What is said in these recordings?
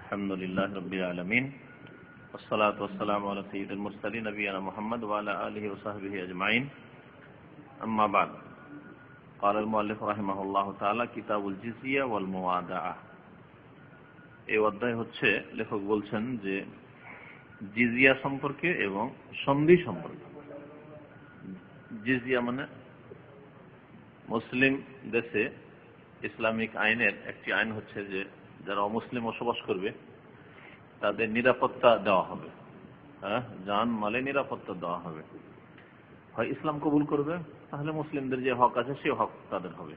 الحمد لله رب العالمين والصلاة والسلام على سيد المرسلين نبينا محمد وعلى آله وصحبه أجمعين أما بعد قال المؤلف رحمه الله تعالى كتاب الجزية والموادعة এই অধ্যায় হচ্ছে লেখক বলছেন যে জিজিয়া সম্পর্কে এবং সন্ধি সম্পর্কে। জিজিয়া মানে মুসলিম দেশে ইসলামিক আইনের একটি আইন হচ্ছে যে যারা অমুসলিম বসবাস করবে তাদের নিরাপত্তা দেওয়া হবে, জান মালে নিরাপত্তা দেওয়া হবে। হয় ইসলাম কবুল করবে তাহলে মুসলিমদের যে হক আছে সেই হক তাদের হবে,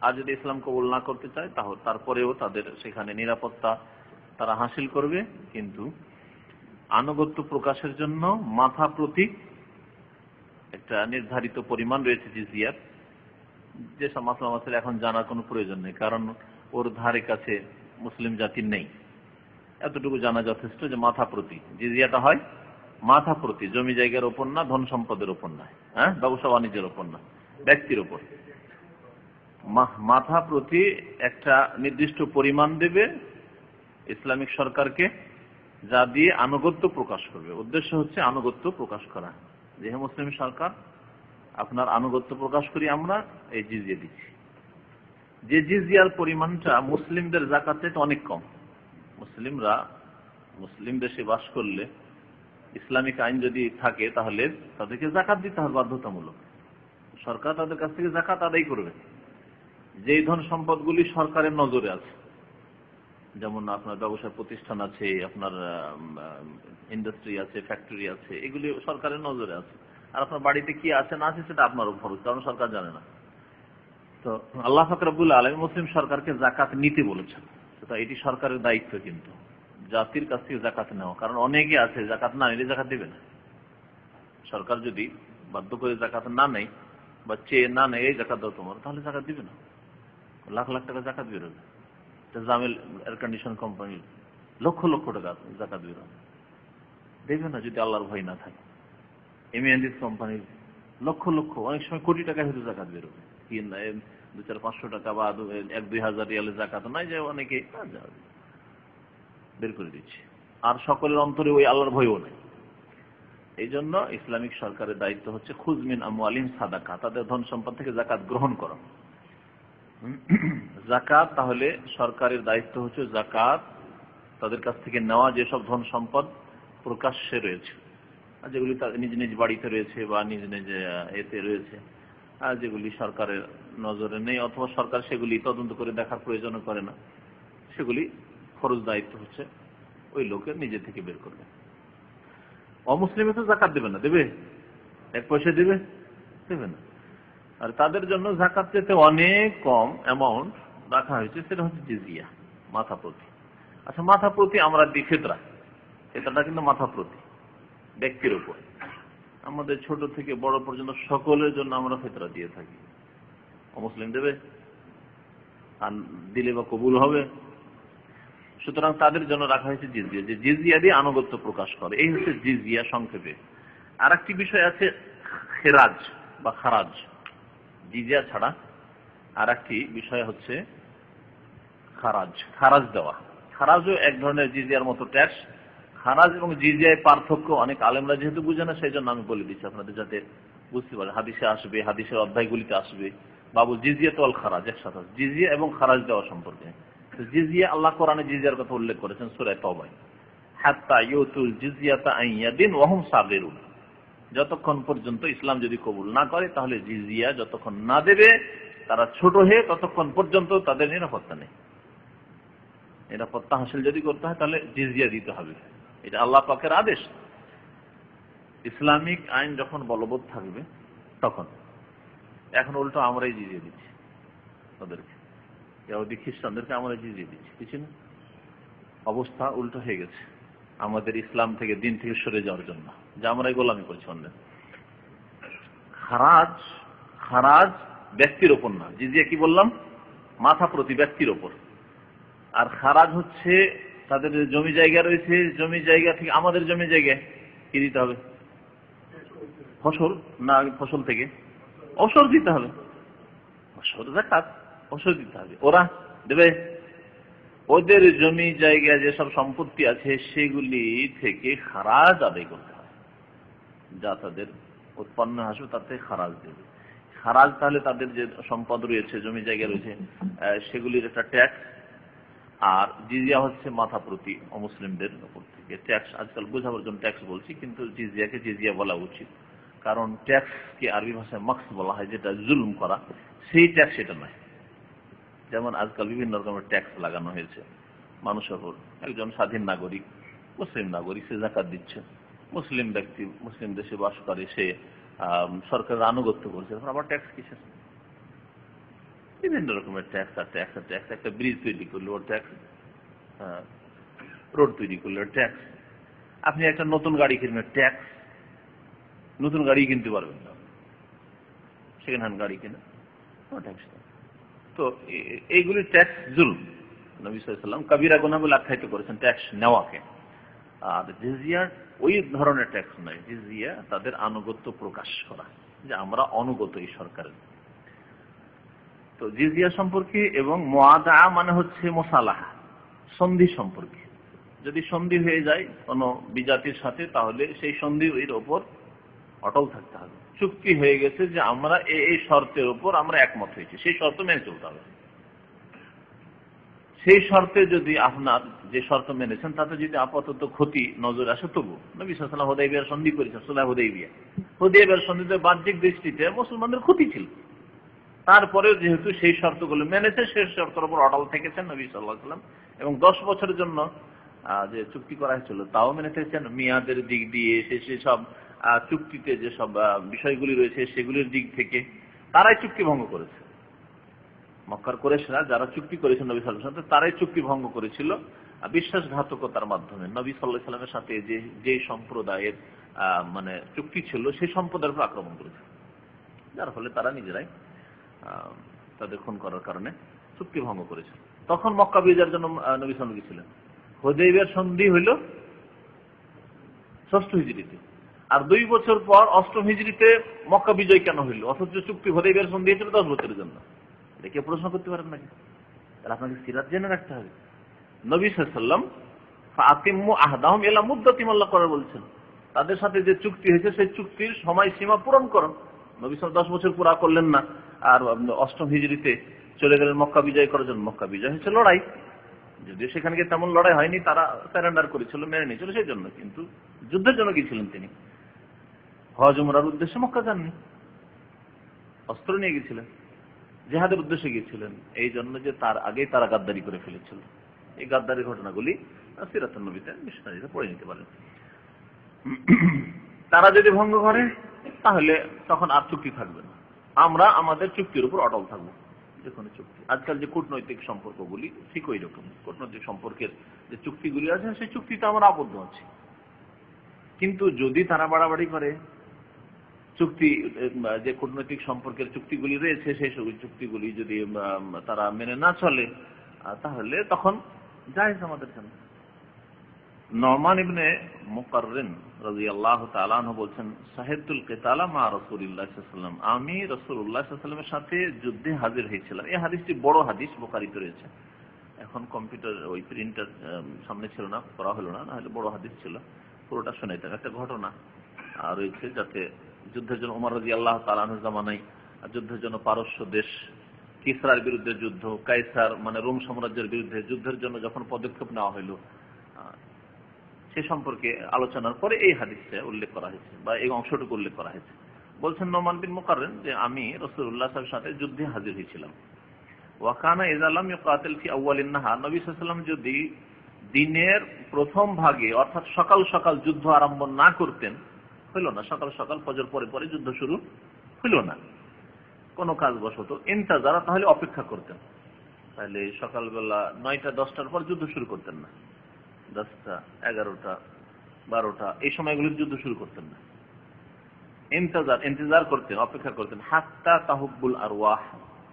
আর যদি ইসলাম কবুল না করতে চায় তাহলে তারপরেও তাদের সেখানে নিরাপত্তা তারা হাসিল করবে, কিন্তু আনুগত্য প্রকাশের জন্য মাথা প্রতি একটা নির্ধারিত পরিমাণ রয়েছে জিজিয়ার, যেসব মাসলা মাসলা এখন জানার কোনো প্রয়োজন নেই, কারণ ওর ধারে কাছে মুসলিম জাতির নেই। এতটুকু জানা যথেষ্ট যে মাথা প্রতি জিজিয়াটা হয় মাথা প্রতি, জমি জায়গার ওপর না, ধন সম্পদের ওপর না, ব্যবসা বাণিজ্যের ওপর না, ব্যক্তির ওপর মাথা প্রতি একটা নির্দিষ্ট পরিমাণ দেবে ইসলামিক সরকারকে, যা দিয়ে আনুগত্য প্রকাশ করবে। উদ্দেশ্য হচ্ছে আনুগত্য প্রকাশ করা, যে মুসলিম সরকার আপনার আনুগত্য প্রকাশ করি আমরা, এই জিজিয়া দিচ্ছি। যে জিজিয়ার পরিমাণটা মুসলিমদের জাকাতে অনেক কম। মুসলিম দেশে বাস করলে ইসলামিক আইন যদি থাকে তাহলে তাদেরকে জাকাত দিতে হবে বাধ্যতামূলক। সরকার তাদের কাছ থেকে জাকাত আদায় করবে। যেই ধন সম্পদগুলি সরকারের নজরে আছে, যেমন আপনার ব্যবসা প্রতিষ্ঠান আছে, আপনার ইন্ডাস্ট্রি আছে, ফ্যাক্টরি আছে, এগুলি সরকারের নজরে আছে। আর আপনার বাড়িতে কি আছে না আছে সেটা আপনার উপর, কারণ সরকার জানে না। তো আল্লাহ পাক রব্বুল আলামিন মুসলিম সরকারকে জাকাত নিতে বলেছেন। তো এটি সরকারের দায়িত্ব কিন্তু জাতির কাছ থেকে জাকাত নেওয়া, কারণ অনেকে আছে জাকাত না নিলে জাকাত দিবে না। সরকার যদি বাধ্য করে জাকাত না নেয় বা চেয়ে না নেয় এই জাকাত দাও তোমার, তাহলে জাকাত দিবে না। লাখ লাখ টাকা জাকাত বেরোবে। Jamil air condition company lakh lakh টাকা জাকাত বেরোবে, দেবে না যদি আল্লাহর ভয় না থাকে। এমএনডিস কোম্পানির লক্ষ লক্ষ, অনেক সময় কোটি টাকা হয়তো জাকাত বেরোবে, 2-4-500 টাকা বা 1-2 হাজার রিয়ালের জাকাত নাই, যে অনেকে বের করে দিচ্ছে। আর সকলের অন্তরে ওই আল্লাহর ভয়ও নেই। এই জন্য ইসলামিক সরকারের দায়িত্ব হচ্ছে খুজমিন আমওয়ালিহিম সাদাকা, তাদের ধন সম্পদ থেকে জাকাত গ্রহণ করা। জাকাত তাহলে সরকারের দায়িত্ব হচ্ছে জাকাত তাদের কাছ থেকে নেওয়া, যেসব ধন সম্পদ প্রকাশ্যে রয়েছে, আর যেগুলি নিজ নিজ বাড়িতে রয়েছে বা নিজ নিজ এতে রয়েছে, আর যেগুলি সরকারের নজরে নেই অথবা সরকার সেগুলি তদন্ত করে দেখার প্রয়োজন করে না, সেগুলি ফরজ দায়িত্ব হচ্ছে ওই লোকের নিজে থেকে বের করবে। অমুসলিমে তো জাকাত দেবে না, দেবে? 1 পয়সা দেবে? দেবে না। আর তাদের জন্য জাকাত চেয়ে অনেক কম অ্যামাউন্ট রাখা হয়েছে, সেটা হচ্ছে জিজিয়া, মাথা প্রতি। আচ্ছা, মাথা প্রতি আমরা দিই ফিতরা, ফিতরাটা কিন্তু মাথা প্রতি ব্যক্তির উপর। আমাদের ছোট থেকে বড় পর্যন্ত সকলের জন্য আমরা ফিতরা দিয়ে থাকি। অমুসলিম দেবে? আর দিলে বা কবুল হবে? সুতরাং তাদের জন্য রাখা হয়েছে জিজিয়া, যে জিজিয়া দিয়ে আনুগত্য প্রকাশ করে। এই হচ্ছে জিজিয়া সংক্ষেপে। আর একটি বিষয় আছে খেরাজ বা খারাজ। জিজিয়া ছাড়া আর একটি বিষয় হচ্ছে খারাজ, খারাজ দেওয়া। খারাজও এক ধরনের জিজিয়ার মতো ট্যাক্স। খারাজ এবং জিজিয়ায় পার্থক্য অনেক আলেমরা যেহেতু বুঝে না, সেই জন্য আমি বলে দিচ্ছি আপনাদের, যাতে বুঝতে পারে। হাদিসে আসবে, হাদিসের অধ্যায়গুলিতে আসবে বাবু জিজিয়া তো আল খারাজ একসাথে, জিজিয়া এবং খারাজ দেওয়া সম্পর্কে। জিজিয়া আল্লাহ কোরআনে জিজিয়ার কথা উল্লেখ করেছেন সূরা তাওবায়, হাত্তা ইউতুল জিজিয়াতা আন ইয়াদিন ওয়া হুম সাগিরুন। যতক্ষণ পর্যন্ত ইসলাম যদি কবুল না করে, তাহলে জিজিয়া যতক্ষণ না দেবে তারা ছোট হয়ে, ততক্ষণ পর্যন্ত তাদের নিরাপত্তা নেই। নিরাপত্তা হাসিল যদি করতে হয় তাহলে জিজিয়া দিতে হবে। এটা আল্লাহ পাকের আদেশ। ইসলামিক আইন যখন বলবৎ থাকবে তখন। এখন উল্টো আমরাই জিজিয়া দিচ্ছি তাদেরকে, ইহুদি খ্রিস্টানদেরকে আমরা জিজিয়া দিচ্ছি। কিছু না, অবস্থা উল্টো হয়ে গেছে আমাদের ইসলাম থেকে, দিন থেকে সরে যাওয়ার জন্য, যে আমরাই গোলামি করছি অন্যের। খারাজ, খারাজ ব্যক্তির ওপর না। জিজিয়া কি বললাম? মাথা প্রতি ব্যক্তির ওপর। আর খারাজ হচ্ছে তাদের জমি জায়গা রয়েছে, জমি জায়গা থেকে আমাদের জমি জায়গায় কি দিতে হবে? ফসল না, ফসল থেকে অবসর দিতে হবে। অবসর জাকাত, অবসর দিতে হবে। ওরা দেবে? ওদের জমি জায়গা যেসব সম্পত্তি আছে সেগুলি থেকে খারাজ আদায় করতে হয়, যা তাদের উৎপন্ন আসবে তাতে খারাজ দেবে। খারাজ তাহলে তাদের যে সম্পদ রয়েছে, জমি জায়গা রয়েছে, সেগুলির একটা ট্যাক্স। আর জিজিয়া হচ্ছে মাথা প্রতি অমুসলিমদের উপর থেকে ট্যাক্স। আজকাল বোঝাবার জন্য ট্যাক্স বলছি, কিন্তু জিজিয়াকে জিজিয়া বলা উচিত, কারণ ট্যাক্সকে আরবি ভাষায় মাক্স বলা হয়, যেটা জুলুম করা, সেই ট্যাক্স এটা নয়। যেমন আজকাল বিভিন্ন রকমের ট্যাক্স লাগানো হয়েছে মানুষের উপর। একজন স্বাধীন নাগরিক, মুসলিম নাগরিক, সে জাকাত দিচ্ছে, মুসলিম ব্যক্তি মুসলিম দেশে বাস করে, সে সরকারের আনুগত্য করছে, আবার ট্যাক্স কিসের? বিভিন্ন রকমের ট্যাক্স আর ট্যাক্স আর ট্যাক্স। একটা ব্রিজ তৈরি করলে ওর ট্যাক্স, রোড তৈরি করলে ট্যাক্স, আপনি একটা নতুন গাড়ি কিনবেন ট্যাক্স, নতুন গাড়ি কিনতে পারবেন না, সেকেন্ড হ্যান্ড গাড়ি কিনে ট্যাক্স। তো এইগুলি ট্যাক্স জুলুম। নবী সাল্লাল্লাহু আলাইহি ওয়াসাল্লাম কাবিরা গুনাহ বলে আখ্যায়িত করেছেন ট্যাক্স নেওয়াকে। আর জিজিয়া ওই ধরনের ট্যাক্স নয়, জিজিয়া তাদের আনুগত্য প্রকাশ করা, যে আমরা অনুগত এই সরকারের। তো জিজিয়া সম্পর্কে এবং মুআদা মানে হচ্ছে মুসালাহা, সন্ধি সম্পর্কে। যদি সন্ধি হয়ে যায় কোনো বিজাতির সাথে, তাহলে সেই সন্ধির ওপর অটল থাকতে হবে। চুক্তি হয়ে গেছে যে আমরা এই শর্তের উপর আমরা একমত হয়েছি, সেই শর্ত মেনে চলতে হবে। সেই শর্তে যদি আপনার যে শর্ত মেনেছেন তাতে যদি আপাতত ক্ষতি নজর আসে, তবু নবী সাল্লাল্লাহু আলাইহি ওয়াসাল্লাম হুদাইবিয়ার সন্ধি করেছেন, সুলহ হুদাইবিয়া। হুদাইবিয়ার সন্ধিতে বাহ্যিক দৃষ্টিতে মুসলমানদের ক্ষতি ছিল, তারপরেও যেহেতু সেই শর্তগুলো মেনেছে, সেই শর্তের উপর অটল থেকেছেন নবী সাল্লাল্লাহু আলাইহি ওয়াসাল্লাম। এবং 10 বছরের জন্য যে চুক্তি করা হয়েছিল তাও মেনে থেকেছেন। মিয়াদের দিক দিয়ে সেসব চুক্তিতে যেসব বিষয়গুলি রয়েছে সেগুলির দিক থেকে তারাই চুক্তি ভঙ্গ করেছে। মক্কার কুরাইশরা যারা চুক্তি করেছেন নবী সাল্লাল্লাহু আলাইহি ওয়াসাল্লাম, তারাই চুক্তি ভঙ্গ করেছিল বিশ্বাসঘাতকতার মাধ্যমে। নবী সাল্লাল্লাহু আলাইহি ওয়াসাল্লামের সাথে যে সম্প্রদায়ের মানে চুক্তি ছিল, সেই সম্প্রদায়ের উপর আক্রমণ করেছে, যার ফলে তারা নিজেরাই তাদের খুন করার কারণে চুক্তি ভঙ্গ করেছে। তখন মক্কা বিজয়ের জন্য নবী সাল্লাল্লাহু আলাইহি ওয়াসাল্লাম গিয়েছিলেন। হুদাইবিয়ার সন্ধি হইল 6ষ্ঠ হিজরিতে, আর 2 বছর পর 8ম হিজরিতে মক্কা বিজয় কেন হইল, অথচ চুক্তি হুদাইবিয়ার সন্ধি হয়েছিল 10 বছরের জন্য? এটা কেউ প্রশ্ন করতে পারেন নাকি? তাহলে আপনাকে সিরাত জেনে রাখতে হবে। নবী সাল্লাল্লাহু আলাইহি ওয়াসাল্লাম ফাতিম্মু আহদাহুম ইলা মুদ্দাতিম আল্লাহ করে বলছেন, তাদের সাথে যে চুক্তি হয়েছে সেই চুক্তির সময়সীমা পূরণ করুন। নবী সাল্লাল্লাহু আলাইহি ওয়াসাল্লাম 10 বছর পুরা করলেন না, আর 8ম হিজরিতে চলে গেলেন মক্কা বিজয় করার জন্য। মক্কা বিজয় হয়েছে লড়াই, যদিও সেখানে গিয়ে তেমন লড়াই হয়নি, তারা সারেন্ডার করেছিল, মেনে নিয়েছিল সেই জন্য, কিন্তু যুদ্ধের জন্য গিয়েছিলেন তিনি। হজ উমরার উদ্দেশ্যে মক্কা যাননি, অস্ত্র নিয়ে গিয়েছিলেন, জিহাদের উদ্দেশ্যে গিয়েছিলেন, এই জন্য যে তার আগেই তারা গাদ্দারি করে ফেলেছিল। এই গাদ্দারি ঘটনাগুলি সিরাতুন নবীতে মিশনারিরা পড়ে নিতে পারেন। তারা যদি ভঙ্গ করে তাহলে তখন আর চুক্তি থাকবে না, আমরা আমাদের চুক্তির উপর অটল থাকবো। যে কোনো চুক্তি, আজকাল যে কূটনৈতিক সম্পর্কগুলি ঠিক ওই রকম, কূটনৈতিক সম্পর্কের যে চুক্তিগুলি আছে সেই চুক্তিতে আমরা আবদ্ধ আছি। কিন্তু যদি তারা বাড়াবাড়ি করে, চুক্তি যে কূটনৈতিক সম্পর্কের চুক্তিগুলি রয়েছে সেই চুক্তিগুলি যদি তারা মেনে না চলে, তাহলে তখন জায়েজ আমাদের জন্য। নোমান ইবনে মুকাররিন রাদিয়াল্লাহু তাআলা আনহু বলছেন, শাহিদতুল কিতালা মা রাসূলিল্লাহ সাল্লাল্লাহু আলাইহি ওয়াসাল্লাম, আমি রাসূলুল্লাহ সাল্লাল্লাহু আলাইহি ওয়াসাল্লামের সাথে যুদ্ধে হাজির হয়েছিলাম। এই হাদিসটি বড় হাদিস, বুখারীতে রয়েছে। এখন কম্পিউটার ওই প্রিন্টার সামনে ছিল না, পড়া হলো না, নাহলে বড় হাদিস ছিল, পুরোটা শোনাইতাম। একটা ঘটনা রয়েছে, যাতে যুদ্ধের জন্য ওমর রাদিয়াল্লাহু তাআলা আনহু জামানায় যুদ্ধের জন্য পারস্য দেশ কিসরার বিরুদ্ধে যুদ্ধ, কায়সার মানে রোম সাম্রাজ্যের বিরুদ্ধে যুদ্ধের জন্য যখন পদক্ষেপ নেওয়া হলো, সে সম্পর্কে আলোচনার পরে এই হাদিসে উল্লেখ করা হয়েছে, বা এই অংশটুকু উল্লেখ করা হয়েছে। বলছেন নোমান বিন মুকাররিন যে আমি রাসূলুল্লাহ সাল্লাল্লাহু আলাইহি ওয়াসাল্লামের সাথে যুদ্ধে হাজির হয়েছিলাম। ওয়া কানা ইযা লাম ইউকাতিল ফি আউয়ালিন নাহার, নবী সাল্লাল্লাহু আলাইহি ওয়াসাল্লাম যদি দিনের প্রথম ভাগে অর্থাৎ সকাল সকাল যুদ্ধ আরম্ভ না করতেন, হইল না, সকাল সকাল ফজর পরে পরে যুদ্ধ শুরু হইল না কোনো কাজবশত, ইন্তাজারা তাহলে অপেক্ষা করতেন। তাহলে সকালবেলা 9টা 10টার পর যুদ্ধ শুরু করতেন না, 10টা 11টা 12টা এই সময়গুলোর যুদ্ধ শুরু করতেন না, ইন্তজার করতেন, অপেক্ষা করতেন। হাত্তা তাহুব্বুল আরওয়াহ,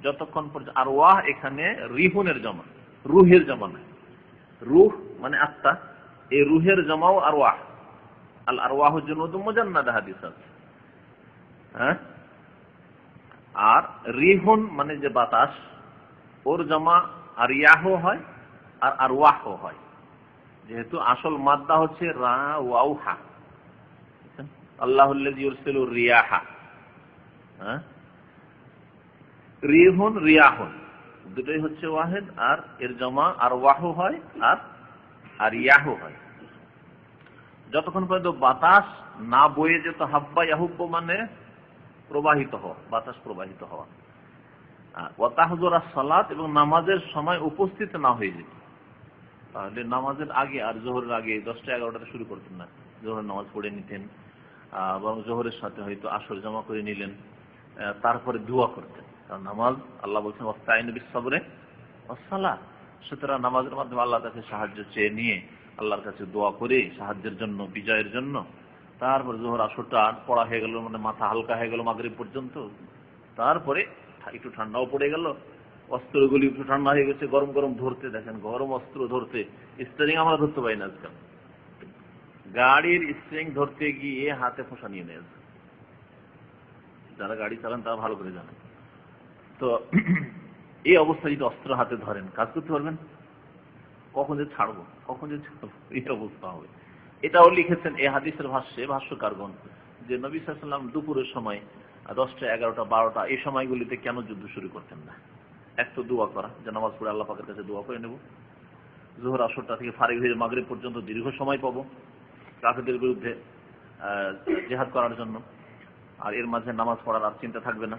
যতক্ষণ পর্যন্ত, আরওয়াহ এখানে রিহুনের জমা, রুহের জমা না, রুহ মানে আত্মা, এই রুহের জমাও আরওয়াহ। আল আরওয়াহু জুনুদুম মুজান্নাদা হাদিস আছে, হ্যাঁ। আর রিহুন মানে যে বাতাস, ওর জমা আর ইয়াহু হয়, আর আরওয়াহ হয়, যেহেতু আসল মাদ্দা হচ্ছে রা ওয়াও হা। আল্লাহুল্লাযী ইউরসিলু রিয়াহা, রিহুন রিয়াহুন দুটোই হচ্ছে ওয়াহিদ, আর এর জমা আরওয়াহ হয় আর ইয়াহু হয়। যতক্ষণ পর্যন্ত বাতাস না বয়ে যেত, হাব্বা ইয়াহুব্বু মানে প্রবাহিত হওয়া, বাতাস প্রবাহিত হওয়া। ওয়া তাহজুরা সালাত, এবং নামাজের সময় উপস্থিত না হয়ে যেত, তাহলে নামাজের আগে আর জোহরের আগে 10টা-11টাতে শুরু করতেন না, জোহরের নামাজ পড়ে নিতেন, এবং জোহরের সাথে হয়তো আসর জমা করে নিলেন, তারপরে দোয়া করতেন। কারণ নামাজ আল্লাহ বলছেন ওয়াস্তাইনু বিস-সাবরি ওয়াস-সালাহ, সুতরাং নামাজের মাধ্যমে আল্লাহর কাছে সাহায্য চেয়ে নিয়ে আল্লাহর কাছে দোয়া করে সাহায্যের জন্য, বিজয়ের জন্য। তারপরে জোহর আসরটা পড়া হয়ে গেল, মানে মাথা হালকা হয়ে গেল মাগরিব পর্যন্ত, তারপরে একটু ঠান্ডাও পড়ে গেল, অস্ত্রগুলি একটু ঠান্ডা হয়ে গেছে, গরম গরম ধরতে, দেখেন গরম অস্ত্র ধরতে, স্টিয়ারিং আমরা ধরতে পারি না আজকাল, গাড়ির স্টিয়ারিং ধরতে গিয়ে হাতে ফোঁসা নিয়ে নেয়। যারা গাড়ি চালান তারা ভালো করে জানেন। তো এই অবস্থায় যদি অস্ত্র হাতে ধরেন, কাজ করতে পারবেন? কখন যে ছাড়বো, কখন যে ছাড়বো, এই অবস্থা হবে। এটাও লিখেছেন এই হাদিসের ভাষ্যে ভাষ্যকারগণ, যে নবী সাল্লাল্লাহু আলাইহি ওয়াসাল্লাম দুপুরের সময় 10টা, 11টা, 12টা এই সময়গুলিতে কেন যুদ্ধ শুরু করতেন না? এক তো দোয়া করা, যে নামাজ পড়ে আল্লাহ পাকের কাছে দোয়া করে নেব, জোহর আসরটা থেকে ফারিগ হয়ে মাগরিব পর্যন্ত দীর্ঘ সময় পাবো কাফেরদের বিরুদ্ধে জিহাদ করার জন্য, আর এর মাঝে নামাজ পড়ার আর চিন্তা থাকবে না,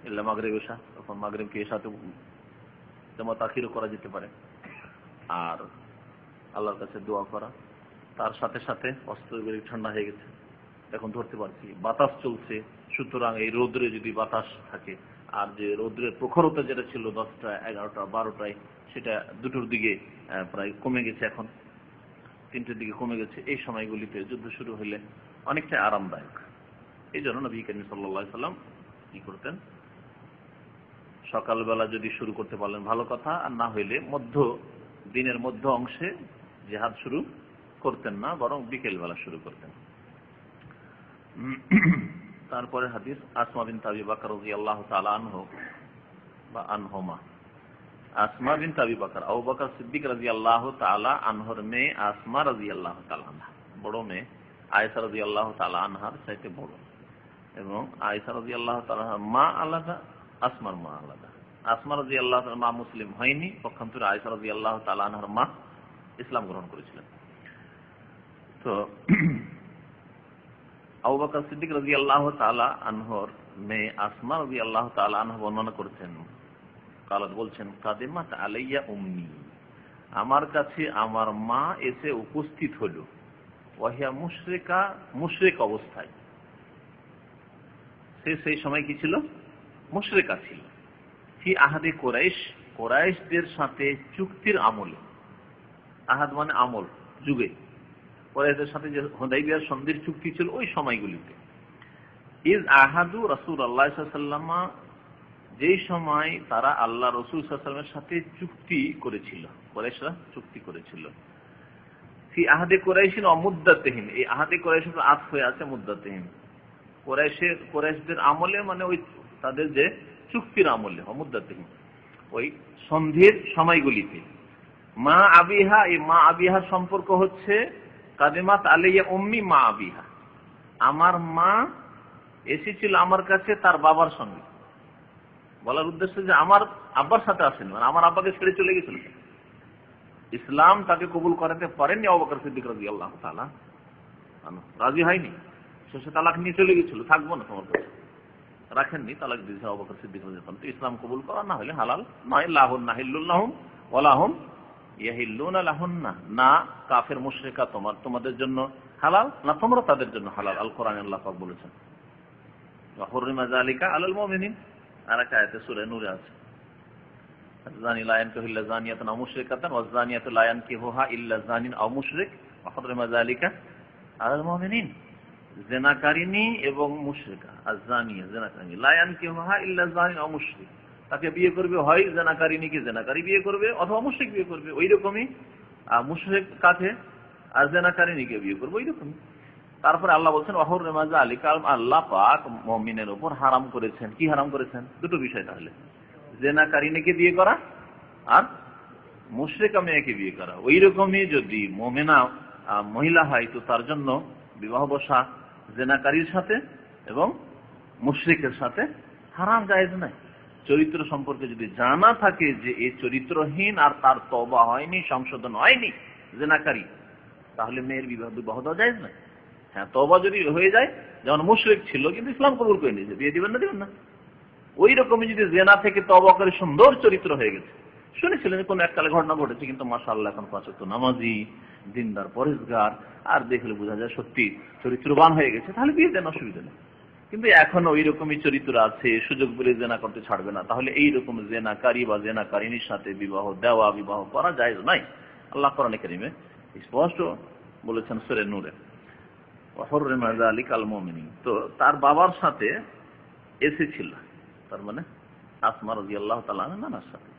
ইল্লা মাগরিব এশা, তখন মাগরিবকে এশাতে যেমন তাখিরও করা যেতে পারে, আর আল্লাহর কাছে দোয়া করা। তার সাথে সাথে অস্ত্রগুলি ঠান্ডা হয়ে গেছে, এখন ধরতে পারছি, বাতাস চলছে, সুতরাং এই রৌদ্রে যদি বাতাস থাকে, আর যে রৌদ্রের প্রখরতা যেটা ছিল 10টা, 11টা, 12টায়, সেটা 2টোর দিকে প্রায় কমে গেছে, এখন 3টের দিকে কমে গেছে। এই সময়গুলিতে যুদ্ধ শুরু হলে অনেকটা আরামদায়ক। এই জন্য নবী করিম সাল্লাল্লাহু আলাইহি ওয়াসাল্লাম কি করতেন, সকালবেলা যদি শুরু করতে পারলেন ভালো কথা, আর না হইলে দিনের মধ্য অংশে জিহাদ শুরু করতেন না, বরং বিকেল বেলা শুরু করতেন। তারপরে হাদিস আসমা বিনত আবি বকর রাদিয়াল্লাহু তাআলা আনহু বা আনহুমা। আসমা বিনত আবি বকর, আবু বকর সিদ্দিক রাদিয়াল্লাহু তাআলা আনহর মেয়ে আসমা রাদিয়াল্লাহু তাআলা আনহা, বড় মেয়ে আয়েশা রাদিয়াল্লাহু তাআলা আনহার চাইতে বড়, এবং আয়েশা রাদিয়াল্লাহু তাআলা মা আলাদা, আসমার মা আলাদা। আসমা রাদিয়াল্লাহু তাআলা মা মুসলিম হয়নি, পক্ষান্তরে আয়েশা রাদিয়াল্লাহু তাআলা আনহার মা ইসলাম গ্রহণ করেছিলেন। তো আবু বকর সিদ্দিক রাদিয়াল্লাহু তাআলা আনহর মেয়ে আসমা রাদিয়াল্লাহু তাআলা আনহা বর্ণনা করছেন, কালাত বলছেন, কাদিমাত আলাইয়া উম্মি, আমার কাছে আমার মা এসে উপস্থিত হলো, ওয়াহিয়া মুশরিকা, মুশরিক অবস্থায়। সে সেই সময় কি ছিল? মুশরিকা ছিল। ফি আহাদে কুরাইশ, কুরাইশদের সাথে চুক্তির আমলে, আহাদ মানে আমল, যুগে, কুরাইশদের সাথে যে হুদাইবিয়ার সন্ধির চুক্তি ছিল ওই সময়গুলিতে। ইজ আহাদু রাসূলুল্লাহ সাল্লাল্লাহু আলাইহি ওয়াসাল্লাম, যেই সময় তারা আল্লাহ রাসূল সাল্লাল্লাহু আলাইহি ওয়াসাল্লামের সাথে চুক্তি করেছিল, কুরাইশরা চুক্তি করেছিল। ফি আহাদে কুরাইশিন ওয়া মুদ্দাতিহিম, এই আহাদে কুরাইশের আত হয়ে আছে মুদ্দাতিহিম, কুরাইশদের আমলে, মানে ওই তাদের যে চুক্তির আমলে, মুদ্দাতিহিম ওই সন্ধির সময়গুলিতে। মা আবিহা, এই মা আবিহার সম্পর্ক হচ্ছে কাদিমাত আলাইয়া উম্মি মা আবিহা, আমার মা এসেছিল আমার কাছে তার বাবার সঙ্গে। বলার উদ্দেশ্য যে আমার আব্বার সাথে আসেনি, মানে আমার আব্বাকে ছেড়ে চলে গেছিল, ইসলাম তাকে কবুল করাতে পারেননি আবু বকর সিদ্দিক রাদিয়াল্লাহু তাআলা, রাজি হয়নি, শেষে তালাক নিয়ে চলে গেছিল, থাকবো না তোমার কাছে, রাখেননি, তালাক দিয়েছে আবু বকর সিদ্দিক রাদিয়াল্লাহু তাআলা। ইসলাম কবুল করা না হলে হালাল নয়, লাহুন্না হিল্লুল লাহুম ওয়া লাহুম ইয়াহিল্লুনা লাহুন্না, না কাফের মুশরিকা তোমাদের জন্য হালাল, না তোমরা তাদের জন্য হালাল। আল কোরআনে আল্লাহ পাক বলেছেন, ওয়া হুররিমা যালিকা আলাল মুমিনিন, আর একটা আয়াতে সূরা নূরে আছে, জানি লা ইয়ানকিহু ইল্লা জানিয়াতান আও মুশরিকাতান ওয়া জানিয়াতু লা ইয়ানকিহুহা ইল্লা জানিন আও মুশরিক ওয়া হুররিমা যালিকা আলাল মুমিনিন। জিনাকারিনী এবং মুশরিকা, আয-জানিয়া জিনাকারিনী, লা ইয়ানকিহুহা ইল্লা জানিন আও মুশরিক, তাকে বিয়ে করবে হয় জিনাকারিনীকে জিনাকারী বিয়ে করবে, অথবা মুশরিক বিয়ে করবে। ওই রকমই মুশরিক কাকে, আর জিনাকারিনীকে বিয়ে করবে, ওই রকমই। তারপরে আল্লাহ বলছেন ওয়া হুররিমা যালিকা, আল্লাহ পাক মুমিনের উপর হারাম করেছেন। কি হারাম করেছেন? দুটো বিষয়, তাহলে জিনাকারিনীকে বিয়ে করা আর মুশরিকা মেয়েকে বিয়ে করা। ওই রকমই যদি মুমিনা মহিলা হয় তো তার জন্য বিবাহ বসা জেনাকারীর সাথে এবং মুশরিকের সাথে হারাম, জায়েজ নাই। চরিত্র সম্পর্কে যদি জানা থাকে যে এই চরিত্রহীন আর তার তওবা হয়নি, সংশোধন হয়নি, জেনাকারী, তাহলে মেয়ের বিবাহ দেওয়া জায়েজ নাই। হ্যাঁ, তওবা যদি হয়ে যায়, যেমন মুশরিক ছিল কিন্তু ইসলাম কবুল করে নিয়েছে, বিয়ে দিবেন না? দিবেন না। ওই রকমই যদি জেনা থেকে তওবা করে সুন্দর চরিত্র হয়ে গেছে, শুনেছিলেন কোন এককালে ঘটনা ঘটেছে, কিন্তু মাশাআল্লাহ এখন 5 ওয়াক্ত নামাজি, দিনদার, পরেজগার, আর দেখলে বোঝা যায় সত্যি চরিত্রবান হয়ে গেছে, তাহলে বিয়ে দেন, অসুবিধা নেই। কিন্তু এখন ওই রকমই চরিত্র আছে, সুযোগ পেলে জেনা করতে ছাড়বে না, তাহলে এইরকম জেনাকারী বা জেনাকারিনীর সাথে বিবাহ করা জায়েজ নাই। আল্লাহ কোরআনে কারীমে স্পষ্ট বলেছেন সূরা নূরে, ওয়াহুররিমা যালিকাল মুমিনিন। তো তার বাবার সাথে এসেছিল, তার মানে আসমা রাদিয়াল্লাহু তাআলা নানার সাথে।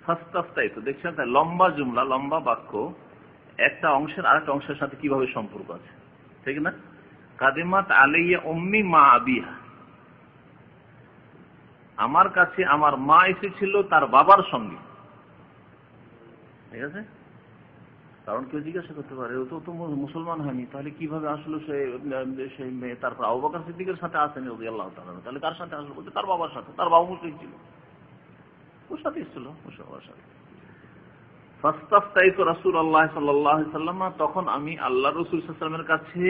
ফাস্তাফতাই, তো দেখছেন তাই লম্বা জুমলা, লম্বা বাক্য, একটা অংশের আরেকটা অংশের সাথে কিভাবে সম্পর্ক আছে, ঠিক না? কাদিমাত আলাইয়া উম্মি মা আবিহা, আমার কাছে আমার মা এসেছিল তার বাবার সঙ্গে, ঠিক আছে? কারণ কেউ জিজ্ঞাসা করতে পারে, ও তো মুসলমান হয়নি, তাহলে কিভাবে আসলো সেই মেয়ে? তারপর আবু বকর সিদ্দিকের সাথে আসেনি রাদিয়াল্লাহু তাআলা, তাহলে কার সাথে আসলো? বলতে তার বাবার সাথে, তার বাবা মুশরিক ছিল, ওর সাথে এসেছিল, ওর সাথে। ফাস্তাফতাইতু রাসূলুল্লাহ সাল্লাল্লাহু আলাইহি ওয়াসাল্লাম, তখন আমি আল্লাহ রাসূল সাল্লাল্লাহু আলাইহি ওয়াসাল্লামের কাছে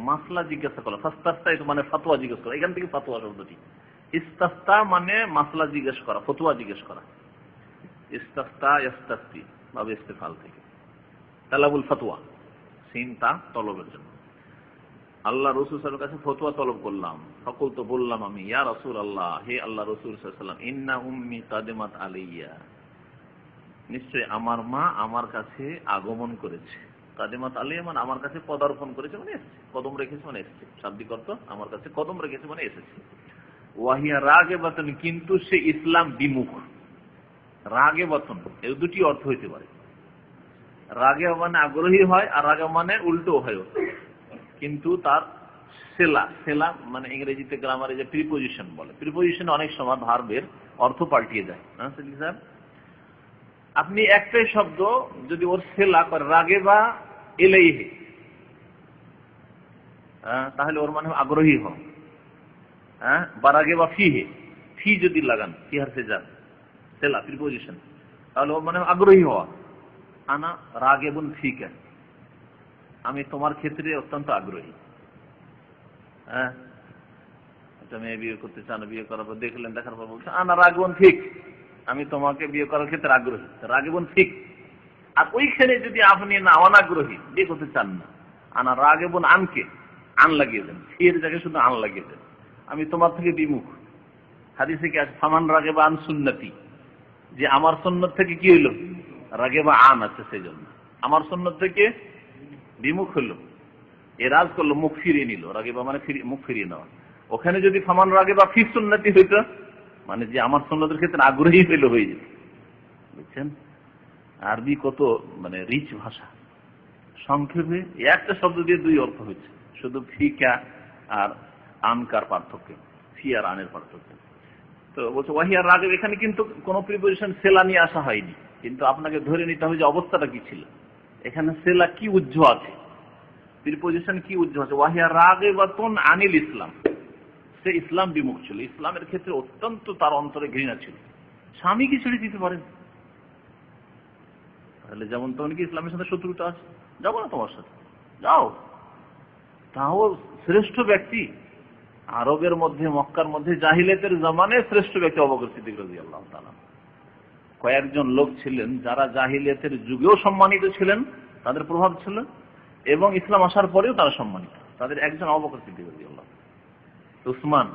মাসলা জিজ্ঞাসা করলাম। ফাস্তাফতাইতু মানে ফতোয়া জিজ্ঞেস করা, এখান থেকে ফতোয়া শব্দটি। ইস্তাফতা মানে মাসলা জিজ্ঞেস করা, ফতোয়া জিজ্ঞেস করা। ইস্তাফতা ইস্তাফতি ভাবে ইস্তেফাল থেকে তালাবুল ফতোয়া, চিন্তা তলবের জন্য আল্লাহ রাসূল সাল্লাল্লাহু আলাইহি ওয়াসাল্লামের কাছে ফতোয়া তলব করলাম। ফাকুলতু, বললাম আমি, ইয়া রাসূলুল্লাহ, হে আল্লাহ রাসূল সাল্লাল্লাহু আলাইহি ওয়াসাল্লাম, ইন্না উম্মি কাদিমাত আলাইয়া, নিশ্চয় আমার মা আমার কাছে আগমন করেছে। কাদিমাত আলাইয়া মানে আমার কাছে পদার্পণ করেছে, মানে এসেছে, কদম রেখেছে মানে এসেছে, শাব্দিক অর্থ আমার কাছে কদম রেখেছে মানে এসেছে। ওয়াহিয়া রাগিবাতুন, কিন্তু সে ইসলাম বিমুখ। রাগিবাতুন এই দুটি অর্থ হইতে পারে, রাগে মানে আগ্রহী হয়, আর রাগে মানে উল্টো হয়, কিন্তু তার সেলা মানে ইংরেজিতে গ্রামারে যে প্রিপোজিশন বলে, প্রিপোজিশন অনেক সময় ভার্বের অর্থ পাল্টিয়ে যায়। হ্যাঁ, আপনি একটাই শব্দ যদি ওর সেলা করে রাগে বা ইলাইহি, তাহলে ওর মানে আগ্রহী হও, হ্যাঁ, বা রাগে বা ফিহে, ফি যদি লাগান, ফি হারফে জার, সেলা প্রিপোজিশন, তাহলে ওর মানে আগ্রহী হওয়া। আনা রাগিবুন ফিকা, আমি তোমার ক্ষেত্রে অত্যন্ত আগ্রহী। হ্যাঁ, একটা মেয়ে বিয়ে করতে চান, বিয়ে করার পর দেখলেন, দেখার পর বলছে আনা রাগিবুন ফিক, আমি তোমাকে বিয়ে করার ক্ষেত্রে আগ্রহী, রাগিবুন ফিক। আর ওইখানে যদি আপনি না অনাগ্রহী, বিয়ে করতে চান না, আনা রাগিবুন আনকে, আন লাগিয়ে দেন, ফির জায়গায় শুধু আন লাগিয়ে দেন, আমি তোমার থেকে বিমুখ। হাদিসে কি আছে, ফামান রাগিবা আন সুন্নতি, যে আমার সুন্নত থেকে কি হইল, রাগিবা আন আছে, সেই জন্য আমার সুন্নত থেকে বিমুখ হলো, এরাজ করলো, মুখ ফিরিয়ে নিল। রাগিবা মানে মুখ ফিরিয়ে নেওয়া। ওখানে যদি ফামান রাগিবা ফি সুন্নতি হইতো, মানে যে আমার সুন্নতের ক্ষেত্রে আগ্রহী হইল, হয়ে যেত। বুঝছেন আরবি কত মানে রিচ ভাষা। সংক্ষেপে একটা শব্দ দিয়ে দুই অর্থ হচ্ছে, শুধু ফিকা আর আনকার পার্থক্য, ফি আর আনের পার্থক্য। তো বলছে ওয়াহিয়া রাগ, এখানে কিন্তু কোন প্রিপোজিশন সেলা নিয়ে আসা হয়নি, কিন্তু আপনাকে ধরে নিতে হবে যে অবস্থাটা কি ছিল, এখানে সেলা কি উজ্জ আছে, প্রিপোজিশন কি উজ্জ আছে। ওয়াহিয়া রাগিবাতুন আনিল ইসলাম, সে ইসলাম বিমুখ ছিল, ইসলামের ক্ষেত্রে অত্যন্ত তার অন্তরে ঘৃণা ছিল। স্বামীকে ছেড়ে দিতে পারেন, তাহলে যেমন তখন কি ইসলামের সাথে শত্রুতা আছে, যাবো না তোমার সাথে, যাও। তাও শ্রেষ্ঠ ব্যক্তি আরবের মধ্যে, মক্কার মধ্যে জাহিলিয়াতের জামানে শ্রেষ্ঠ ব্যক্তি আবু বকর সিদ্দিক রাদিয়াল্লাহু তাআলা। কয়েকজন লোক ছিলেন যারা জাহিলিয়াতের যুগেও সম্মানিত ছিলেন, তাদের প্রভাব ছিল, এবং ইসলাম আসার পরেও তারা সম্মানিত। তাদের একজন আবু বকর সিদ্দিক রাদিয়াল্লাহু, উসমান,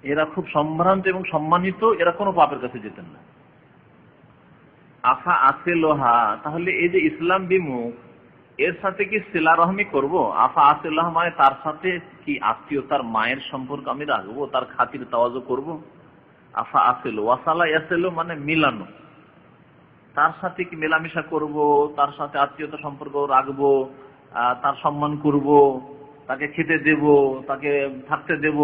এরা খুব সম্ভ্রান্ত এবং সম্মানিত, এরা কোনো পাপের কাছে যেতেন না। আফা আছে লোহা, তাহলে এই যে ইসলাম বিমুখ, এর সাথে কি সিলা রহমি করবো? আফা আছে লোহা মানে তার সাথে কি আত্মীয়তার মায়ের সম্পর্ক আমি রাখবো, তার খাতির তাওয়াজু করব। আফা আসেলো, ওয়াসালা ইয়াসেলো মানে মিলানো, তার সাথে কি মেলামেশা করব, তার সাথে আত্মীয়তা সম্পর্ক রাখবো, তার সম্মান করব, তাকে খেতে দেব, তাকে থাকতে দেব।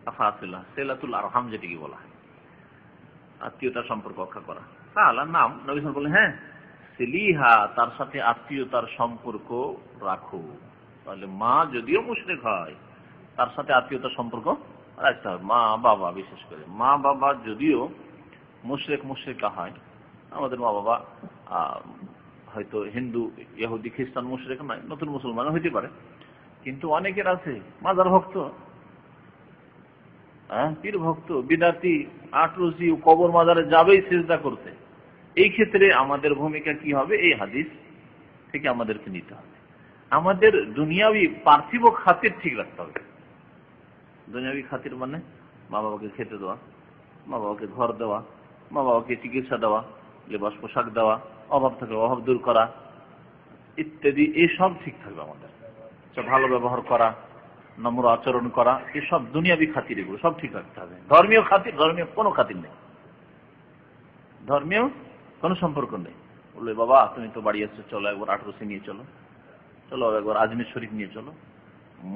আফা আসেলা সেলাতুল আরহাম যেটিকে বলা হয়। আত্মীয়তার সম্পর্ক রক্ষা করা। তাহলে নাম নবী সাল্লাল্লাহু আলাইহি ওয়াসাল্লাম বললেন, হ্যাঁ সিলিহা, তার সাথে আত্মীয়তার সম্পর্ক রাখো। তাহলে মা যদিও মুশরিক হয়, তার সাথে আত্মীয়তার সম্পর্ক রাখতে হবে। মা বাবা, বিশেষ করে মা বাবা যদিও মুশরিকা হয়, আমাদের মা বাবা হয়তো হিন্দু, ইহুদি, খ্রিস্টান মুশরিক নয়, নতুন মুসলমান হইতে পারে, কিন্তু অনেকের আছে মাজার ভক্ত, পীর ভক্ত, বিদাতি, আটরসি, কবর মাজারে যাবেই সিজদা করতে। এই ক্ষেত্রে আমাদের ভূমিকা কি হবে? এই হাদিস থেকে আমাদেরকে নিতে হবে। আমাদের দুনিয়াবি পার্থিব খাতির ঠিক রাখতে হবে। দুনিয়াবি খাতির মানে মা বাবাকে খেতে দেওয়া, মা বাবাকে ঘর দেওয়া, মা বাবাকে চিকিৎসা দেওয়া, লেবাস পোশাক দেওয়া, অভাব থাকলে অভাব দূর করা ইত্যাদি, এসব ঠিক থাকবে আমাদের। ভালো ব্যবহার করা, নম্র আচরণ করা, এসব দুনিয়াবি খাতির, এগুলো সব ঠিক রাখতে হবে। ধর্মীয় খাতির, ধর্মীয় কোনো খাতির নেই, ধর্মীয় কোনো সম্পর্ক নেই। বললে বাবা তুমি তো বাড়ি আসছো, চলো একবার আটরসি নিয়ে চলো, চলো একবার আজমির শরীফ নিয়ে চলো,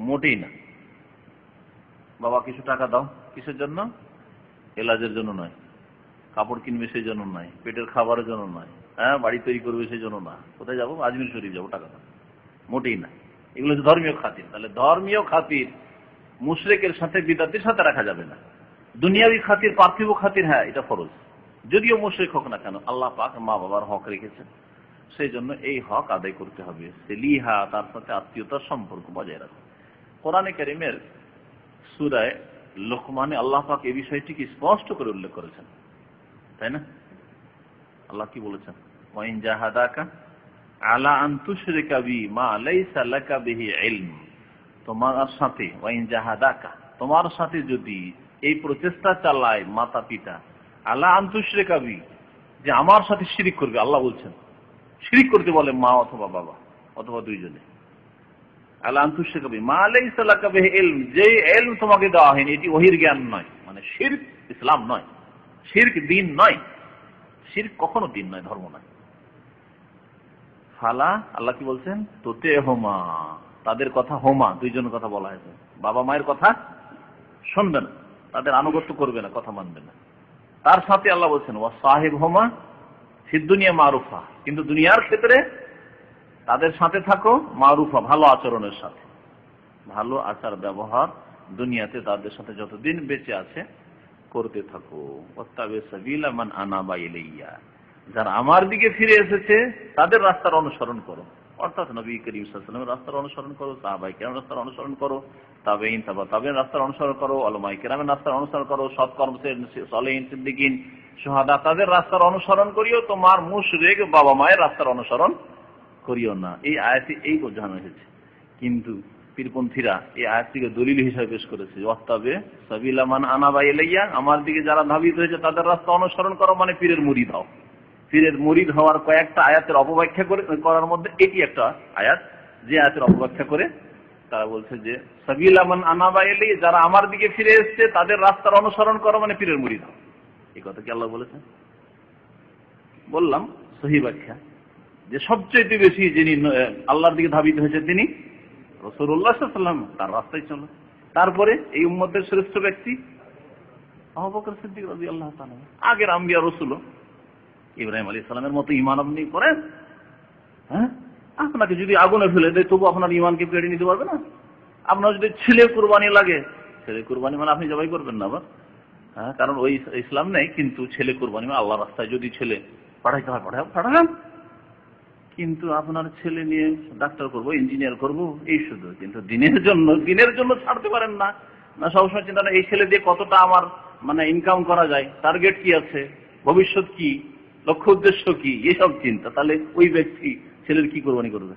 মোটেই না। বাবা কিছু টাকা দাও, কিসের জন্য? এলাজের জন্য নয়, কাপড় কিনবে সেই জন্য নয়, পেটের খাবারের জন্য নয়, বাড়ি তৈরি করবে সেই জন্য না। কোথায় যাবো? আজমির শরীফ যাবো, টাকা দাও, মোটেই না। এগুলো হচ্ছে ধর্মীয় খাতির। তাহলে ধর্মীয় খাতির মুশরিকের সাথে, বিদআতের সাথে রাখা যাবে না। দুনিয়াবি খাতির, পার্থিব খাতির, হ্যাঁ এটা ফরজ, যদিও মুশরিক হোক না কেন। আল্লাহ পাক মা বাবার হক রেখেছেন, সেই জন্য এই হক আদায় করতে হবে। সিলিহা, তার সাথে আত্মীয়তার সম্পর্ক বজায় রাখা। কোরআনে কারীমের সূরা লোকমানে আল্লাহ পাক এই বিষয়টিকে স্পষ্ট করে উল্লেখ করেছেন, তাই না? আল্লাহ কি বলেছেন? ওয়াইন জাহাদাকা আলা আন তুশরিকা বি মা লাইসা লাকা বিহি ইলম, তোমার সাথে, ওয়াইন জাহাদাকা, তোমার সাথে যদি এই প্রচেষ্টা চালায় মাতা পিতা, আলা আন তুশরিকা বি, যে আমার সাথে শিরিক করবে। আল্লাহ বলছেন শিরিক করতে বলে মা অথবা বাবা অথবা দুইজনে। আলা আন তুশরিকা বি মা লাইসা লাকা বিহি ইলম, যে ইলম তোমাকে দেওয়া হয়নি, এটি ওহীর জ্ঞান নয়, মানে শিরক ইসলাম নয়, শিরক দ্বীন নয়, শিরক কখনো দ্বীন নয়, ধর্ম নয়। ফালা, আল্লাহ কি বলছেন? তোতে হোমা, তাদের কথা, হোমা দুইজনের কথা বলা হয়েছে, বাবা মায়ের কথা শুনবে না, তাদের আনুগত্য করবে না, কথা মানবে না। তার সাথে আল্লাহ বলছেন ওয়া সাহিব হোমা ফিদ দুনিয়া মারুফা, কিন্তু দুনিয়ার ক্ষেত্রে তাদের সাথে থাকো মারুফা, ভালো আচরণের সাথে, ভালো আচার ব্যবহার দুনিয়াতে তাদের সাথে যতদিন বেঁচে আছে করতে থাকো। ওয়াত্তাবি সাবিলা মান আনাবা ইলাইয়া, যারা আমার দিকে ফিরে এসেছে তাদের রাস্তার অনুসরণ করো, অর্থাৎ নবী করিম সাল্লাল্লাহু আলাইহি ওয়াসাল্লামের রাস্তার অনুসরণ করো, সাহাবায়ে কেরামের রাস্তার অনুসরণ করো, তাবেঈন, তাবেঈন রাস্তার অনুসরণ করো, উলামায়ে কেরামের রাস্তার অনুসরণ করো, সৎ কর্মশীল সালেহিন, সিদ্দিকিন, শুহাদা, তাদের রাস্তার অনুসরণ করিও, তোমার মুশরিক বাবা মায়ের রাস্তার অনুসরণ করিও না। এই আয়াতে এই বোঝানো হয়েছে। কিন্তু পীরপন্থীরা এই আয়াতটিকে দলিল হিসেবে পেশ করেছে, ওয়াত্তাবি সাবিলা মান আনাবা ইলাইয়া, আমার দিকে যারা ধাবিত হয়েছে তাদের রাস্তা অনুসরণ করো, মানে পীরের মুরিদ হও। পীরের মুরিদ হওয়ার কয়েকটা আয়াতের অপব্যাখ্যা করার মধ্যে এটি একটা আয়াত, যে আয়াতের অপব্যাখ্যা করে তারা বলছে যে সাবিলা মান আনাবা ইলাইয়া, যারা আমার দিকে ফিরে এসেছে তাদের রাস্তার অনুসরণ করো, মানে পীরের মুরিদ হও। এই কথা কি আল্লাহ বলেছেন? বললাম সহিহ ব্যাখ্যা, যে সবচেয়ে বেশি যিনি আল্লাহর দিকে ধাবিত হয়েছে তিনি রাসূলুল্লাহ সাল্লাল্লাহু আলাইহি ওয়াসাল্লাম, তার রাস্তায় চলো। তারপরে এই উম্মতের শ্রেষ্ঠ ব্যক্তি আবু বকর সিদ্দিক রাদিয়াল্লাহু তাআলা, আগের আম্বিয়া রাসূল ইব্রাহিম আলাইহিস সালামের মতো ঈমান আপনি করেন? হ্যাঁ, আপনাকে যদি আগুনে ফেলে দেয় তবু আপনার ঈমানকে কেড়ে নিতে পারবে না। আপনার যদি ছেলে কুরবানি লাগে, ছেলে কুরবানি মানে আপনি জবাই করবেন না আবার, হ্যাঁ, কারণ ওই ইসলাম নেই, কিন্তু ছেলে কুরবানি মানে আল্লাহর রাস্তায় যদি ছেলে পাঠাইতে হয় পাঠাবেন, কিন্তু আপনার ছেলে নিয়ে ডাক্তার করবো, ইঞ্জিনিয়ার করবো, এই শুধু, কিন্তু দিনের জন্য ছাড়তে পারেন না। না সবসময় চিন্তা না এই ছেলে দিয়ে কতটা আমার মানে ইনকাম করা যায়, টার্গেট কি আছে, ভবিষ্যৎ কি, লক্ষ্য উদ্দেশ্য কি, এইসব চিন্তা। তাহলে ওই ব্যক্তি ছেলের কি কোরবানি করবে?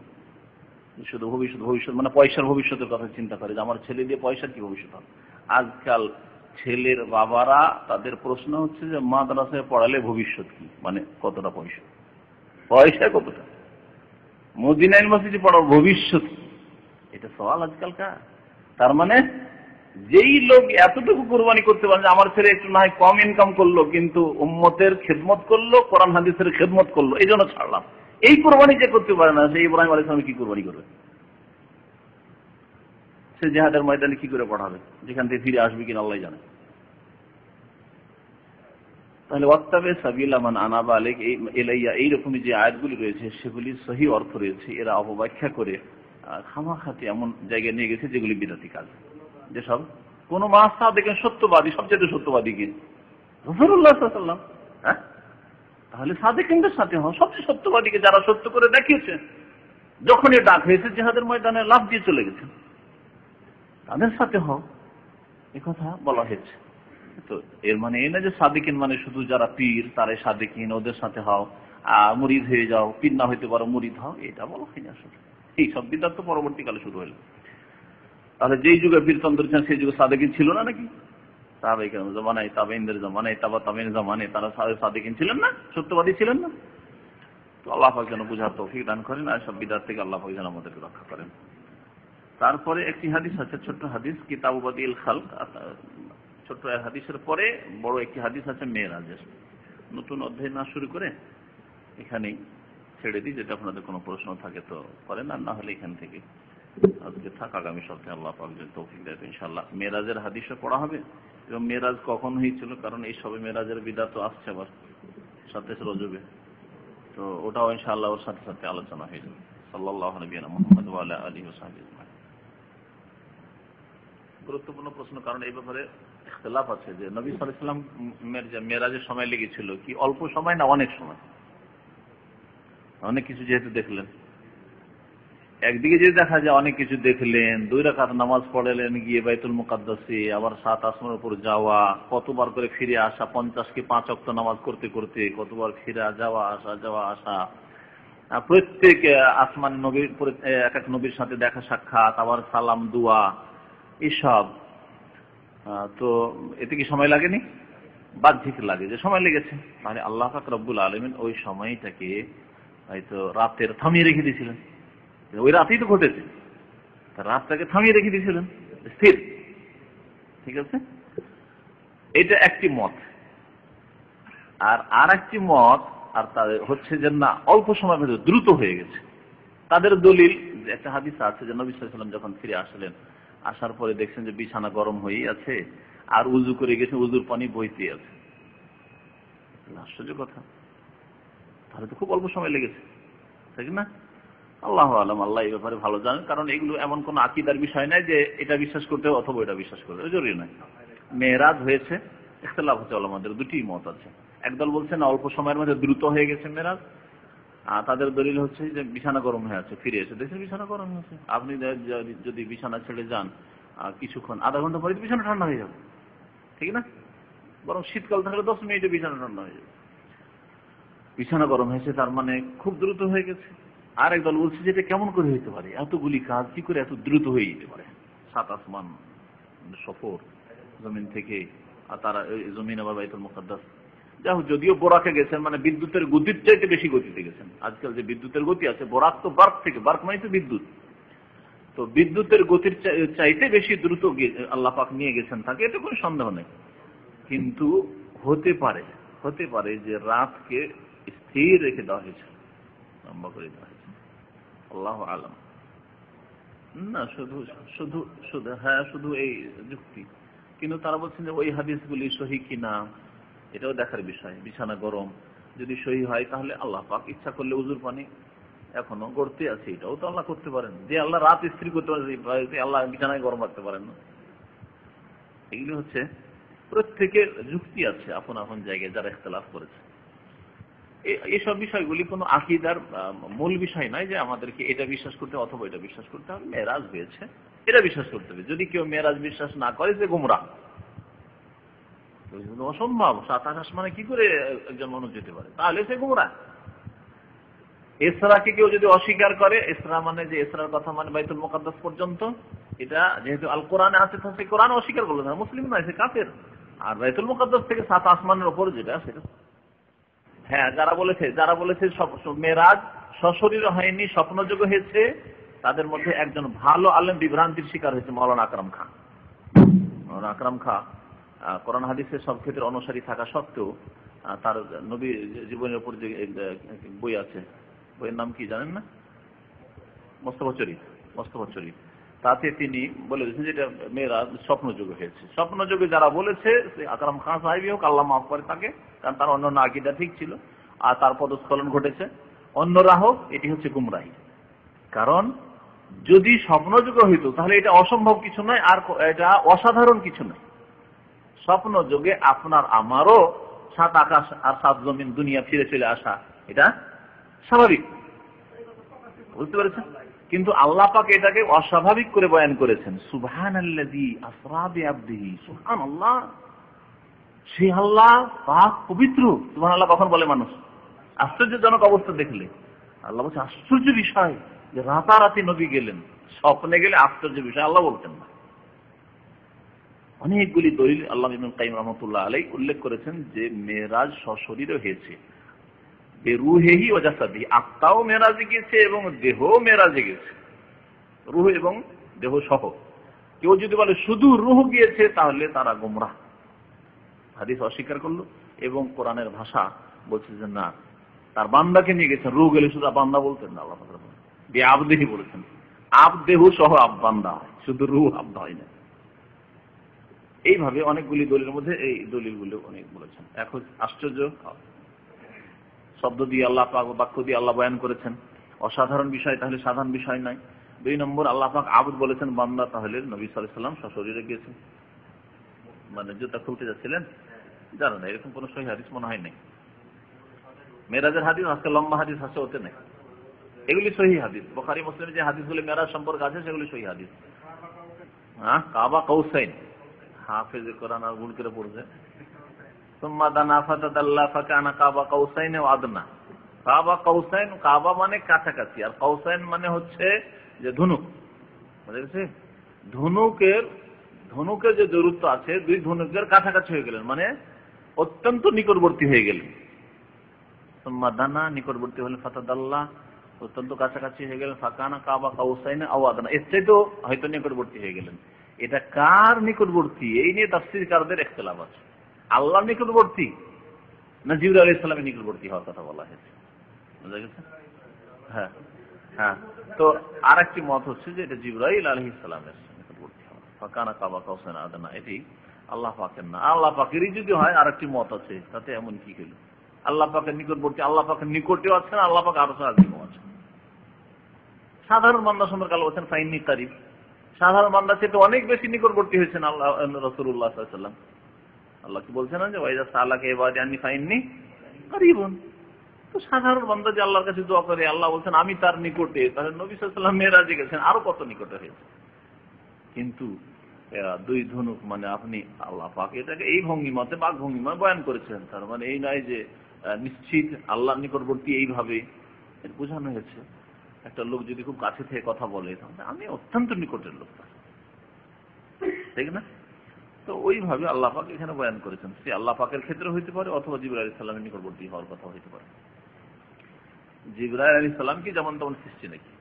শুধু ভবিষ্যৎ মানে পয়সার ভবিষ্যতের কথা চিন্তা করে যে আমার ছেলে দিয়ে পয়সার কি ভবিষ্যৎ হবে। আজকাল ছেলের বাবারা, তাদের প্রশ্ন হচ্ছে যে মাদ্রাসায় পড়ালে ভবিষ্যৎ কি, মানে কতটা পয়সা কতটা, মদিনা ইউনিভার্সিটি পড়ার ভবিষ্যৎ, এটা সওয়াল আজকালকার। তার মানে যেই লোক এতটুকু কোরবানি করতে পারে যে আমার ছেলে একটু না হয় কম ইনকাম করলো কিন্তু উম্মতের খেদমত করলো, কোরআন হাদিসের খেদমত করলো, এই জন্য ছাড়লাম, এই কোরবানি যে করতে পারে না, সেই ইব্রাহিম আলাইহিস সালাম কি কোরবানি করবে? সে জিহাদের ময়দানে কি করে পড়াবে, যেখান থেকে ফিরে আসবে কিনা আল্লাহ জানে। তাহলে ওয়াত্তাবে সাবিলা মান আনাবা ইলাইয়া এইরকমই যে আয়াতগুলি রয়েছে সেগুলি সহি অর্থ রয়েছে, এরা অপব্যাখ্যা করে খামাখাতি এমন জায়গায় নিয়ে গেছে যেগুলি বিদআতি কাজ। যেসব কোন মাসা দেখেন সত্যবাদী, সবচেয়ে সত্যবাদী কি রাসূলুল্লাহ সাল্লাল্লাহু আলাইহি ওয়াসাল্লাম, হ্যাঁ, তাহলে সাদিকিনদের সাথে হও, সবচেয়ে সত্যবাদীকে যারা সত্য করে দেখিয়েছে, যখনই ডাক হয়েছে জিহাদের ময়দানে লাফ দিয়ে চলে গেছে, তাদের সাথে হও, এই কথা বলা হয়েছে। তো এর মানে এই না যে সাদিকিন মানে শুধু যারা পীর তারাই সাদিকিন, ওদের সাথে হও, মুরিদ হয়ে যাও, পীর না হইতে পারো মুরিদ হও, এটা বলা হয়নি আসলে। এই সব বিদআত তো পরবর্তীকালে শুরু হলো। তাহলে যেই যুগে পীরতন্ত্র ছিলেন সেই যুগে সাদিকিন ছিল না নাকি? সাহাবায়ে কেরামের জামানায়, তাবেঈনদের জামানায়, তাবেঈনের জামানায় তারা সাদিকিন ছিলেন না, সত্যবাদী ছিলেন না? তো আল্লাহ পাক যেন বুঝার তৌফিক দান করেন, আর সব বিদআত থেকে আল্লাহ পাক যেন আমাদেরকে রক্ষা করেন। তারপরে একটি হাদিস আছে, ছোট্ট হাদিস, কিতাব বাদিল খালক, ছোট্ট হাদিসের পরে বড় একটি হাদিস আছে মেরাজের। নতুন অধ্যায় না শুরু করে এখানেই ছেড়ে দিই, যেটা আপনাদের কোনো প্রশ্ন থাকে তো করেন, আর না হলে এখান থেকে আজকে থাক, আগামী সপ্তাহে আল্লাহ পাক যদি তৌফিক দেয় ইনশাআল্লাহ মেরাজের হাদিসও পড়া হবে। এবং মেরাজ কখন হয়েছিল, কারণ এই সবে মেরাজের বিদআত আসছে আবার 27 রজবে, তো ওটাও ইনশাআল্লাহ ওর সাথে সাথে আলোচনা হয়ে যাবে। সাল্লাল্লাহু আলাইহি মুহাম্মদ ওয়া আলা আলিহি ওয়া সাহবিহি আজমাইন। গুরুত্বপূর্ণ প্রশ্ন, কারণ এই ব্যাপারে ইখতিলাফ আছে যে নবী সাল্লাল্লাহু আলাইহি ওয়াসাল্লাম মেরাজের সময় লেগেছিল কি অল্প সময় না অনেক সময়? অনেক কিছু যেহেতু দেখলেন, একদিকে যদি দেখা যায় অনেক কিছু দেখলেন, 2 রাকাত নামাজ পড়লেন গিয়ে বাইতুল মুকাদ্দাসে, আবার 7 আসমানের উপর যাওয়া, কতবার করে ফিরে আসা, 50 কি 5 ওয়াক্ত নামাজ করতে করতে কতবার ফিরে যাওয়া আসা, প্রত্যেক আসমান নবীর এক এক নবীর সাথে দেখা সাক্ষাৎ, আবার সালাম দোয়া, এসব, তো এতে কি সময় লাগেনি? বাহ্যিক লাগে যে সময় লেগেছে। মানে আল্লাহ পাক রব্বুল আলামিন ওই সময়টাকে হয়তো রাতের থামিয়ে রেখে দিয়েছিলেন, ওই রাতেই তো ঘটেছে, রাতটাকে থামিয়ে রেখে দিয়েছিলেন স্থির, ঠিক আছে। এটা একটি মত। আর একটি মত আর তাদের হচ্ছে যে না, অল্প সময়ের মধ্যে দ্রুত হয়ে গেছে। তাদের দলিল একটা হাদিস আছে যে নবী সাল্লাল্লাহু আলাইহি ওয়াসাল্লাম যখন ফিরে আসলেন, আসার পরে দেখছেন যে বিছানা গরম হয়েই আছে, আর উযু করে গেছে, উযুর পানি বইতে আছে। আশ্চর্য কথা, তাহলে তো খুব অল্প সময় লেগেছে, ঠিক না? আল্লাহু আলাম, আল্লাহ এই ব্যাপারে ভালো জানেন, কারণ এগুলো এমন কোন আকীদার বিষয় নাই যে এটা বিশ্বাস করতে হবে অথবা এটা বিশ্বাস করতে হবে, জরুরি নয়। মেরাজ হয়েছে, ইখতিলাফ হচ্ছে উলামাদের, দুটি মত আছে। একদল বলছে না, অল্প সময়ের মধ্যে দ্রুত হয়ে গেছে মেরাজ, আর তাদের দলিল হচ্ছে যে বিছানা গরম হয়ে আছে, ফিরে এসে দেখছেন বিছানা গরম হয়েছে। আপনি যদি বিছানা ছেড়ে যান কিছুক্ষণ, আধা ঘন্টা পরে বিছানা ঠান্ডা হয়ে যাবে, ঠিক না? বরং শীতকাল থাকলে 10 মিনিটে বিছানা ঠান্ডা হয়ে যাবে। বিছানা গরম হয়েছে তার মানে খুব দ্রুত হয়ে গেছে। আর একদল বলছে যে এটা কেমন করে হইতে পারে, এতগুলি কাজ কি করে এত দ্রুত হয়ে যেতে পারে? 7 আসমান সফর জমিন থেকে, আর তারা জমিন আবার বাইতুল মুকাদ্দাস, যাই হোক, যদিও বোরাকে গেছেন মানে বিদ্যুতের গতির চাইতে বেশি গতিতে গেছেন। আজকাল যে বিদ্যুতের গতি আছে, বোরাক তো বার্ক থেকে, বার্ক মানে তো বিদ্যুৎ, তো বিদ্যুতের গতির চাইতে বেশি দ্রুত আল্লাহ পাক নিয়ে গেছেন তাকে, এটা কোনো সন্দেহ নেই। কিন্তু হতে পারে যে রাতকে স্থির রেখে দেওয়া হয়েছে, লম্বা করে দেওয়া হয়েছে, আল্লাহু আলাম। না শুধু এই যুক্তি, কিন্তু তারা বলছেন যে ওই হাদিসগুলি সহি কিনা এটাও দেখার বিষয়। বিছানা গরম যদি সহি হয়, তাহলে আল্লাহ পাক ইচ্ছা করলে উযুর পানি এখনো গড়তে আছে, এটাও তো আল্লাহ করতে পারেন। যে আল্লাহ রাত স্থির করতে পারেন, আল্লাহ বিছানায় গরম রাখতে পারেন না? এগুলি হচ্ছে প্রত্যেকের যুক্তি আছে আপন আপন জায়গায়, যারা ইখতিলাফ করেছে। এইসব বিষয়গুলি কোনো আকীদার মূল বিষয় নয় যে আমাদেরকে এটা বিশ্বাস করতে অথবা এটা বিশ্বাস করতে হবে। মেরাজ হয়েছে, এটা বিশ্বাস করতে হবে। যদি কেউ মেরাজ বিশ্বাস না করে, সে গোমরাহ। অসম্ভব, 7 আসমানে কি করে একজন মানুষ যেতে পারে, তাহলে সে গোমরাহ। ইসরাকে কেউ যদি অস্বীকার করে, ইসরা মানে যে ইসরার কথা মানে বাইতুল মুকাদ্দাস পর্যন্ত, এটা যেহেতু আল কোরআনে আছে, তো সে কোরআন অস্বীকার করলো না, মুসলিম নয়, সে কাফের। আর বাইতুল মুকাদ্দাস থেকে 7 আসমানের উপর যেটা, সেটা হ্যাঁ, যারা বলেছে মেরাজ সশরীরে হয়নি, স্বপ্নযোগ্য হয়েছে, তাদের মধ্যে একজন ভালো আলেম বিভ্রান্তির শিকার হয়েছে, মাওলানা আকরাম খান। মাওলানা আকরাম খান কোরআন হাদিসের সব ক্ষেত্রে অনুসারী থাকা সত্ত্বেও তার নবী জীবনের উপর যে বই আছে, বইয়ের নাম কি জানেন না? মোস্তফা শরীফ। তাতে তিনি বলে দিয়েছেন যেটা মেয়েরাজ স্বপ্নযোগে হয়েছে। স্বপ্নযোগে যারা বলেছে সে আকরাম খান সাহেবই হোক, আল্লাহ মাফ করে তাকে, কারণ তার অন্যান্য আকীদা ঠিক ছিল আর তার পদস্খলন ঘটেছে। অন্যরা হোক, এটি হচ্ছে গুমরাহি। কারণ যদি স্বপ্নযোগে হইতো তাহলে এটা অসম্ভব কিছু নয়, আর এটা অসাধারণ কিছু নয়। স্বপ্নযোগে আপনার আমারও 7 আকাশ আর 7 জমিন দুনিয়া ফিরে চলে আসা এটা স্বাভাবিক, বুঝতে পেরেছেন? কিন্তু আল্লাহ পাক এটাকে অস্বাভাবিক করে বয়ান করেছেন। সুবহানাল্লাযী আসরা বিআবদিহি, সুবহানাল্লাহ, সেই আল্লাহ পাক পবিত্র। সুবহানাল্লাহ কখন বলে মানুষ? আশ্চর্যজনক অবস্থা দেখলে আল্লাহ বলছে আশ্চর্য বিষয় যে রাতারাতি নবী গেলেন, স্বপ্নে গেলে আশ্চর্য বিষয় আল্লাহ বলতেন না। অনেকগুলি দলিল আল্লাহ ইবনে কাইয়িম রাহমাতুল্লাহ আলাইহি উল্লেখ করেছেন যে মেরাজ সশরীরে হয়েছে, বেরুহেহি ওয়া জাসাদিহি, আত্মাও মেরাজে গিয়েছে এবং দেহ মেরাজে গেছে, রূহ এবং দেহ সহ। কেউ যদি বলে শুধু রূহ গিয়েছে তাহলে তারা গোমরাহ, হাদিস অস্বীকার করলো। এবং কোরআনের ভাষা বলছে যে না, তার বান্দাকে নিয়ে গেছেন, রূহ গেলে শুধু বান্দা বলতেন না, আল্লাহ পাক বিআবদিহি বলেছেন, আবদেহু সহ বান্দা, শুধু রূহ আবদ হয় না। এইভাবে অনেকগুলি দলিলের মধ্যে এই দলিলগুলো অনেক বলেছেন। এখন আশ্চর্য শব্দ দিয়ে আল্লাহ পাক, বাক্য দিয়ে আল্লাহ বয়ান করেছেন, অসাধারণ বিষয় তাহলে সাধারণ বিষয় নয়। 2 নম্বর, আল্লাহ পাক আবদ বলেছেন বান্দা, তাহলে নবী সাল্লাল্লাহু আলাইহি ওয়াসাল্লাম সশরীরে গিয়েছেন। মানে জুতা খুলতে যাচ্ছিলেন, জানো না, এরকম কোন সহিহ হাদিস মনে হয় নাই। মেরাজের হাদিস আজকে লম্বা হাদিস আছে, ওতে নেই। এগুলি সহিহ হাদিস। বুখারী মুসলিমে যে হাদিসগুলি মেরাজ সম্পর্কে আছে সেগুলি সহিহ হাদিস। হ্যাঁ, কাবা কাউসাইন, হাফেজ কোরআন আর গুণ করে পড়ছে। সুম্মা দানা ফাতাদাল্লা ফাকানা কাবা কাউসাইন ওয়া আদনা। কাবা কাউসাইন, কাবা মানে কাছাকাছি, আর কাউসাইন মানে হচ্ছে যে ধনুক, বুঝেছেন? ধনুকের যে দূরত্ব আছে, 2 ধনুকের কাছাকাছি হয়ে গেলেন, মানে অত্যন্ত নিকটবর্তী হয়ে গেলেন। সুম্মা দানা, নিকটবর্তী হলেন, ফাতাদাল্লা, অত্যন্ত কাছাকাছি হয়ে গেলেন, ফাকানা কাবা কাউসাইন ওয়া আদনা, এর চাইতেও হয়তো নিকটবর্তী হয়ে গেলেন। এটা কার নিকটবর্তী, এই নিয়ে তাফসীরকারদের ইখতিলাফ আছে। আল্লাহর নিকটবর্তী না জিবরাইল আলাইহিস সালামের নিকটবর্তী হওয়ার কথা বলা হয়েছে, বুঝা গেছে? হ্যাঁ হ্যাঁ। তো আরেকটি মত হচ্ছে যে এটা জিবরাইল আলাইহিস সালামের নিকটবর্তী হওয়া, ফাকানা কাবা কাউসাইন আদনা, এটি আল্লাহ পাকের না। আল্লাহ পাকেরই যদি হয় আরেকটি মত আছে, তাতে এমন কি হলো? আল্লাহ পাকের নিকটবর্তী, আল্লাহ পাকের নিকটেও আছেন, আল্লাহ পাক আরশ আজিমও আছেন। সাধারণ বান্দা সম্পর্কে আল্লাহ বলেছেন ফাইন্নী কারিব, সাধারণ বান্দা চেয়ে অনেক বেশি নিকটবর্তী হয়েছেন আল্লাহ রাসূলুল্লাহ সাল্লাল্লাহু আলাইহি ওয়াসাল্লাম। আল্লাহ কি বলছেন না যে ওয়াইদা সালাকা ইবাদি আন্নী ফাইন্নী কারিবুন। তো সাধারণ বান্দা যে আল্লাহর কাছে দোয়া করে, আল্লাহ বলছেন আমি তার নিকটে, তাহলে নবী সাল্লাল্লাহু আলাইহি ওয়াসাল্লাম মেরাজে গেছেন, আরো কত নিকটে হয়েছে। কিন্তু 2 ধনুক মানে আপনি আল্লাহ পাক এটাকে এই ভঙ্গিমাতে, বাক ভঙ্গিমা বয়ান করেছেন। তার মানে এই নয় যে নিশ্চিত আল্লাহর নিকটবর্তী এইভাবে বোঝানো হয়েছে। একটা লোক যদি খুব কাছে থেকে কথা বলে তাহলে আমি অত্যন্ত নিকটের লোক, ঠিক না? তো ওইভাবে আল্লাহ পাক এখানে বয়ান করেছেন। সে আল্লাহ পাকের ক্ষেত্রে হইতে পারে অথবা জিবরাইল আলাইহিস সালামের নিকটবর্তী হওয়ার কথা হইতে পারে। জিবরাইল আলাইহিস সালাম কি যেমন তেমন সৃষ্টি নাকি?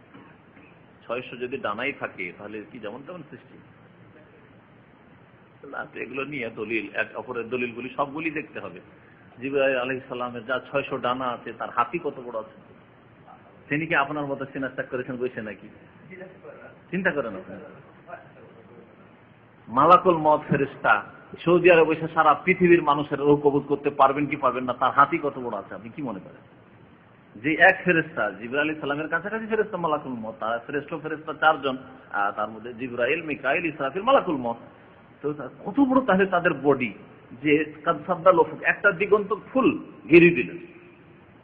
600 যদি ডানাই থাকে তাহলে কি যেমন তেমন সৃষ্টি? এগুলো নিয়ে দলিল, এক অপরের দলিলগুলি সবগুলি দেখতে হবে। জিবরাইল আলাইহিস সালামের যা 600 ডানা আছে, তার হাতি কত বড় আছে? তিনি কি আপনার মতো সিনাস্তাক করেছেন বসে নাকি? চিন্তা করেন আপনি। মালাকুল মউত ফেরেশতা সৌদি আরবে বসে সারা পৃথিবীর মানুষের রূহ কবজ করতে পারবেন কি পারবেন না, তার হাতি কত বড় আছে আপনি কি মনে করেন? যে এক ফেরেশতা জিবরাইল আলাইহিস সালামের কাছাকাছি ফেরেশতা মালাকুল মউত, তার শ্রেষ্ঠ ফেরেশতা 4 জন, তার মধ্যে জিবরাইল, মিকাইল, ইসরাফিল, মালাকুল মউত। তো কত বড় তাহলে তাদের বডি, যে কাদসাদ্দাল উফুক, একটা দিগন্ত ফুল ঘিরে দিলেন,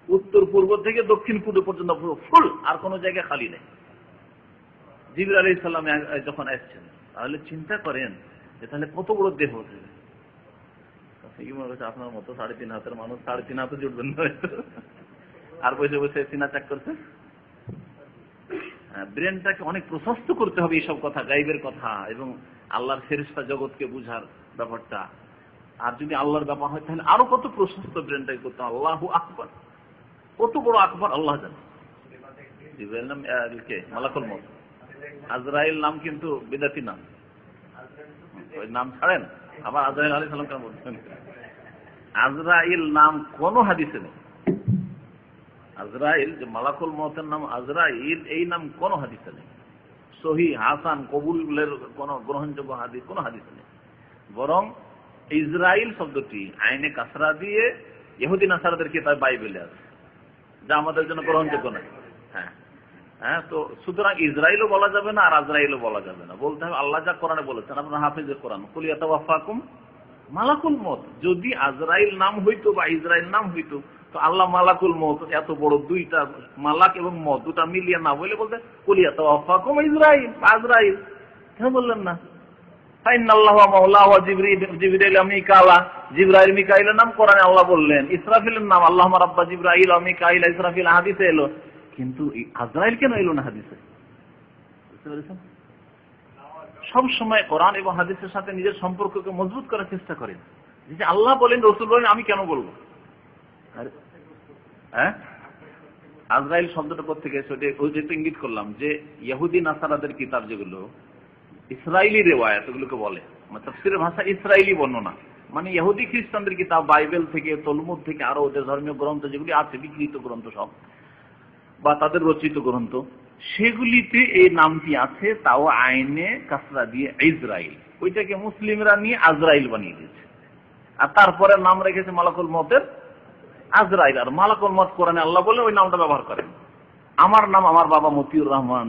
উত্তর পূর্ব থেকে দক্ষিণ পূর্ব পর্যন্ত ফুল, আর কোনো জায়গায় খালি নেই। জিবরাইল আলাইহিস সালাম যখন আসছেন, তাহলে চিন্তা করেন যে তাহলে কত বড় দেহ হতে। আপনার মতো 3.5 হাতের মানুষ 3.5 হাতে জুটবেন না, আর বসে বসে সিনা চাক করছে। ব্রেনটাকে অনেক প্রশস্ত করতে হবে এইসব কথা, গাইবের কথা এবং আল্লাহর ফেরেশতা জগৎকে বুঝার ব্যাপারটা। আর যদি আল্লাহর ব্যাপার হয় তাহলে আরো কত প্রশস্ত ব্রেনটাকে করতে। আল্লাহু আকবার, কত বড় আকবার আল্লাহ জানে। জিবরাইল নাম কে? মালাকুল মউত। আজরাইল নাম কিন্তু বিদাতি নাম, ওই নাম ছাড়েন। আবার আজরাইল আলাইহিস সালাম কেন বলছেন? আজরাইল নাম কোন হাদিসে নেই। আজরাইল যে মালাকুল মউতের নাম আজরাইল, এই নাম কোন হাদিসে নেই। সহিহ হাসান কবুলের কোন গ্রহণযোগ্য হাদিস, কোন হাদিস নেই। বরং ইসরাইল শব্দটি আইনে কাসরা দিয়ে ইহুদি নাসারাদের কিতাব বাইবেলে আছে, যা আমাদের জন্য গ্রহণযোগ্য নয়। হ্যাঁ হ্যাঁ, তো সুতরাং ইসরাইলও বলা যাবে না আর আজরাইলও বলা যাবে না, বলতে হবে আল্লাহ যা কোরআনে বলেছেন। আপনার হাফিজের কোরআন, কুল ইয়াতাওয়াফাকুম মালাকুল মউত। যদি আজরাইল নাম হইতো বা ইসরাইল নাম হইতো তো আল্লাহ মালাকুল মউত, এত বড় দুইটা মালাক এবং মউত দুটা মিলিয়ে না বলে বলতে কুল ইয়াতাওয়াফাকুম ইসরাইল আজরাইল, কেন বললেন না? ফাইনাল্লাহু মাওলাহু ওয়া জিবরাইল মিকাইলা, জিবরাইল মিকাইলের নাম কোরআনে আল্লাহ বললেন, ইসরাফিলের নাম আল্লাহুম্মা রাব্বা জিবরাইল ওয়া মিকাইল, ইসরাফিল হাদিসে এলো, কিন্তু আজরাইল কেন এলো না হাদিসে? বুঝতে পেরেছেন? সব সময় কোরআন এবং হাদিসের সাথে নিজের সম্পর্ককে মজবুত করার চেষ্টা করেন, যে আল্লাহ বলেন রাসূল বলেন আমি কেন বলবো? হ্যাঁ, আজরাইল শব্দটা কোথেকে এসেছে? ওই যে ইঙ্গিত করলাম যে ইহুদি নাসারাদের কিতাব যেগুলো ইসরাইলি রিওয়ায়াত ওগুলোকে বলে, মানে তাফসীরের ভাষা ইসরাইলি বর্ণনা, মানে ইহুদি খ্রিস্টানদের কিতাব, বাইবেল থেকে, তলমুদ থেকে, আরো ওদের ধর্মীয় গ্রন্থ যেগুলি আছে, বিকৃত গ্রন্থ সব বা তাদের রচিত গ্রন্থ, সেগুলিতে এই নামটি আছে, তাও আইনে কাসরা দিয়ে ইসরাইল। ওইটাকে মুসলিমরা নিয়ে আজরাইল বানিয়ে দিয়েছে, আর তারপরে নাম রেখেছে মালাকুল মউতের আজরাইল। আর মালাকুল মউত কোরআনে আল্লাহ বলে ওই নামটা ব্যবহার করেন। আমার নাম, আমার বাবা মতিউর রহমান,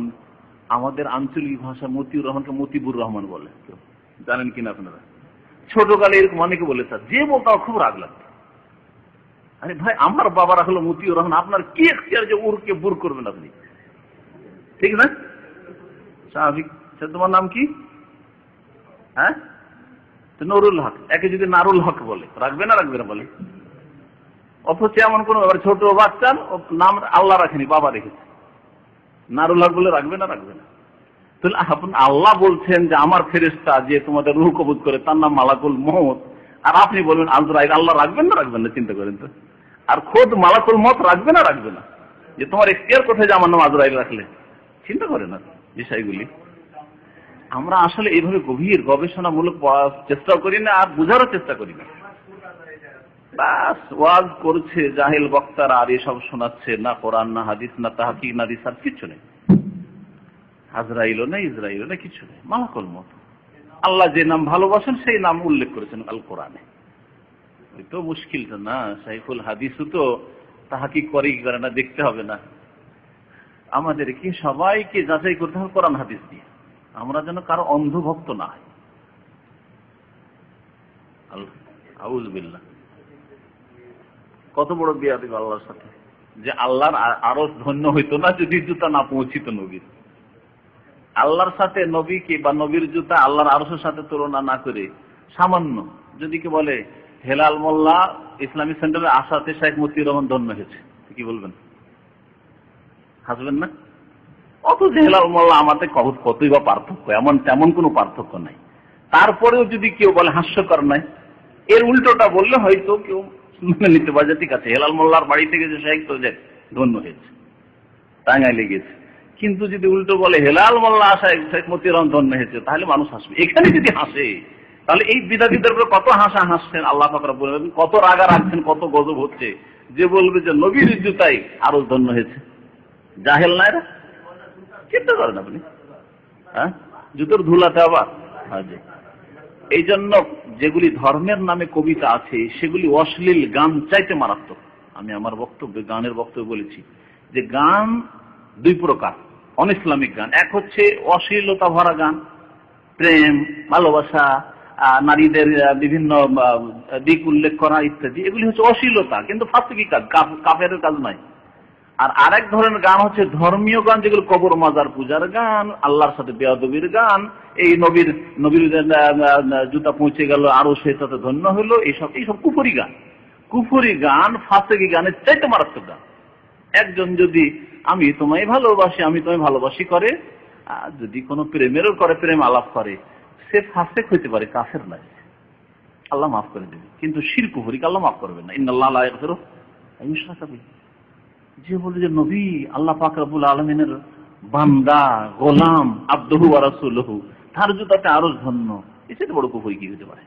আমাদের আঞ্চলিক ভাষা মতিউর রহমানকে মতিবুর রহমান বলে, জানেন কিনা আপনারা? ছোটকালে এরকম অনেকে বলেছে, যে বলতে খুব রাগ লাগতো, আরে ভাই আমার বাবা রাখলো মতিউর রহমান, আপনার কি এখতিয়ার যে উরকে বুর করবেন আপনি? ঠিক না? স্বাভাবিক। তোমার নাম কি? হ্যাঁ, নুরুল হক। একে যদি নারুল হক বলে রাখবে না, রাখবে না বলে? অথচ এমন কোন ব্যাপার, ছোট বাচ্চার নাম আল্লাহ রাখেনি, বাবা রেখেছে, নারুল হক বলে রাখবে না, রাখবে না। তাহলে আল্লাহ বলছেন যে আমার ফেরেশতা যে তোমাদের রূহ কবুজ করে তার নাম মালাকুল মউত, আর আপনি বলবেন আজরাইল, আল্লাহ রাখবেন না, রাখবেন না? চিন্তা করেন তো। আর খোদ মালাকুল মউত রাখবে না, রাখবে না? যে তোমার এখতিয়ার কোথায় যে আমার নাম আজরাইল রাখলে? চিন্তা করেন না বিষয়গুলি। আমরা আসলে এইভাবে গভীর গবেষণামূলক পড়ার চেষ্টা করি না, আর বোঝারও চেষ্টা করি না। বাস ওয়াজ করছে জাহেল বক্তারা, আর এসব শোনাচ্ছে, না কোরআন না হাদিস না তাহকিক না দিস, আর কিছু নেই। আজরাইলও নেই, ইসরাইলও নেই, কিছু নেই। মালাকুল মউত আল্লাহ যে নাম ভালোবাসেন সেই নাম উল্লেখ করেছেন আল কোরআনে। ওই তো মুশকিলটা না, শাইখুল হাদিসও তো তাহকিক করে কি করে না দেখতে হবে না? আমাদেরকে সবাইকে যাচাই করতে হবে কোরআন হাদিস দিয়ে, আমরা যেন কারো অন্ধভক্ত না হয়। আউযু বিল্লাহ। কত বড় বেয়াদবি আল্লাহর সাথে, যে আল্লাহর আরশ ধন্য হইতো না যদি জুতা না পৌঁছিত নবীর। আল্লাহর সাথে নবীকে বা নবীর জুতা আল্লাহর আরশের সাথে তুলনা না করে সামান্য যদি কে বলে হেলাল মোল্লা ইসলামিক সেন্টারে আসাতে শেখ মতিউর রহমান ধন্য হয়েছে, কি বলবেন? হাসবেন না? অথচ হেলাল মোল্লা আমাদের কতই বা পার্থক্য, এমন তেমন কোনো পার্থক্য নাই। তারপরেও যদি কেউ বলে হাস্যকর নাই, এর উল্টোটা বললে হয়তো কেউ মেনে নিতে পারে, ঠিক আছে হেলাল মোল্লার বাড়ি থেকে যে শেখ তো যে ধন্য হয়েছে, টাঙ্গাইলে গেছে। কিন্তু যদি উল্টো বলে হেলাল মোল্লা আশায় শেখ মতিউর রহমান ধন্য হয়েছে, তাহলে মানুষ হাসবে। এখানে যদি হাসে, তাহলে এই বিদাতিদের উপরে কত হাসা হাসছেন আল্লাহ পাক রব্বুল আলামিন, কত রাগা রাখছেন, কত গজব হচ্ছে, যে বলবে যে নবীর জুতাই আরো ধন্য হয়েছে। জাহেল না এরা? চিন্তা করেন আপনি, হ্যাঁ, জুতোর ধুলাতে আবার। এই জন্য যেগুলি ধর্মের নামে কবিতা আছে সেগুলি অশ্লীল গান চাইতে মারাত্মক। আমি আমার বক্তব্যে গানের বক্তব্য বলেছি যে গান দুই প্রকার, অন ইসলামিক গান। এক হচ্ছে অশ্লীলতা ভরা গান, প্রেম, ভালোবাসা, নারীদের বিভিন্ন দিক উল্লেখ করা ইত্যাদি, এগুলি হচ্ছে অশ্লীলতা, কিন্তু ফাসিকি কাজ, কাফেরের কাজ নয়। আর আরেক ধরনের গান হচ্ছে ধর্মীয় গান, যেগুলো কবর মাজার পূজার গান, আল্লাহর সাথে বেয়াদবির গান, এই নবীর জুতা পৌঁছে গেল আরো সে সাথে ধন্য হলো, এইসব কুফরি গান। কুফরি গান ফাসিকি গানের চাইতে মারাত্মক গান। একজন যদি আমি তোমায় ভালোবাসি, আমি তোমায় ভালোবাসি করে, যদি কোনো প্রেমেরও করে, প্রেম আলাপ করে, সে ফাসিক হইতে পারে, কাফের নয়, আল্লাহ মাফ করে দেবে। কিন্তু শিরক কুফরিকে আল্লাহ মাফ করবেন না। ইন্নাল্লাহা লা ইয়াগফিরু আন ইউশরাকা বিহি। যে বলে যে নবী আল্লাহ পাক রব্বুল আলামিনের বান্দা, গোলাম, আবদুহু ওয়া রাসূলুহু, তার জুতাতে আরো ধন্য, এর বড় কুফরি কি হতে পারে?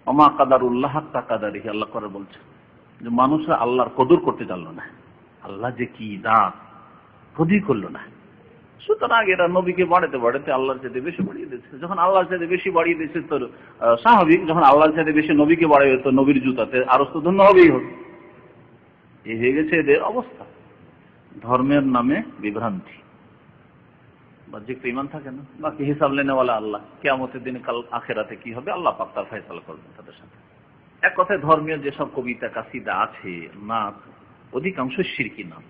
ওমা কাদারুল্লাহ হাক্কা কাদারিহি, আল্লাহ করে বলছে যে মানুষরা আল্লাহর কদর করতে জানলো না। আল্লাহ যে কি দান কদর করলো না। সুতরাং এরা নবীকে বাড়াতে বাড়াতে আল্লাহর চাইতে বেশি বাড়িয়ে দিয়েছে। যখন আল্লাহর চাইতে বেশি বাড়িয়ে দিয়েছে তো স্বাভাবিক, যখন আল্লাহর চাইতে বেশি নবীকে বাড়াবে তো নবীর জুতাতে আরো তো ধন্য হবেই হবে। এই হয়ে গেছে এদের অবস্থা। ধর্মের নামে বিভ্রান্তি, বাহ্যিক তো ইমান থাকে না, বাকি হিসাব লেনেওয়ালা আল্লাহ। কিয়ামতের দিনে কাল আখেরাতে কি হবে আল্লাহ পাক তার ফয়সালা করবেন তাদের সাথে। এক কথায় ধর্মীয় যেসব কবিতা কাসিদা আছে, নাত, অধিকাংশ শিরকি নাত।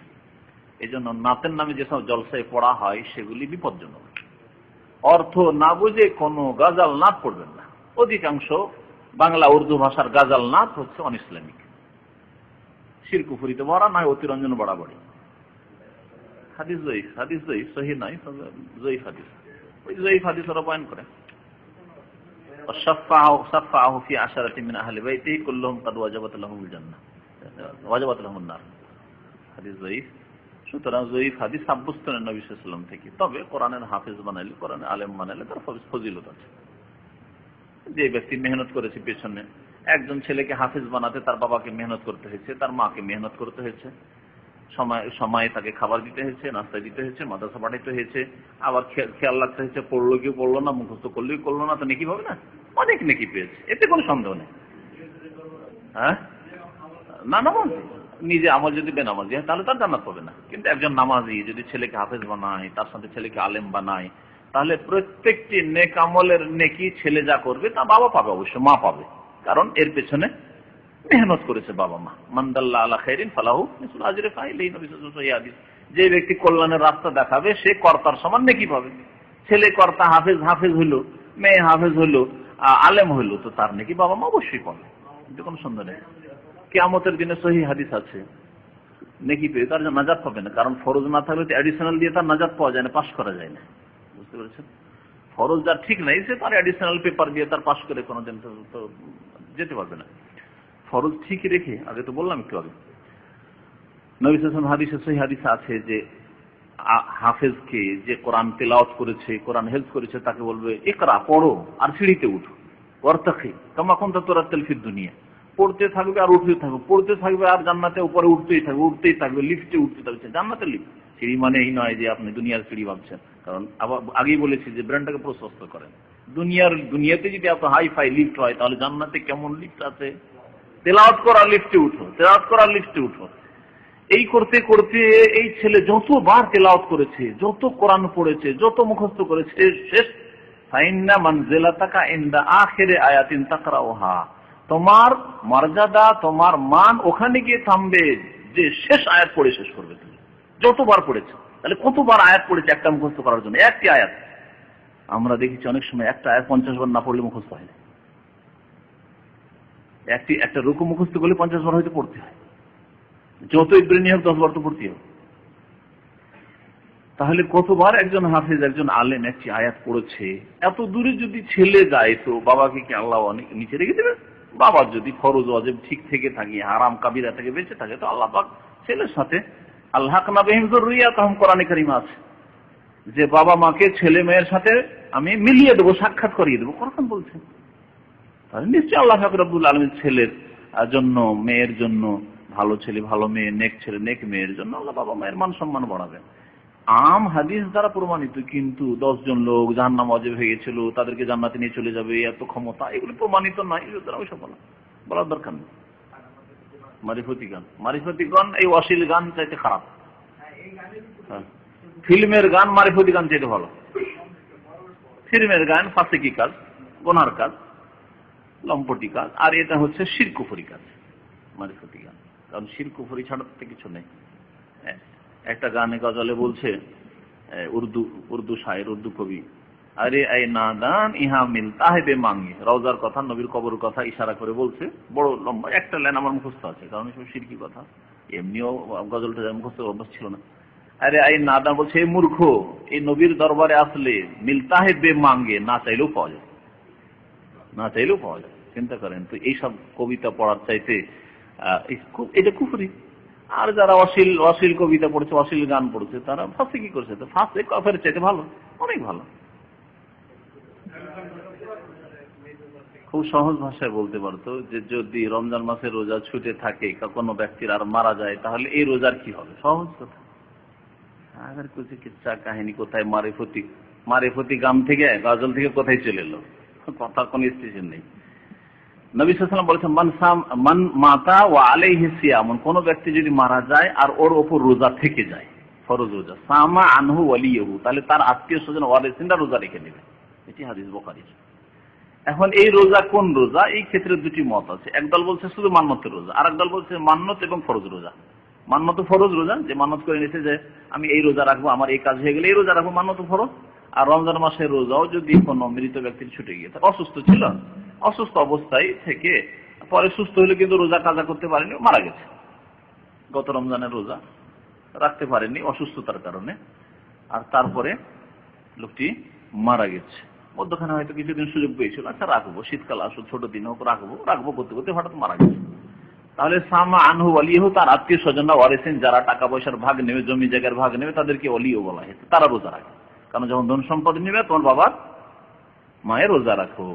এই জন্য নাতের নামে যেসব জলসায় পড়া হয় সেগুলি বিপজ্জনক। অর্থ না বুঝে কোনো গাজাল নাত পড়বেন না। অধিকাংশ বাংলা উর্দু ভাষার গাজাল নাত হচ্ছে অনইসলামিক, শিরকুফুরিতে ভরা, নয় অতিরঞ্জন বাড়াবাড়ি। হাদিস জয়ীফ, হাদিস জয়ীফ, সহিহ নাই, জয়ীফ হাদিস। ওই জয়ীফ হাদিস ওরা বয়ান করে। সাফাহু ফি আশারাতি মিন আহলি বাইতিহি কুল্লুহুম কাদ ওয়াজাবাত লাহুমুল জান্নাহ ওয়াজাবাত লাহুমুন নার। হাদিস জয়ীফ। সুতরাং জয়ীফ হাদিস সাব্যস্ত নবী সাল্লাল্লাহু আলাইহি ওয়াসাল্লাম থেকে। তবে কোরআনের হাফেজ বানাইলে, কোরআনের আলেম বানাইলে তার ফজিলত আছে। যে ব্যক্তি মেহনত করেছে পেছনে, একজন ছেলেকে হাফেজ বানাতে তার বাবাকে মেহনত করতে হয়েছে, তার মাকে মেহনত করতে হয়েছে, সময়ে তাকে খাবার দিতে হয়েছে, নাস্তা দিতে হয়েছে, মাদ্রাসা পাঠাইতে হয়েছে, আবার খেয়াল রাখতে হয়েছে পড়লো কি পড়লো না, মুখস্থ করলো কি করলো না, তো নেকি পাবে না? অনেক নেকি পেয়েছে, এতে কোনো সন্দেহ নেই। হ্যাঁ, না নামাজ নিজে আমল যদি বেনামাজি হয় তাহলে তার জান্নাত পাবে না। কিন্তু একজন নামাজি যদি ছেলেকে হাফেজ বানায়, তার সাথে ছেলেকে আলেম বানায়, তাহলে প্রত্যেকটি নেক আমলের নেকি ছেলে যা করবে তা বাবা পাবে, অবশ্য মা পাবে, কারণ এর পেছনে মেহনত করেছে বাবা মা। মানদাল্লাহ আলা খাইরিন ফালাহু মিসলু আজরি ফাইলিহি, নবী সাল্লাল্লাহু আলাইহি ওয়াসাল্লাম। যে ব্যক্তি কল্যাণের রাস্তা দেখাবে সে কর্তার সমান নেকি পাবে। ছেলে কর্তা, হাফেজ হইলো, মেয়ে হাফেজ হইলো, আলেম হইলো, তো তার নেকি বাবা মা অবশ্যই পাবে, এতে কোনো সন্দেহ নেই। কিয়ামতের দিনে সহিহ হাদিস আছে, নেকি পেয়ে তার নাজাত পাবে না, কারণ ফরজ না থাকলে অ্যাডিশনাল দিয়ে তার নাজাত পাওয়া যায় না, পাস করা যায় না। বুঝতে পেরেছেন? ফরজ যার ঠিক নাই সে তার অ্যাডিশনাল পেপার দিয়ে তার পাস করে কোনোদিন তো যেতে পারবে না। ফরজ ঠিক রেখে, আগে তো বললাম একটু আগে, নবী সাল্লাল্লাহু আলাইহি ওয়াসাল্লাম হাদিসে সহিহ হাদিসে আছে যে হাফেজকে যে কোরআন তেলাওয়াত করেছে, কোরআন হেফজ করেছে, তাকে বলবে ইকরা, পড়ো আর সিঁড়িতে উঠো, ওয়ারতাকি কামা কুনতা তুরাতিল ফিদ দুনিয়া, পড়তে থাকবে আর উঠতে থাকবে, পড়তে থাকবে আর জান্নাতে উপরে উঠতেই থাকবে, উঠতেই থাকবে, লিফটে উঠতে থাকবে। জান্নাতের লিফট, সিঁড়ি মানে এই নয় যে আপনি দুনিয়ার সিঁড়ি ভাবছেন, কারণ আবার আগেই বলেছি যে ব্রেনটাকে প্রশস্ত করেন। দুনিয়াতে যদি এত হাই ফাই লিফট হয়, তাহলে জান্নাতে কেমন লিফট আছে? তেলাওয়াত করা লিফটে উঠো, তেলাওয়াত করা লিফটে উঠো। এই করতে করতে এই ছেলে যতবার তেলাওয়াত করেছে, যত কোরআন পড়েছে, যত মুখস্থ করেছে, শেষ ফাইন্না মানজিলাতাকা ইনদা আখিরি আয়াতিন তাকরাউহা, তোমার মর্যাদা, তোমার মান ওখানে গিয়ে থামবে যে শেষ আয়াত পড়ে শেষ করবে তুমি, যতবার পড়েছে। তাহলে কতবার আয়াত পড়েছে একটা মুখস্থ করার জন্য? একটি আয়াত। আমরা দেখেছি অনেক সময় একটা আয়াত 50 বার না পড়লে মুখস্থ হয় না। একটা রুকু মুখস্থ করলে 50 বার হয়তো পড়তে হয়, যত ইব্রানি হোক 10 বার তো পড়তে হবে। তাহলে কতবার একজন হাফেজ, একজন আলেম একটি আয়াত পড়েছে। এত দূরে যদি ছেলে যায় তো বাবাকে কি আল্লাহ অনেক নিচে রেখে দেবে? বাবার যদি ফরজ ওয়াজিব ঠিক থেকে থাকে, হারাম কাবিরা থেকে বেঁচে থাকে, তো আল্লাহ পাক ছেলের সাথে আল্লাহনা বিহিম যুররিয়াতাহুম, কোরআনে কারীমে আছে যে বাবা মাকে ছেলে মেয়ের সাথে আমি মিলিয়ে দেবো, সাক্ষাৎ করিয়ে দেবো, কোরআন বলছে। তাহলে নিশ্চয়ই আল্লাহ পাক রব্বুল আলামিন ছেলের জন্য, মেয়ের জন্য, ভালো ছেলে ভালো মেয়ে, নেক ছেলে নেক মেয়ের জন্য আল্লাহ বাবা মায়ের মান সম্মান বাড়াবেন। আম হাদিস দ্বারা প্রমাণিত, কিন্তু 10 জন লোক জাহান্নামে ওয়াজিব হয়ে গেছিল, তাদেরকে জান্নাতে নিয়ে চলে যাবে, এত ক্ষমতা, এগুলো প্রমাণিত নয়। ওইসব বলার দরকার নেই। মারিফতি গান এই অশ্লীল গান চাইতে খারাপ। ফিল্মের গান মারিফতি গান চাইতে ভালো। ফিল্মের গান ফাসিকি কাজ, গুনার কাজ, লম্পটি কাজ, আর এটা হচ্ছে শিরকুফরি কাজ, মারিফতি গান। কারণ শিরকুফরি ছাড়া তো কিছু নেই। একটা গানে গজলে বলছে, উর্দু শায়ের, উর্দু কবি, আরে এই নাদান ইহা মিলতা হে বেমাঙ্গি, রওজার কথা, নবীর কবর কথা ইশারা করে বলছে, বড় লম্বা একটা লাইন আমার মুখস্থ আছে, কারণ এসব শিরকি কথা। এমনিও গজলটা মুখস্থ অভ্যাস ছিল না। আরে এই নাদান বলছে, এই মূর্খ, এই নবীর দরবারে আসলে মিলতা হে বেমাঙ্গে, না চাইলেও পাওয়া যায়, না চাইলেও পাওয়া যায়। চিন্তা করেন তো, এইসব কবিতা পড়ার চাইতে এটা কুফরি। আর যারা অশ্লীল কবিতা পড়ছে, অশ্লীল গান পড়ছে, তারা ফাসিকি করছে, তো ফাসিক কাফের চাইতে ভালো, অনেক ভালো। খুব সহজ ভাষায় বলতে পারতো যে যদি রমজান মাসে রোজা ছুটে থাকে, কোনো ব্যক্তির আর মারা যায়, তাহলে এই রোজার কি হবে? সহজ কথা। আবার কিছু কিচ্ছা কাহিনী কোথায় মারিফতি গাম থেকে গজল থেকে কোথায় চলে এলো, কথার কোন স্টেশন নেই। নবী সাল্লাল্লাহু আলাইহি ওয়াসাল্লাম বলেছেন মান মাতা ওয়া আলাইহি সিয়াম, কোন ব্যক্তি যদি মারা যায় আর ওর উপর রোজা থেকে যায়, ফরজ রোজা, সামা আনহু ওয়ালিয়ুহু, তাহলে তার আত্মীয় স্বজন ওয়ারিসিনরা রোজা রেখে নেবে। এটি হাদিস বুখারীর। এখন এই রোজা কোন রোজা, এই ক্ষেত্রে দুটি মত আছে। একদল বলছে শুধু মান্নতের রোজা, আর একদল বলছে মান্নত এবং ফরজ রোজা। মান্নত ফরজ রোজা, যে মান্নত করে নিয়েছে যে আমি এই রোজা রাখবো, আমার এই কাজ হয়ে গেলে এই রোজা রাখবো, মান্নত ফরজ। আর রমজান মাসের রোজাও যদি কোনো মৃত ব্যক্তির ছুটে গিয়ে থাকে, অসুস্থ ছিল, অসুস্থ অবস্থায় থেকে পরে সুস্থ হলে কিন্তু রোজা কাজা করতে পারেনি, মারা গেছে, গত রমজানের রোজা রাখতে পারেনি অসুস্থতার কারণে, আর তারপরে লোকটি মারা গেছে। মধ্যখানে হয়তো কিছুদিন সুযোগ পেয়েছিল, আচ্ছা রাখবো, শীতকাল আসো, ছোট দিন হোক, রাখবো করতে করতে হঠাৎ মারা গেছে। তাহলে সামা আনহু ওয়ালিহু, তার আত্মীয় স্বজনরা ওয়ারিসিন, যারা টাকা পয়সার ভাগ নেবে, জমি জায়গার ভাগ নেবে, তাদেরকে ওলিও বলা হয়েছে, তারা রোজা রাখে। কারণ যখন ধন সম্পদ নেবে তোমার বাবার মায়ের রোজা রাখো।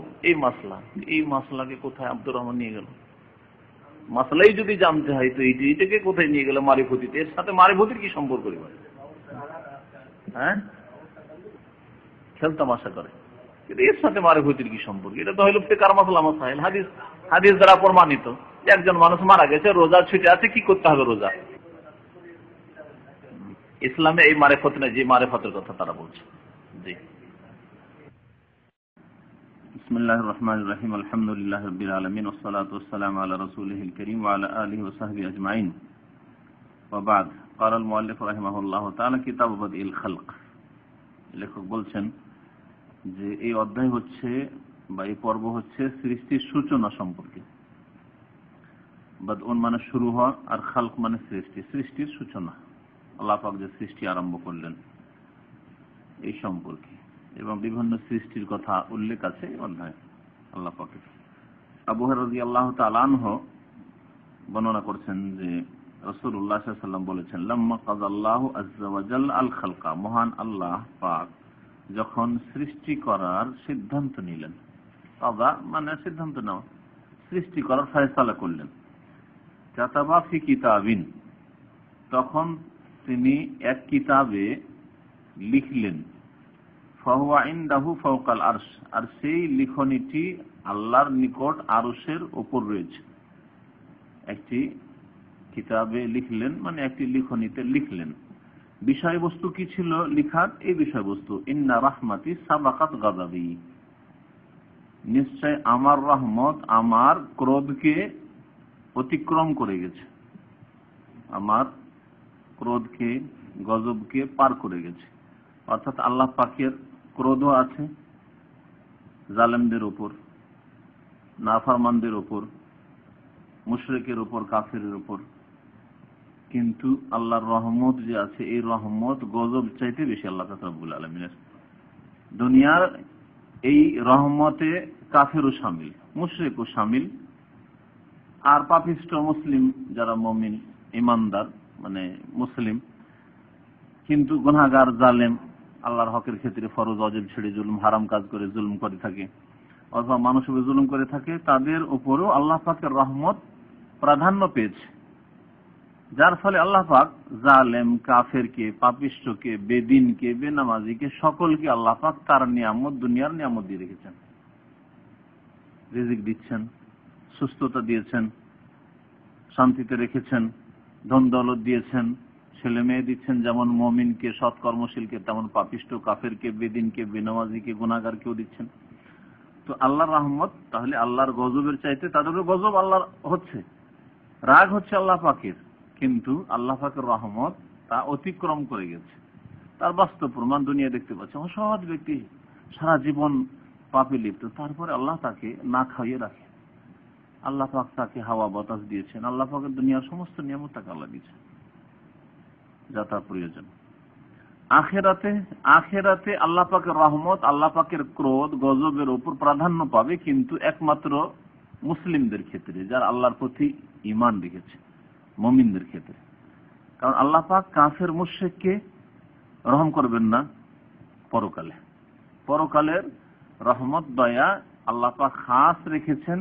এই মাসলাকে কোথায় আব্দুর রহমান নিয়ে গেল? মাসলাই যদি জানতে হয় তো এইটাকে কোথায় নিয়ে গেল? মারিফতিতে। এর সাথে মারিফতির কি সম্পর্ক? হ্যাঁ, খেলতামাশা করে, কিন্তু এর সাথে মারিফতির কি সম্পর্ক? এটা তো হইল ফিকার মাসলা মাসাইল, হাদিস দ্বারা প্রমাণিত। একজন মানুষ মারা গেছে, রোজা ছুটে আছে, কি করতে হবে রোজা? ইসলামে এই মারিফত নেই, যে মারিফতের কথা তারা বলছে। জি, বিসমিল্লাহির রহমানির রহিম, আলহামদুলিল্লাহি রাব্বিল আলামিন, ওয়াসসালাতু ওয়াসসালামু আলা রাসূলিহিল কারীম ওয়া আলা আলিহি ওয়া সাহবিহি আজমাইন, ওয়া বা'দ। ক্বালা আল মুআল্লিফ রাহিমাহুল্লাহু তাআলা কিতাবু বাদইল খালক। লেখক বলছেন যে এই অধ্যায় হচ্ছে বা এই পর্ব হচ্ছে সৃষ্টির সূচনা সম্পর্কে। বাদউন মানে শুরু হওয়া, আর খালক মানে সৃষ্টি, সৃষ্টির সূচনা, আল্লাহ পাক যে সৃষ্টি আরম্ভ করলেন এই সম্পর্কে, এবং বিভিন্ন সৃষ্টির কথা উল্লেখ আছে এই অধ্যায়ে আল্লাহ পাকের। আবু হুরায়রা রাদিয়াল্লাহু তাআলা আনহু বর্ণনা করছেন যে রাসূলুল্লাহ সাল্লাল্লাহু আলাইহি ওয়াসাল্লাম বলেছেন, লাম্মা কাযাল্লাহু আযজা ওয়া জাল্লা আল খালকা, মহান আল্লাহ পাক যখন সৃষ্টি করার সিদ্ধান্ত নিলেন, কাযা মানে সিদ্ধান্ত নেওয়া, সৃষ্টি করার ফয়সালা করলেন, কাতাবা ফি কিতাবিন, তখন তিনি এক কিতাবে লিখলেন, ফাহুয়া ইনদাহু ফাওকাল আরশ, আর সেই লিখনিটি আল্লাহর নিকট আরশের উপর রয়েছে। একটি কিতাবে লিখলেন মানে একটি লিখনিতে লিখলেন। বিষয়বস্তু কি ছিল লিখার? এই বিষয়বস্তু, ইন্না রাহমাতি সাবাকাত গাযাবি, নিশ্চয় আমার রহমত আমার ক্রোধকে অতিক্রম করে গেছে, আমার ক্রোধকে, গজবকে পার করে গেছে। অর্থাৎ আল্লাহ পাকের ক্রোধ আছে জালেমদের উপর, নাফরমানদের উপর, মুশরিকের উপর, কাফেরের উপর, কিন্তু আল্লাহর রহমত যে আছে, এই রহমত গজব চাইতে বেশি আল্লাহ রাব্বুল আলামিনের। দুনিয়ার এই রহমতে কাফেরও শামিল, মুশরিকও শামিল, আর পাপিষ্ঠ মুসলিম যারা মুমিন ইমানদার মানে মুসলিম কিন্তু গুনাহগার জালেম, আল্লাহর হকের ক্ষেত্রে ফরজ ওয়াজিব ছেড়ে জুলুম, হারাম কাজ করে জুলুম করে থাকে, অথবা মানুষ উপর জুলুম করে থাকে, তাদের উপরেও আল্লাহ পাকের রহমত প্রাধান্য পেয়েছে। যার ফলে আল্লাহ পাক জালেম, কাফেরকে, পাপিষ্ঠকে, বেদিনকে, বেনামাজিকে, সকলকে আল্লাহ পাক তার নিয়ামত, দুনিয়ার নিয়ামত দিয়ে রেখেছেন। রিজিক দিচ্ছেন, সুস্থতা দিয়েছেন, শান্তিতে রেখেছেন, ধন দৌলত দিয়েছেন, ছেলে মেয়ে দিচ্ছেন, যেমন মুমিনকে, সৎকর্মশীলকে, তেমন পাপিষ্ঠ, কাফেরকে, বেদিনকে, বেনামাজিকে, গুনাহগারকেও দিচ্ছেন। তো আল্লাহর রহমত, তাহলে আল্লাহর গজবের চাইতে তাদের গজব আল্লাহর হচ্ছে, রাগ হচ্ছে আল্লাহ পাকের, কিন্তু আল্লাহ পাকের রহমত তা অতিক্রম করে গেছে। তার বাস্তব প্রমাণ দুনিয়া দেখতে পাচ্ছে। অসৎ ব্যক্তি সারা জীবন পাপে লিপ্ত, তারপরে আল্লাহ তাকে না খাইয়ে রাখে, আল্লাহ পাক তাকে হাওয়া বাতাস দিয়েছেন, আল্লাহ পাকের দুনিয়ার সমস্ত নিয়ামত তাকে আল্লাহ দিয়েছেন যা তার প্রয়োজন। আখেরাতে আল্লাহ পাকের রহমত, আল্লাহ পাকের ক্রোধ, গজবের উপর প্রাধান্য পাবে, কিন্তু একমাত্র মুসলিমদের ক্ষেত্রে, যারা আল্লাহর প্রতি ঈমান রেখেছে, মুমিনদের ক্ষেত্রে। কারণ আল্লাহ পাক কাফের মুশরিককে রহম করবেন না পরকালে। পরকালের রহমত দয়া আল্লাহ পাক খাস রেখেছেন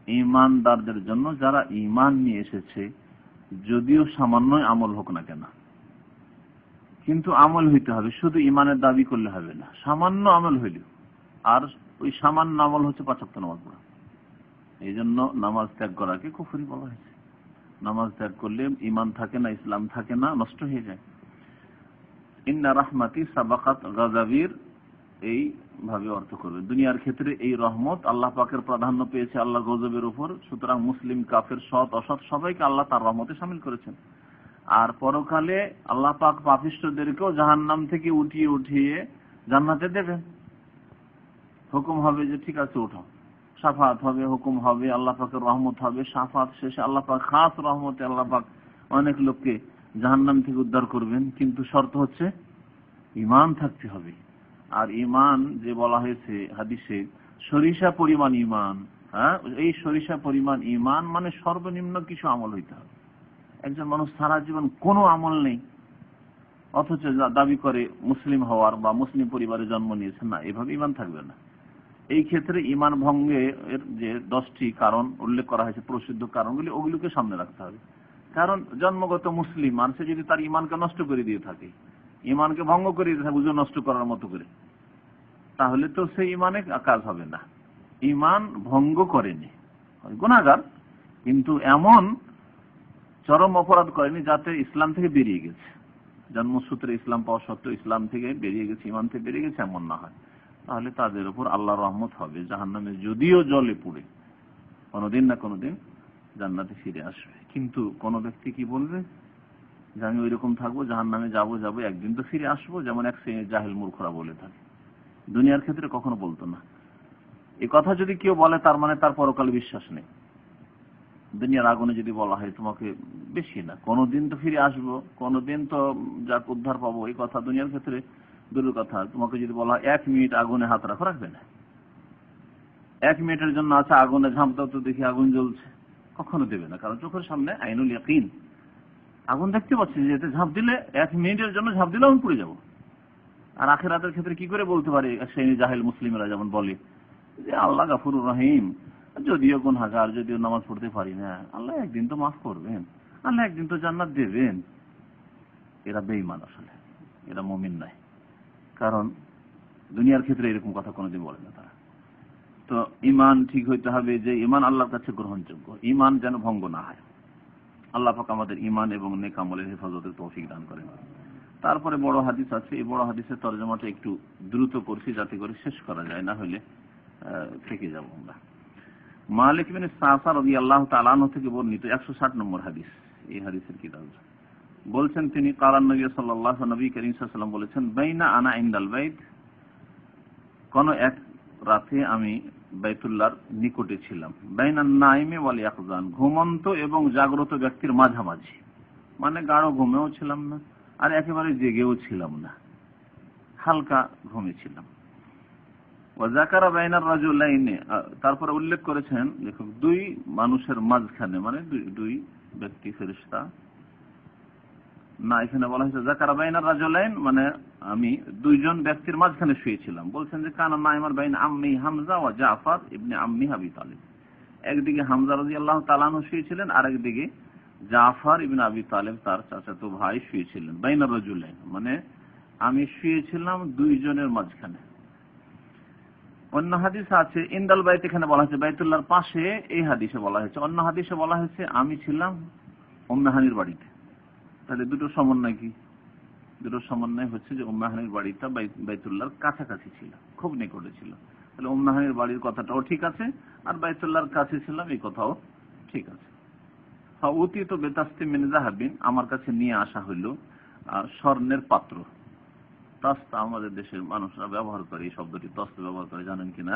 ঈমানদারদের জন্য, যারা ঈমান নিয়ে এসেছে, যদিও সামান্য আমল হোক না কেন। কিন্তু আমল হইতে হবে, শুধু ইমানের দাবি করলে হবে না, সামান্য আমল হইল। আর ওই সামান্য আমল হচ্ছে 5 ওয়াক্ত নামাজ পড়া। এই জন্য নামাজ ত্যাগ করাকে কুফরি বলা হয়েছে। নামাজ ত্যাগ করলে ইমান থাকে না, ইসলাম থাকে না, নষ্ট হয়ে যায়। ইন্না রাহমাতি সাবাকাত গাযাবির এই ভাবে অর্থ করবে। দুনিয়ার ক্ষেত্রে এই রহমত আল্লাহ পাকের প্রাধান্য পেয়েছে আল্লাহর গজবের উপর, সুতরাং মুসলিম কাফের সৎ অসৎ সবাইকে আল্লাহ তার রহমতে শামিল করেছেন। আর পরকালে আল্লাহ পাক পাপিষ্ঠদেরকেও জাহান্নাম থেকে উঠিয়ে উঠিয়ে জান্নাতে দেবেন। হুকুম হবে যে ঠিক আছে উঠো, শাফাত হবে, হুকুম হবে, আল্লাহ পাকের রহমত হবে, শাফাত শেষে আল্লাহ পাক খাস রহমতে আল্লাহ পাক অনেক লোককে জাহান্নাম থেকে উদ্ধার করবেন। কিন্তু শর্ত হচ্ছে ঈমান থাকতে হবে। আর ঈমান যে বলা হয়েছে হাদিসে সরিষা পরিমাণ ঈমান, হ্যাঁ, এই সরিষা পরিমাণ ঈমান মানে সর্বনিম্ন কিছু আমল হইতে হবে। একজন মানুষ সারা জীবন কোনো আমল নেই, অথচ দাবি করে মুসলিম হওয়ার বা মুসলিম পরিবারে জন্ম নিয়েছেন, না, এভাবে ঈমান থাকবে না। এই ক্ষেত্রে ঈমান ভঙ্গের যে 10টি কারণ উল্লেখ করা হয়েছে, প্রসিদ্ধ কারণগুলি, ওগুলোকে সামনে রাখতে হবে। কারণ জন্মগত মুসলিম মানুষ যদি তার ঈমানকে নষ্ট করে দিয়ে থাকে, ঈমানকে ভঙ্গ করে দিয়ে থাকে বুঝে নষ্ট করার মতো করে, তাহলে তো সেই ঈমানে কাজ হবে না। ঈমান ভঙ্গ করেনি, গুনাহগার, কিন্তু এমন চরম অপরাধ করেনি যাতে ইসলাম থেকে বেরিয়ে গেছে, জন্মসূত্রে ইসলাম পাওয়া সত্ত্বেও ইসলাম থেকে বেরিয়ে গেছে, ঈমান থেকে বেরিয়ে গেছে, এমন না হয়। তাহলে তাদের উপর আল্লাহর রহমত হবে, জাহান্নামে যদিও জলে পুড়ে কোনোদিন না কোনোদিন জান্নাতে ফিরে আসবে। কিন্তু কোন ব্যক্তি কি বলবে যে আমি ওইরকম থাকবো, জাহান্নামে যাবো, একদিন তো ফিরে আসবো, যেমন এক শ্রেণীর জাহেল মূর্খরা বলে থাকে। দুনিয়ার ক্ষেত্রে কখনো বলতো না। এই কথা যদি কেউ বলে তার মানে তার পরকালে বিশ্বাস নেই। দুনিয়ার আগুনে যদি বলা হয় তোমাকে বেশি না, কোনোদিন তো ফিরে আসবো, কোনোদিন তো যাক উদ্ধার পাবো, এই কথা দুনিয়ার ক্ষেত্রে দূরের কথা। তোমাকে যদি বলা হয় 1 মিনিট আগুনে হাত রাখো, রাখবে না। 1 মিনিটের জন্য আছে আগুনে ঝাঁপ দাও তো দেখি আগুন জ্বলছে, কখনো দেবে না। কারণ চোখের সামনে আইনুল ইয়াকিন, আগুন দেখতে পাচ্ছি, যেতে ঝাঁপ দিলে 1 মিনিটের জন্য ঝাঁপ দিলে আমি পুড়ে যাবো। আর আখিরাতের ক্ষেত্রে কি করে বলতে পারে সেই জাহেল মুসলিমরা যেমন বলে যে আল্লাহ গাফুরুর রহিম, যদিও গুনাহগার, যদিও নামাজ পড়তে পারি না, আল্লাহ একদিন তো মাফ করবেন, আল্লাহ একদিন তো জান্নাত দেবেন। এরা বেঈমান, আসলে এরা মুমিন নয়। কারণ দুনিয়ার ক্ষেত্রে এরকম কথা কোনোদিন বলে না তারা। তো ঈমান ঠিক হইতে হবে যে ঈমান আল্লাহর কাছে গ্রহণযোগ্য, ঈমান যেন ভঙ্গ না হয়। আল্লাহ পাক আমাদের ঈমান এবং নেক আমলের হেফাজতের তৌফিক দান করেন। তারপরে বড় হাদিস আছে, এই বড় হাদিসের তরজমাটা একটু দ্রুত করছি যাতে করে শেষ করা যায়, না হলে থেকে যাব আমরা। মালিক বিন সাফা রাদিয়াল্লাহু তাআলা আনহু থেকে বর্ণিত 160 নম্বর হাদিস, এই হাদিসের কিতাব বলছেন তিনি কালান নবী সাল্লাল্লাহু নবী করিম সাল্লাল্লাহু আলাইহি ওয়াসাল্লাম বলেছেন, বাইনা আনা ইনদাল বাইত, কোন এক রাতে আমি বাইতুল্লাহর নিকটে ছিলাম, বাইনান নাইমি ওয়াল ইয়াকজান, ঘুমন্ত এবং জাগ্রত ব্যক্তির মাঝামাঝি, মানে গাঢ় ঘুমেও ছিলাম না আর একেবারে জেগেও ছিলাম না, হালকা ঘুমিয়েছিলাম। ওয়াজাকারা বাইনার রাজুলাইনি, তারপরে উল্লেখ করেছেন দেখুন 2 মানুষের মাঝখানে, মানে দুই ব্যক্তি ফেরেশতা, না এখানে বলা হয়েছে জাকারা বাইনার রাজুলাইন, মানে আমি 2 জন ব্যক্তির মাঝখানে শুয়েছিলাম। বলছেন যে কানা নাইমার বাইন আম্মি হামজা ওয়া জাফর ইবনে আম্মি আবি তালিব, একদিকে হামজা রাদিয়াল্লাহু তাআলা আনহু শুয়েছিলেন, আর একদিকে জাফর ইবনে আবি তালিব তার চাচাতো ভাই শুয়েছিলেন। বাইনার রাজুলাইন মানে আমি শুয়েছিলাম 2 জনের মাঝখানে। অন্য হাদিস আছে ইনদাল বাইত, এখানে বলা হয়েছে বাইতুল্লাহর পাশে, এই হাদিসে বলা হয়েছে। অন্য হাদিসে বলা হয়েছে আমি ছিলাম উম্মে হানির বাড়িতে। তাহলে দুটো সমন্বয় কি? দুটো সমন্বয় হচ্ছে যে উম্মে হানির বাড়িটা বাইতুল্লাহর কাছাকাছি ছিল, খুব নিকটে ছিল। তাহলে উম্মে হানির বাড়ির কথাটাও ঠিক আছে, আর বাইতুল্লাহর কাছে ছিলাম এই কথাও ঠিক আছে। উতি তো বেতাস্তি মিন যাহাবিন, আমার কাছে নিয়ে আসা হইল স্বর্ণের পাত্র। তাস্তা আমাদের দেশের মানুষরা ব্যবহার করে, এই শব্দটি তস্ত ব্যবহার করে, জানেন কিনা?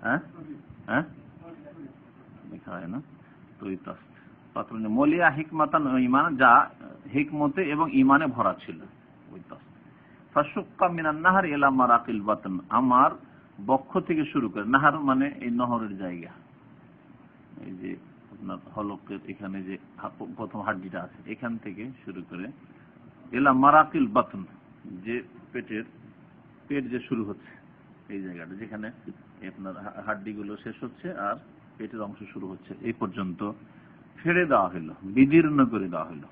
হ্যাঁ হ্যাঁ লেখা হয় না তো, এই তস্ত পাত্র মলিয়া হিকমাতান ঈমান, যা হিকমতে এবং ঈমানে ভরা ছিল, ওই তস্ত। ফাশুক্কা মিনান নাহার ইলা মারাকিল বাতন, আমার বক্ষ থেকে শুরু করে, নাহার মানে এই নহরের জায়গা, এই যে আপনার হলকের এখানে যে প্রথম হাড্ডিটা আছে, এখান থেকে শুরু করে ইলা মারাকিল বাতন, যে পেট যে শুরু হচ্ছে, এই জায়গাটা যেখানে আপনার হাড্ডিগুলো শেষ হচ্ছে আর পেটের অংশ শুরু হচ্ছে, এই পর্যন্ত ফেড়ে দেওয়া হলো, বিদীর্ণ করে দেওয়া হলো,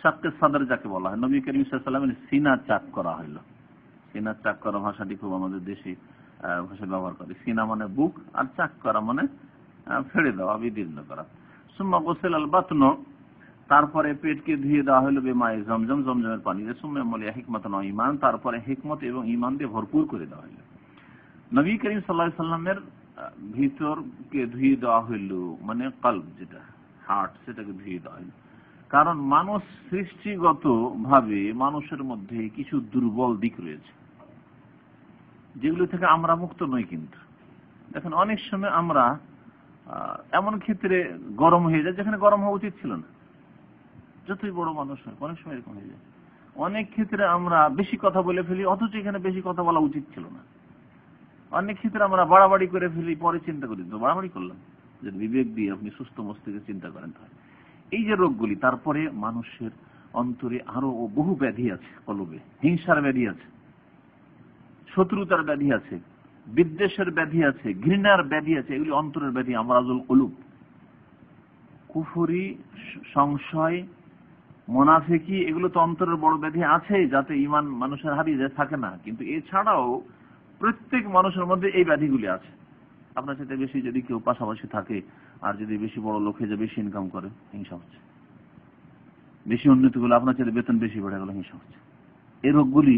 শাক্কে সাদর যাকে বলা হয়, নবী করিম সাল্লাল্লাহু আলাইহি ওয়াসাল্লামের সিনা চাক করা হলো। সিনা চাক করা ভাষাটি খুব আমাদের দেশে ভাষায় ব্যবহার করে। সিনা মানে বুক, আর চাক করা মানে ফেড়ে দেওয়া, বিদীর্ণ করা। সুম্মা গোসেল আল বাতন, তারপরে পেটকে ধুয়ে দেওয়া হলো বেমায়ে জমজম, জমজমের পানি দিয়ে। সুম্মা মালিয়া হিকমাতান ওয়া ঈমান, তারপরে হিকমত এবং ঈমান দিয়ে ভরপুর করে দেওয়া হলো। নবী করিম সাল্লাল্লাহু আলাইহি ওয়াসাল্লামের ভিতরকে ধুয়ে দেওয়া হইল, মানে কলব যেটা হার্ট, সেটাকে ধুয়ে দেওয়া হইল। কারণ মানুষ সৃষ্টিগত ভাবে মানুষের মধ্যে কিছু দুর্বল দিক রয়েছে, যেগুলো থেকে আমরা মুক্ত নই। কিন্তু দেখেন, অনেক সময় আমরা এমন ক্ষেত্রে গরম হয়ে যায় যেখানে গরম হওয়া উচিত ছিল না। যতই বড় মানুষ হয়, অনেক সময় এরকম হয়ে যায়। অনেক ক্ষেত্রে আমরা বেশি কথা বলে ফেলি, অথচ এখানে বেশি কথা বলা উচিত ছিল না। অনেক ক্ষেত্রে আমরা বাড়াবাড়ি করে ফেলি, পরে চিন্তা করি তো বাড়াবাড়ি করলাম। যদি বিবেক দিয়ে আপনি সুস্থ মস্তিষ্কে চিন্তা করেন তাহলে এই যে রোগগুলি, তারপরে মানুষের অন্তরে আরো বহু ব্যাধি আছে, কলবে হিংসার ব্যাধি আছে, শত্রুতার ব্যাধি আছে, বিদ্বেষের ব্যাধি আছে, ঘৃণার ব্যাধি আছে। এগুলি অন্তরের ব্যাধি, আমরাজুল কুলুব। কুফরি, সংশয়, মুনাফিকি, এগুলো তো অন্তরের বড় ব্যাধি আছে, যাতে ঈমান মানুষের হারিয়ে যায়, থাকে না। কিন্তু এছাড়াও প্রত্যেক মানুষের মধ্যে এই ব্যাধিগুলি আছে। আপনার সাথে বেশি যদি কেউ পাশাপাশি থাকে, আর যদি বেশি বড় লোক হয়ে যায়, বেশি ইনকাম করে, হিংসা হচ্ছে। বেশি উন্নতি করলে, আপনার সাথে বেতন বেশি বেড়ে গেল, হিংসা হচ্ছে। এই রোগগুলি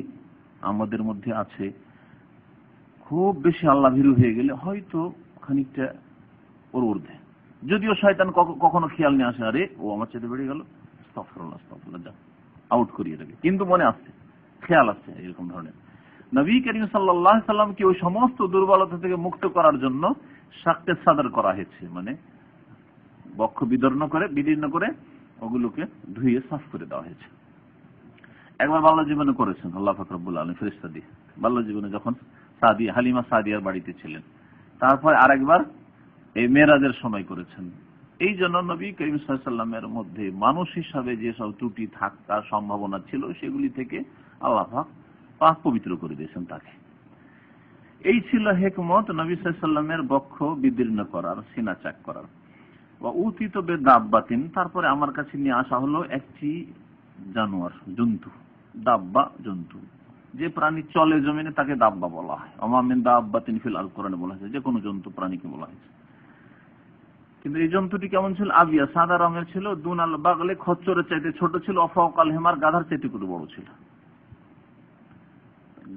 আমাদের মধ্যে আছে। খুব বেশি আল্লাহ ভীরু হয়ে গেলে হয়তো খানিকটা ওর ঊর্ধ্বে, যদিও শয়তান কখনো খেয়াল নিয়ে আসে, আরে ও আমার চাইতে বেড়ে গেল, আস্তাগফিরুল্লাহ আস্তাগফিরুল্লাহ, যা আউট করিয়ে দেবে। কিন্তু মনে আসছে, খেয়াল আসছে এরকম ধরনের। নবী করিম সাল্লাল্লাহু আলাইহি সাল্লামকে ওই সমস্ত দুর্বলতা থেকে মুক্ত করার জন্য শাক্কে সাদর করা হয়েছে, মানে বক্ষ বিদীর্ণ করে ওগুলোকে ধুয়ে সাফ করে দেওয়া হয়েছে। একবার বাল্য জীবনে করেছেন আল্লাহ পাক রব্বুল আলামিন ফেরেশতা দিয়ে, বাল্য জীবনে যখন হালিমা সাদিয়ার বাড়িতে ছিলেন। তারপর আরেকবার এই মেরাজের সময় করেছেন। এই জন্য নবী করিম সাল্লাল্লাহু আলাইহি সাল্লামের মধ্যে মানুষ হিসাবে যেসব ত্রুটি থাকার সম্ভাবনা ছিল, সেগুলি থেকে আল্লাহ পাক পবিত্র করে দিয়েছেন তাকে। এই ছিল হিকমত নবী সাল্লাল্লাহু আলাইহি সাল্লামের বক্ষ বিদীর্ণ করার, সিনা চাক করার। ওয়া উতিত বিদাব্বাতিন, তারপরে আমার কাছে নিয়ে আসা হলো একটি জানোয়ার, জন্তু। দাব্বা জন্তু, যে প্রাণী চলে জমিনে তাকে দাব্বা বলা হয়। ওমা মিন দাব্বাতিন ফিল আরদ, কোরআনে বলা হয়েছে যে কোনো জন্তু প্রাণীকে বলা হয়েছে। কিন্তু এই জন্তুটি কেমন ছিল? আবিয়া, সাদা রঙের ছিল। দুনাল বাগলে, খচ্চরের চাইতে ছোট ছিল। অফাকাল হেমার, গাধার চাইতে একটু বড় ছিল।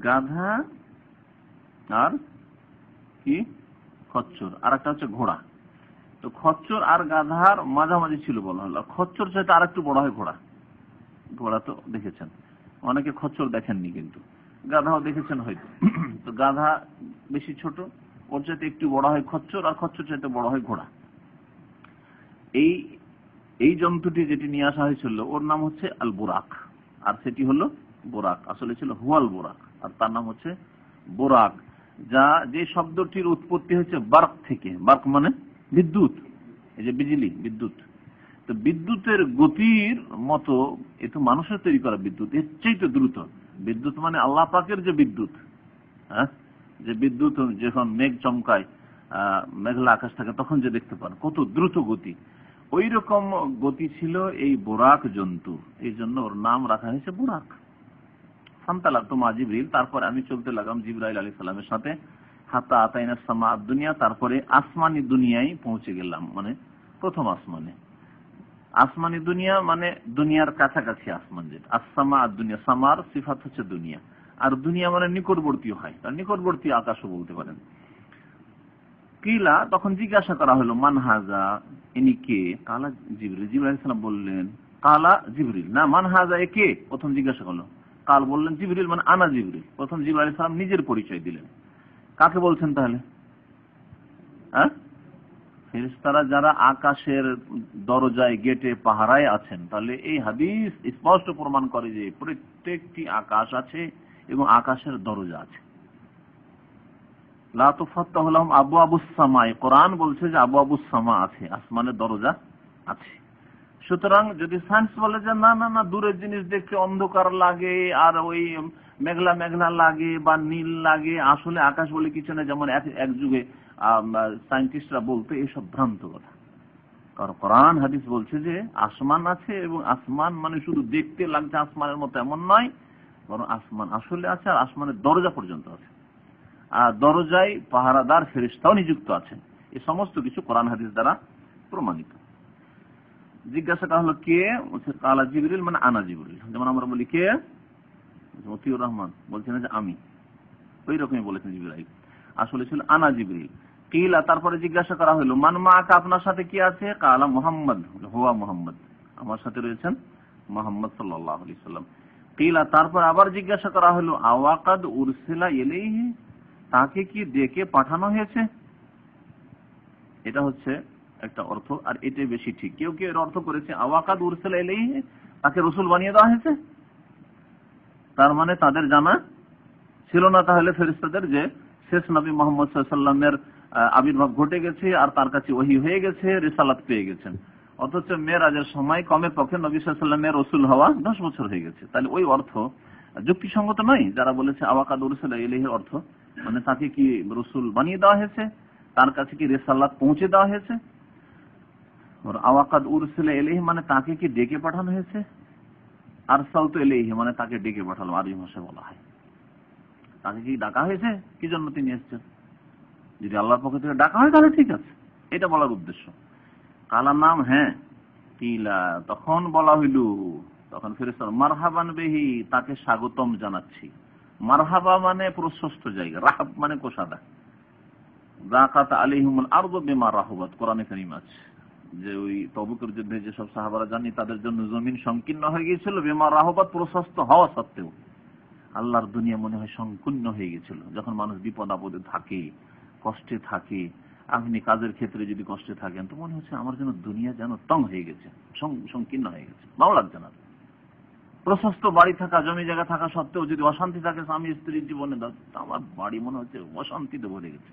গাধা আর কি খচ্চর, আর একটা হচ্ছে ঘোড়া। তো খচ্চর আর গাধার মাঝামাঝি ছিল বলা হলো। খচ্চর চাইতে আর একটু বড় হয় ঘোড়া। ঘোড়া তো দেখেছেন, অনেকে খচ্চর দেখেননি, কিন্তু গাধাও দেখেছেন হয়তো। তো গাধা বেশি ছোট, ওর চাইতে একটু বড় হয় খচ্চর, আর খচ্চর চাইতে বড় হয় ঘোড়া। এই জন্তুটি যেটি নিয়ে আসা হয়েছিল, ওর নাম হচ্ছে আল বুরাক, আর সেটি হলো বোরাক। আসলে ছিল হুয়াল বোরাক, আর তার নাম হচ্ছে বোরাক, যে শব্দটির উৎপত্তি হচ্ছে বার্ক থেকে। বার্ক মানে বিদ্যুৎ, এই যে বিজলি, বিদ্যুৎ। তো বিদ্যুতের গতির মতো, এ তো মানুষের তৈরি করা বিদ্যুৎ, এর চেয়ে দ্রুত বিদ্যুৎ। মানে আল্লাহ পাকের যে বিদ্যুৎ, হ্যাঁ, যে বিদ্যুৎ যখন মেঘ চমকায়, মেঘলা আকাশ থাকে, তখন যে দেখতে পান কত দ্রুত গতি, ওই রকম গতি ছিল এই বোরাক জন্তু। এই জন্য ওর নাম রাখা হয়েছে বোরাক। ফান্তালাকতু মা জিবরিল, তারপর আমি চলতে লাগলাম জিবরাইল আলাইহিস সালামের সাথে। হাত্তা আতাইনা সামা দুনিয়া, তারপরে আসমানি দুনিয়ায় পৌঁছে গেলাম, মানে প্রথম আসমানে। আসমানি দুনিয়া মানে দুনিয়ার কাছাকাছি আসমান, যেটা আসসামা আর দুনিয়া। সামার সিফাত হচ্ছে দুনিয়া, আর দুনিয়া মানে নিকটবর্তী হয়, তার নিকটবর্তী আকাশও বলতে পারেন। কিলা, তখন জিজ্ঞাসা করা হলো, মান হাজা, ইনি কে? কালা জিবরিল, জিবরাইল আলাইহিস সালাম বললেন, কালা জিবরিল না, মান হাজা, এ কে? প্রথম জিজ্ঞাসা করলো। কাল বললেন জিবরিল, মানে আনা জিবরিল। প্রথম জিবরাইল আলাইহিস সালাম নিজের পরিচয় দিলেন। কাকে বলছেন তাহলে? হ্যাঁ, ফেরেশতারা যারা আকাশের দরজায়, গেটে পাহারায় আছেন। তাহলে এই হাদিস স্পষ্ট প্রমাণ করে যে প্রত্যেকটি আকাশ আছে এবং আকাশের দরজা আছে। লা তুফাত্তাহু লাহুম আবওয়াবুস সামা, কোরআন বলছে যে আবওয়াবুস সামা আছে, আসমানের দরজা আছে। সুতরাং যদি সায়েন্স বলে যে না না না, দূরের জিনিস দেখতে অন্ধকার লাগে, আর ওই মেঘলা মেঘলা লাগে বা নীল লাগে, আসলে আকাশ বলে কিছু না, যেমন এক যুগে সায়েন্টিস্টরা বলতো, এসব ভ্রান্ত কথা। কারণ কোরআন হাদিস বলছে যে আসমান আছে, এবং আসমান মানে শুধু দেখতে লাগছে আসমানের মতো এমন নয়, বরং আসমান আসলে আছে, আর আসমানের দরজা পর্যন্ত আছে, আর দরজায় পাহারাদার ফেরেশতাও নিযুক্ত আছে। এই সমস্ত কিছু কোরআন হাদিস দ্বারা প্রমাণিত। জিজ্ঞাসা করা হলো কে? কালা জিবরিল, মানে আনা জিবরিল। যেমন আমরা বলি কে? মতিউর রহমান বলছেন যে আমি, ওই রকমই বলেছেন জিবরাইল, আসলে ছিল আনা জিবরিল। কিলা, তারপরে জিজ্ঞাসা করা হলো মান মাআকা, আপনার সাথে কি আছে? কালা মুহাম্মদ, হুয়া মুহাম্মদ, আমার সাথে রয়েছেন মুহাম্মদ সাল্লাল্লাহু আলাইহি সাল্লাম। কিলা, তারপর আবার জিজ্ঞাসা করা হলো আওয়াকাদ উরসিলা ইলাইহি, তাকে কি ডেকে পাঠানো হয়েছে? এটা হচ্ছে একটা অর্থ, আর এটাই বেশি ঠিক। কেউ কেউ এর অর্থ করেছে আওয়াকাদ উরসিলা ইলাইহি, তাকে রাসূল বানিয়ে দেওয়া হয়েছে, তার মানে তাদের জানা ছিল না তাহলে ফেরেশতাদের যে শেষ নবী মুহাম্মদ সাল্লাল্লাহু আলাইহি ওয়াসাল্লামের আবির্ভাব ঘটে গেছে, আর তার কাছে ওহী হয়ে গেছে, রিসালাত পেয়ে গেছেন। অথচ মেরাজের সময় কমে পক্ষে নবী সাল্লাল্লাহু আলাইহি ওয়াসাল্লামের রাসূল হওয়া 10 বছর হয়ে গেছে। তাহলে ওই অর্থ যুক্তিসঙ্গত নয়। যারা বলেছে আওয়াকাদ উরসিলা ইলাইহির অর্থ মানে তাকে কি রাসূল বানিয়ে দেওয়া হয়েছে, তার কাছে কি রিসালাত পৌঁছে দেওয়া হয়েছে। আর আওয়াকাদ উরসিলা ইলাইহি মানে তাকে কি ডেকে পাঠানো হয়েছে, আরসালতু ইলাইহি মানে তাকে ডেকে পাঠালাম, আরবি ভাষায় বলা হয়। তাকে কি ডাকা হয়েছে, কি জন্য তিনি এসেছেন? যদি আল্লাহর পক্ষ থেকে ডাকা হয় তাহলে ঠিক আছে, এটা বলার উদ্দেশ্য। কালার নাম, হ্যাঁ। কিলা, তখন বলা হইল, তখন ফেরেশতা মারহাবান বিহি, তাকে স্বাগতম জানাচ্ছি। মারহাবা মানে প্রশস্ত জায়গা, রাহাব মানে কোষাদা। যাকাত আলাইহিমুল আরদু বিমা রাহাবাত, কোরআনে কারীম আছে যে ওই তবুকের যুদ্ধে যেসব সাহাবারা জানি তাদের জন্য জমিন সংকীর্ণ হয়ে গিয়েছিল, বিমা রাহাবাত, প্রশস্ত হওয়া সত্ত্বেও। আল্লাহর দুনিয়া মনে হয় সংকীর্ণ হয়ে গেছিল। যখন মানুষ বিপদ আপদে থাকে, কষ্টে থাকে, আপনি কাজের ক্ষেত্রে যদি কষ্টে থাকেন, তো মনে হচ্ছে আমার জন্য দুনিয়া যেন তং হয়ে গেছে, সংকীর্ণ হয়ে গেছে, ভালো লাগছে না। প্রশস্ত বাড়ি থাকা, জমি জায়গা থাকা সত্ত্বেও যদি অশান্তি থাকে স্বামী স্ত্রীর জীবনে, আমার বাড়ি মনে হচ্ছে অশান্তিতে ভরে গেছে,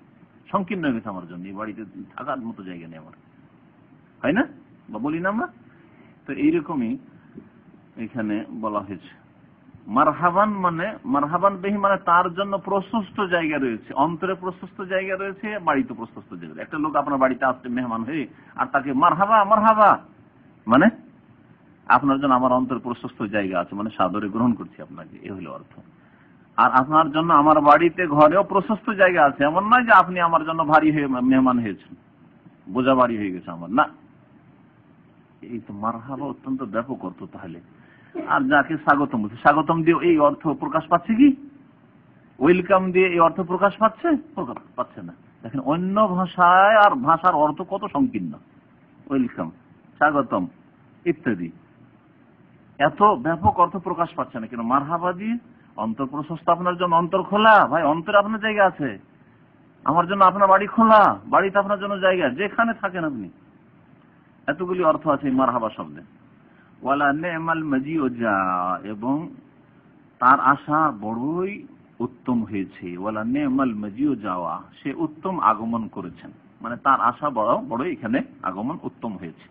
সংকীর্ণ হয়ে গেছে আমার জন্য, এই বাড়িতে থাকার মতো জায়গা নেই আমার, হয় না? বা বলি না আমরা? তো এইরকমই এখানে বলা হয়েছে। মারহাবান মানে, মারহাবান বিহি মানে তার জন্য প্রশস্ত জায়গা রয়েছে, অন্তরে প্রশস্ত জায়গা রয়েছে, বাড়িতে প্রশস্ত জায়গা। একটা লোক আপনার বাড়িতে আসছে মেহমান হয়ে, আর তাকে মারহাবা মারহাবা মানে আপনার জন্য আমার অন্তরে প্রশস্ত জায়গা আছে, মানে সাদরে গ্রহণ করছি আপনাকে, এই হলো অর্থ। আর আপনার জন্য আমার বাড়িতে ঘরেও প্রশস্ত জায়গা আছে, এমন নয় যে আপনি আমার জন্য ভারী হয়ে মেহমান হয়েছেন, বোঝা ভারী হয়ে গেছে আমার, না। এই তো মারহাবা অত্যন্ত ব্যাপক অর্থ। তাহলে আর যাকে স্বাগতম বলছে, স্বাগতম দিয়ে এই অর্থ প্রকাশ পাচ্ছে কি? ওয়েলকাম দিয়ে এই অর্থ প্রকাশ পাচ্ছে? পাচ্ছে না। দেখেন অন্য ভাষায় আর ভাষার অর্থ কত সংকীর্ণ। ওয়েলকাম, স্বাগতম ইত্যাদি, এত ব্যাপক অর্থ প্রকাশ পাচ্ছে না। কেন? মারহাবা দিয়ে অন্তর প্রশস্ত, আপনার জন্য অন্তর খোলা, ভাই অন্তরে আপনার জায়গা আছে, আমার জন্য আপনার বাড়ি খোলা, বাড়িতে আপনার জন্য জায়গা, যেখানে থাকেন আপনি। এতগুলি অর্থ আছে এই মারহাবা শব্দে। ওয়ালা নেমাল মাজিউ জা, এবং তার আশা বড়ই উত্তম হয়েছে। ওয়ালা নেমাল মাজিউ যাওয়া, সে উত্তম আগমন করেছেন, মানে তার আশা বড়ই এখানে আগমন উত্তম হয়েছে।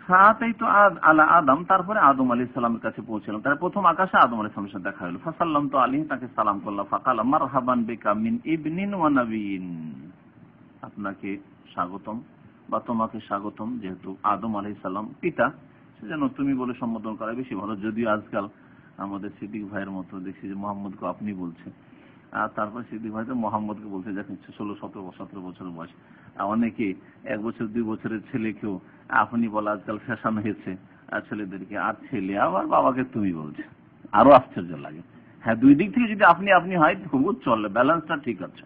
সাথেই তো আলা আদম, তারপরে আদম আলাইহিস সালামের কাছে পৌঁছলাম। তার প্রথম আকাশে আদম আলাইহিস সালামের সাথে দেখা হলো। ফাসাল্লাম তো আলাইহি, তাকে সালাম করলাম। ফাকালা মারহাবান বিকা মিন ইবনিন ওয়া নাবিয়িন, আপনাকে স্বাগতম বা তোমাকে স্বাগতম, যেহেতু আদম আলাইহিস সালাম পিতা, সেজন্য তুমি বলে সম্বোধন করা বেশি ভালো। যদিও আজকাল আমাদের সিদ্দিক ভাইয়ের মতো দেখছি যে মোহাম্মদকে আপনি বলছে, আর তারপর সিদ্দিক ভাই তো মোহাম্মদকে বলতে দেখেন 16-17 বছর বয়স। অনেকে 1 বছর 2 বছরের ছেলেকেও আপনি বলা আজকাল ফ্যাশন হয়েছে, আর ছেলেদেরকে, আর ছেলে আবার বাবাকে তুমি বলছে, আরো আশ্চর্য লাগে। হ্যাঁ, দুই দিক থেকে যদি আপনি আপনি হয় খুব চলে, ব্যালেন্সটা ঠিক আছে।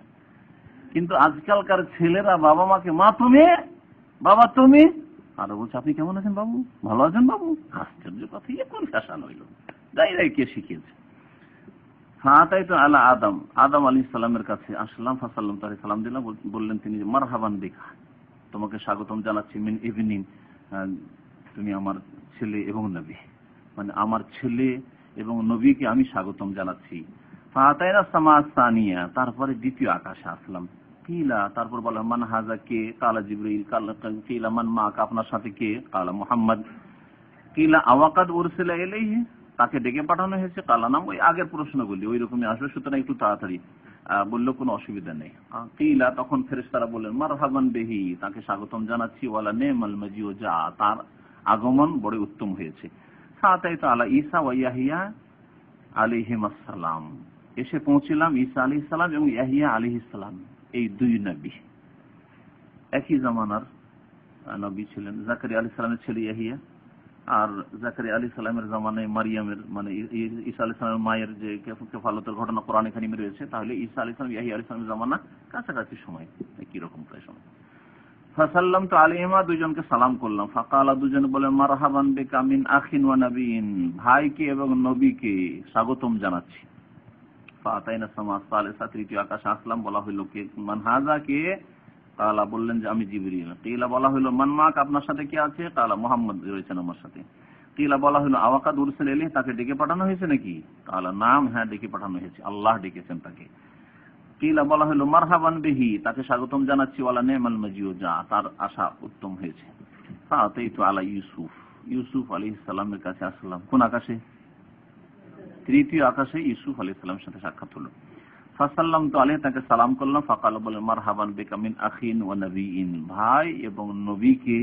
কিন্তু আজকালকার ছেলেরা বাবা মাকে মা তুমি, বাবা তুমি, আরো বলছে আপনি কেমন আছেন বাবু, ভালো আছেন বাবু। আশ্চর্য কথা, কোন ফ্যাশন হইল, যাই কে শিখিয়েছে। তাই তো আলা আদম, আদম আলাইহিস সালামের কাছে আসলাম। ফাসাল্লাম, তাকে সালাম দিলাম। বললেন তিনি যে মারহাবান বিকা, তোমাকে স্বাগতম জানাচ্ছি মিন ইবনিন, তুমি আমার ছেলে এবং নবী, মানে আমার ছেলে এবং নবীকে আমি স্বাগতম জানাচ্ছি। ফাতাইনা সামা সানিয়া, তারপরে দ্বিতীয় আকাশে আসলাম। কিলা, তারপর বলা মান হাজা, কে? কালা জিবরিল। কিলা মান মাকা, আপনার সাথে কে? কালা মুহাম্মদ। কিলা আওয়াকাদ উরসিলা ইলাইহি, তাকে ডেকে পাঠানো হয়েছে। কালা নাম, ওই আগের প্রশ্নগুলি ওই রকমই আসবে, সুতরাং একটু তাড়াতাড়ি বলল কোনো অসুবিধা নেই। কিলা তখন ফেরেশতারা বললেন মারহাবান বিহি, তাকে স্বাগতম জানাচ্ছি, ওয়ালা নেমাল মাজিউ, যা তার আগমন বড় উত্তম হয়েছে। ফাতাইতু আলা ঈসা ওয়া ইয়াহইয়া আলাইহিমাস সালাম, এসে পৌঁছলাম ঈসা আলাইহিস সালাম এবং ইয়াহইয়া আলাইহিস সালাম, এই দুই নবী একই জামানার নবী ছিলেন। জাকারিয়া আলাইহিস সালামের ছেলে ইয়াহইয়া, আর জাকারিয়া আলাইহিস সালামের জামানায় মারিয়ামের মানে ঈসা আলাইহিস সালামের মায়ের যে কেফালতের ঘটনা কোরআনে কারিমে রয়েছে, তাহলে ঈসা আলাইহিস সালাম ইয়াহইয়া আলাইহিস সালামের জামানা কাছাকাছি সময়, একই রকম প্রায় সময়। ফাসাল্লামতু আলাইহিমা, দুইজনকে সালাম করলাম। ফাকালা, দুজনে বলেন মারহাবান বিকা মিন আখিন ওয়া নবিয়িন, ভাইকে এবং নবীকে স্বাগতম জানাচ্ছি। ফাতাইনা সামা সালিসা, তৃতীয় আকাশে আসলাম। বলা হইল কে, মান হাযা, কে? কালা, বললেন যে আমি জিবরিল। কিলা, বলা হইল মান মাক, আপনার সাথে কে আছে? কালা, মুহাম্মদ রয়েছেন আমার সাথে। কিলা, বলা হইল আওয়াকাদ উরসিলা ইলাইহি, তাকে ডেকে পাঠানো হয়েছে নাকি? কালা নাম, হ্যাঁ ডেকে পাঠানো হয়েছে, আল্লাহ ডেকেছেন তাকে। কিলা, বলা হইল মারহাবান বিহি, তাকে স্বাগতম জানাচ্ছি, ওয়ালা নেমাল মাজিউ, যা তার আশা উত্তম হয়েছে। ফাতাইতু আলা ইউসুফ, ইউসুফ আলাইহিস সালামের কাছে আসলাম। কোন আকাশে? তৃতীয় আকাশে ইউসুফ আলাইহিস সালামের সাথে সাক্ষাৎ হলো। ফাসাল্লামতু আলাইহি, তাকে সালাম করলাম। ফাকাল, বলেন মারহাবান বিকা মিন আখিন ওয়া নবিয়িন, ভাই এবং নবীকে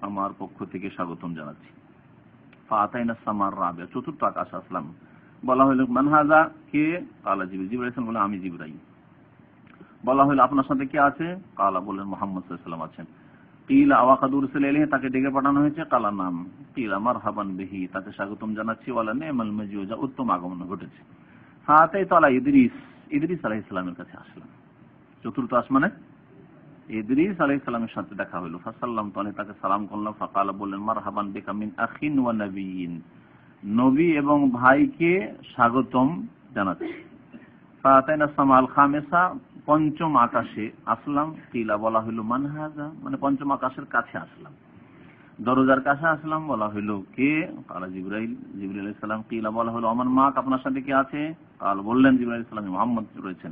আমার পক্ষ থেকে স্বাগতম জানাচ্ছি। ফাতাইনা সামার রাবিয়া, চতুর্থ আকাশে আসলাম। বলা হইল মান হাযা, কে? কালা জিবরিল, জিবরিল আলাইহিস সালাম বলেন আমি জিবরাইল। বলা হইল আপনার সাথে কে আছে? কালা, বলেন মুহাম্মদ সাল্লাল্লাহু আলাইহি ওয়াসাল্লাম আছেন। কিলা আওয়াকাদ উরসিলা ইলাইহি, তাকে ডেকে পাঠানো হয়েছে। কালা নাম। কিলা মারহাবান বিহি, তাকে স্বাগতম জানাচ্ছি, ওয়ালা নেমাল মাজিউ, যা উত্তম আগমন ঘটেছে। ফাতাইতু আলা ইদ্রিস, ইদ্রিস আলাইহিস সালামের কাছে আসলাম। চতুর্থ আসমানে ইদ্রিস আলাইহিস সালামের সাথে দেখা হলো। ফাসাল্লামতু আলাইহি, তাকে সালাম করলাম। ফাকালা, বললেন মারহাবান বিকা মিন আখিন ওয়া নবিয়িন, নবী এবং ভাইকে স্বাগতম জানাচ্ছি। ফাতাইনা সামাল খামেসা, পঞ্চম আকাশে আসলাম। কিলা, বলা হইল মান হাযা, মানে পঞ্চম আকাশের কাছে আসলাম, দরজার কাছে আসলাম। বলা হইল কে? কালা জিবরাইল, জিবরাইল আলাইহিস সালাম। কিলা, বলা হলো আমার মাক, আপনার সাথে কে আছে? কাল, বললেন জিবরাইল আলাইহিস সালাম মুহাম্মদ রয়েছেন।